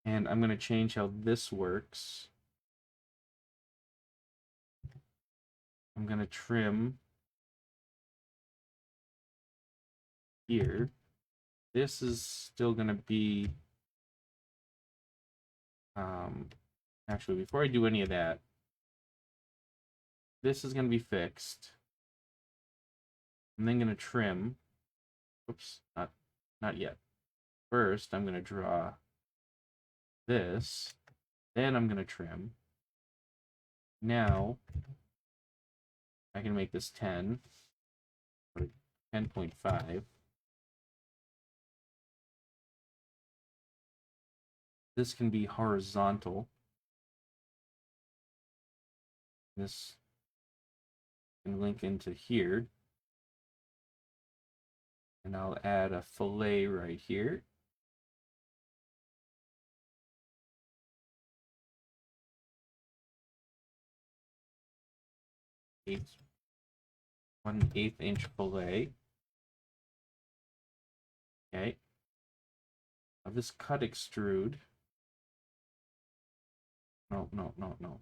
And I'm going to change how this works. I'm going to trim here. This is still going to be... actually, before I do any of that, this is going to be fixed. I'm then going to trim. Oops, not yet. First, I'm going to draw this. Then I'm going to trim. Now, I can make this 10. 10.5. This can be horizontal. This can link into here. And I'll add a fillet right here. Eight, 1/8 inch fillet. Okay. Now this cut extrude. No.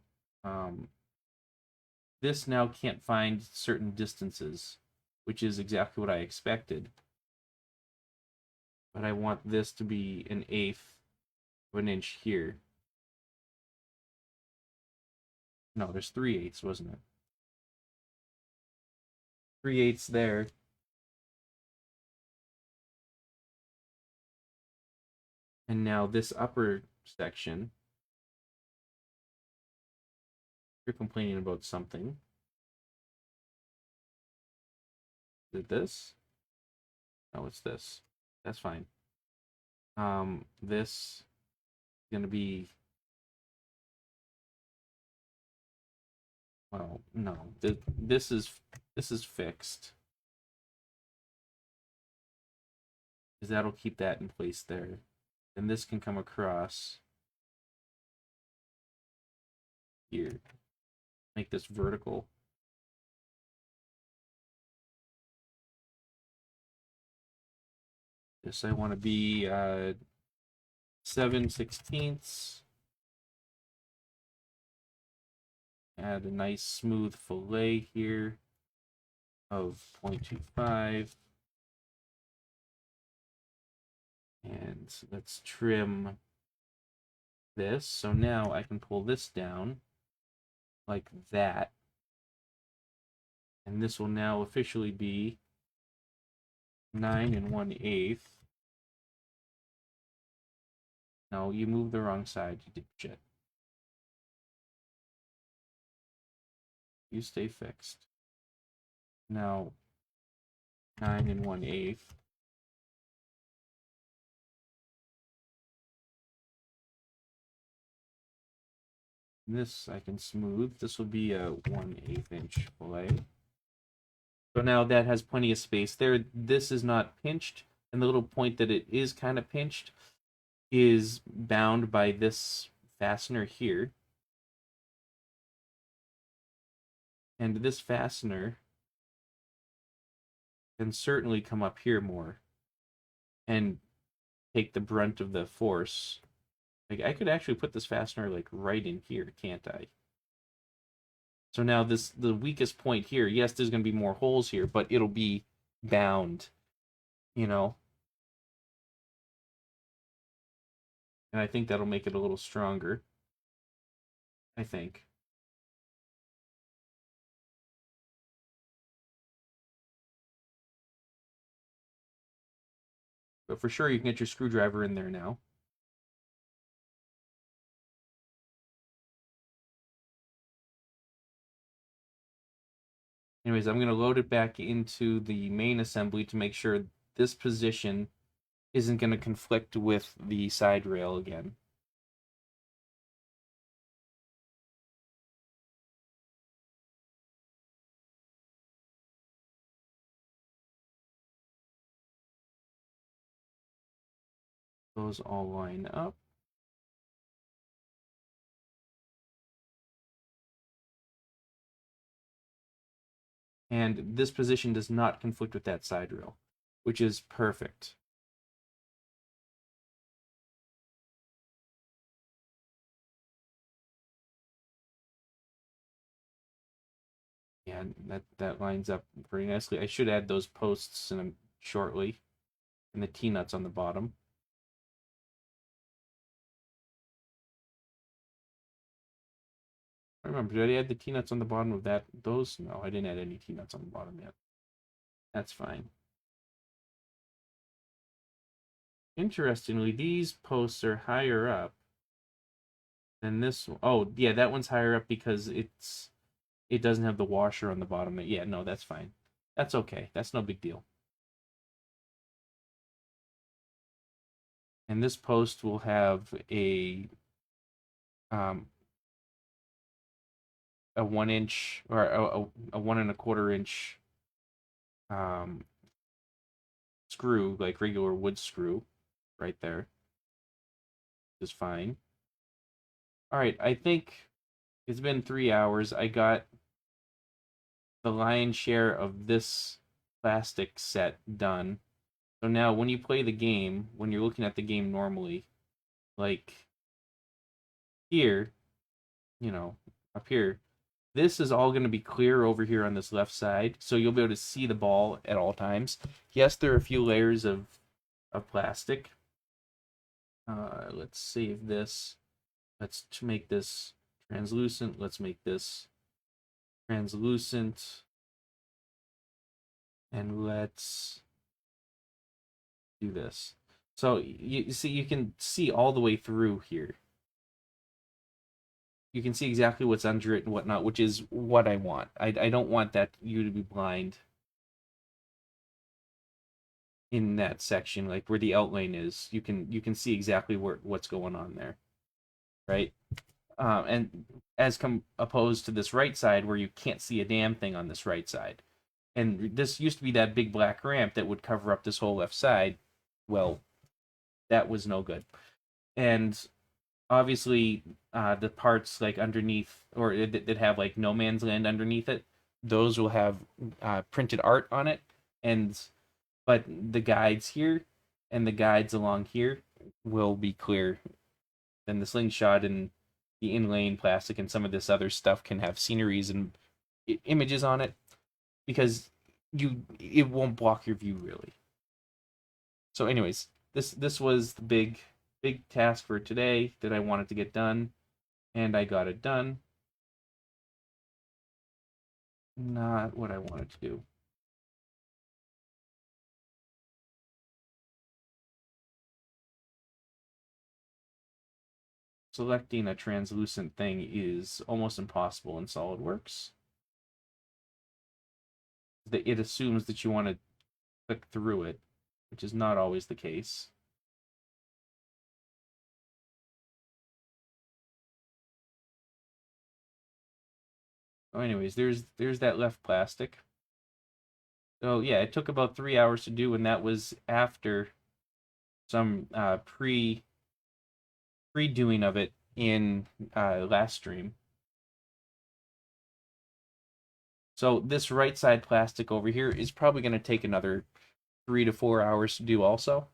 This now can't find certain distances, which is exactly what I expected. But I want this to be 1/8 of an inch here. No, there's 3/8, wasn't it? 3/8 there. And now this upper section, you're complaining about something. Is it this? No, it's this. That's fine. This is going to be... Well, no. This is fixed. Because that'll keep that in place there. And this can come across here. Make this vertical. This I want to be 7/16. Add a nice smooth fillet here of 0.25. And let's trim this. So now I can pull this down like that. And this will now officially be 9 1/8. No, you moved the wrong side, you dipshit. You stay fixed. Now, 9 1/8. This I can smooth. This will be a 1/8 inch fillet. So now that has plenty of space there. This is not pinched, and the little point that it is kind of pinched is bound by this fastener here. And this fastener can certainly come up here more and take the brunt of the force. Like, I could actually put this fastener like right in here, can't I? So now the weakest point here, yes, there's going to be more holes here, but it'll be bound, you know? And I think that'll make it a little stronger. I think. But for sure, you can get your screwdriver in there now. Anyways, I'm going to load it back into the main assembly to make sure this position isn't going to conflict with the side rail again. Those all line up. And this position does not conflict with that side rail, which is perfect. Yeah, that lines up very nicely. I should add those posts in shortly, and the T-nuts on the bottom. I remember, did I add the T-nuts on the bottom of that? Those? No, I didn't add any T-nuts on the bottom yet. That's fine. Interestingly, these posts are higher up than this one. Oh, yeah, that one's higher up because it doesn't have the washer on the bottom. Yeah, no, that's fine. That's okay. That's no big deal. And this post will have um, a 1 inch or a 1 1/4 inch um, screw, like regular wood screw, right there. Is fine. All right, I think it's been 3 hours. I got the lion's share of this plastic set done. So now when you play the game, when you're looking at the game normally, like here, you know, up here, this is all going to be clear over here on this left side, so you'll be able to see the ball at all times. Yes, there are a few layers of plastic. Let's save this. Let's make this translucent. Let's make this translucent. And let's do this. So you see, you can see all the way through here. You can see exactly what's under it and whatnot, which is what I want. I don't want that you to be blind in that section, like where the outline is. You can see exactly what's going on there, right? And as opposed to this right side where you can't see a damn thing on this right side. And this used to be that big black ramp that would cover up this whole left side. Well, that was no good. And obviously, the parts like underneath or that have like no man's land underneath it, those will have printed art on it. And but the guides here and the guides along here will be clear. Then the slingshot and the inlaying plastic and some of this other stuff can have sceneries and images on it because it won't block your view really. So, anyways, this was the big task for today that I wanted to get done, and I got it done. Not what I wanted to do. Selecting a translucent thing is almost impossible in SolidWorks. It assumes that you want to click through it, which is not always the case. Oh, anyways, there's that left plastic. So yeah, it took about 3 hours to do, and that was after some pre-doing of it in last stream. So this right side plastic over here is probably going to take another 3 to 4 hours to do also.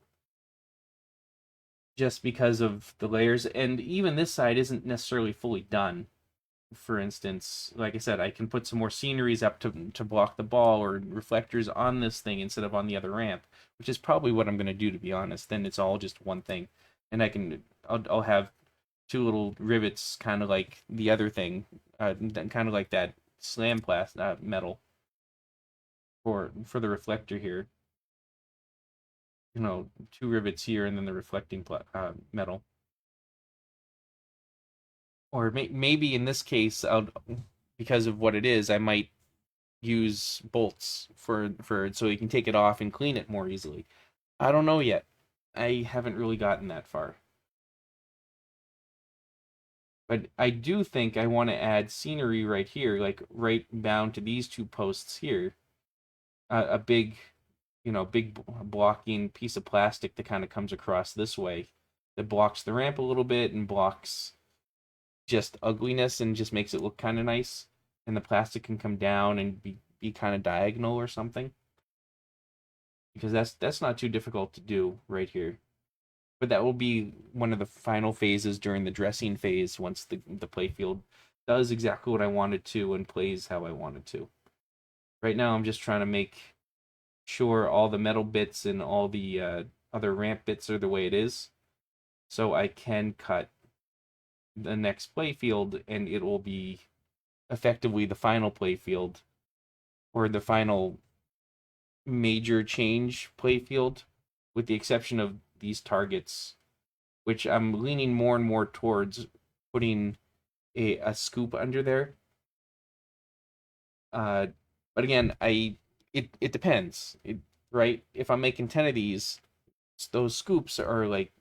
just because of the layers. And even this side isn't necessarily fully done. For instance, like I said, I can put some more sceneries up to block the ball or reflectors on this thing instead of on the other ramp, which is probably what I'm going to do, to be honest. Then it's all just one thing. And I'll have two little rivets, kind of like the other thing, kind of like that slam metal for the reflector here. Two rivets here and then the reflecting metal. Or maybe in this case, because of what it is, I might use bolts for so you can take it off and clean it more easily. I don't know yet. I haven't really gotten that far. But I do think I want to add scenery right here, like right bound to these two posts here. A big, big blocking piece of plastic that kind of comes across this way that blocks the ramp a little bit and blocks just ugliness and just makes it look kind of nice. And the plastic can come down and be kind of diagonal or something. Because that's not too difficult to do right here. But that will be one of the final phases during the dressing phase once the playfield does exactly what I wanted to and plays how I wanted to. Right now I'm just trying to make sure all the metal bits and all the other ramp bits are the way it is, so I can cut the next playfield and it will be effectively the final playfield or the final major change playfield, with the exception of these targets, which I'm leaning more and more towards putting a scoop under there. Uh, but again, it depends. Right? If I'm making 10 of these, those scoops are like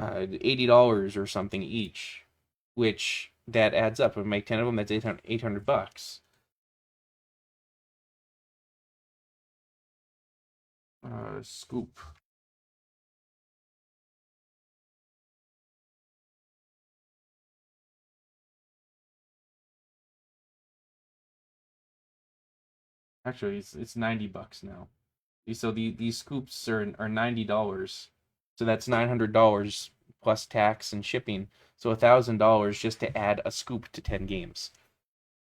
$80 or something each, which that adds up. If I make 10 of them, that's 800 bucks. Scoop. Actually, it's 90 bucks now. So these scoops are $90. So that's $900 plus tax and shipping. So $1,000 just to add a scoop to 10 games.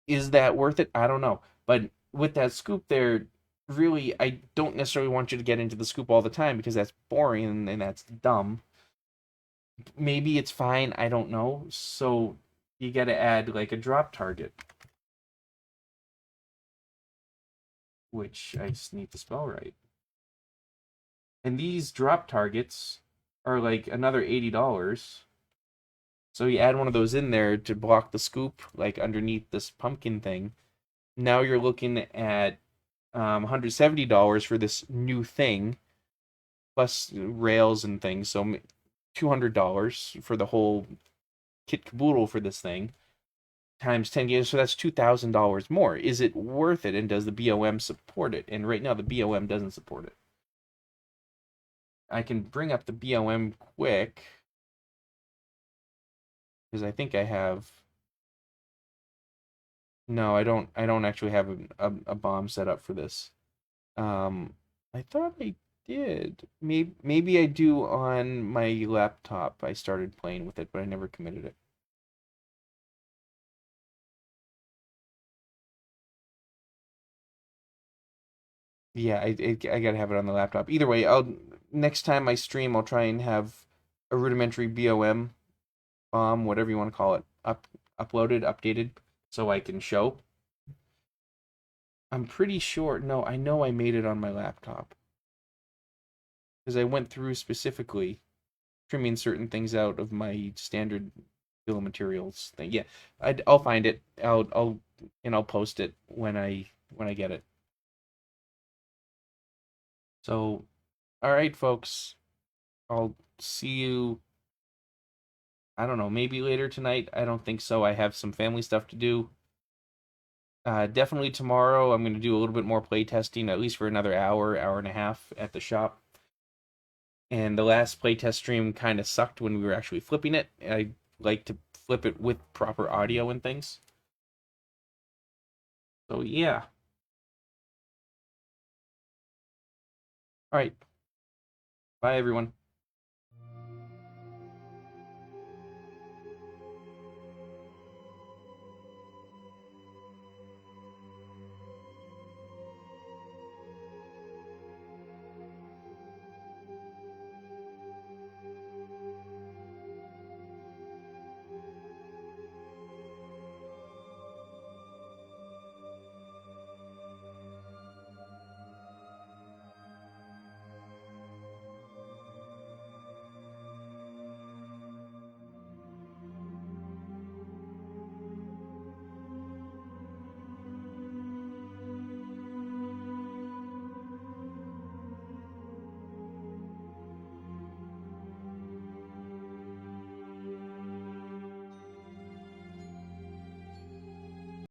Is that worth it? I don't know. But with that scoop there, really, I don't necessarily want you to get into the scoop all the time because that's boring and that's dumb. Maybe it's fine, I don't know. So you got to add like a drop target, which I just need to spell right. And these drop targets are like another $80. So you add one of those in there to block the scoop, like underneath this pumpkin thing. Now you're looking at $170 for this new thing, plus rails and things. So $200 for the whole kit caboodle for this thing, times 10 games. So that's $2,000 more. Is it worth it? And does the BOM support it? And right now, the BOM doesn't support it. I can bring up the BOM quick because I think I have. No, I don't. I don't actually have a bomb set up for this. Um, I thought I did. Maybe I do on my laptop. I started playing with it, but I never committed it. Yeah, I gotta have it on the laptop. Either way, I'll next time I stream, I'll try and have a rudimentary BOM bomb, whatever you want to call it, uploaded, updated, so I can show. I'm pretty sure. No, I know I made it on my laptop because I went through specifically trimming certain things out of my standard bill of materials thing. Yeah, I'll find it. I'll post it when I get it. So, all right, folks. I'll see you. I don't know, maybe later tonight. I don't think so. I have some family stuff to do. Definitely tomorrow. I'm going to do a little bit more play testing, at least for another hour, hour and a half at the shop. And the last playtest stream kind of sucked when we were actually flipping it. I like to flip it with proper audio and things. So yeah. All right. Bye everyone.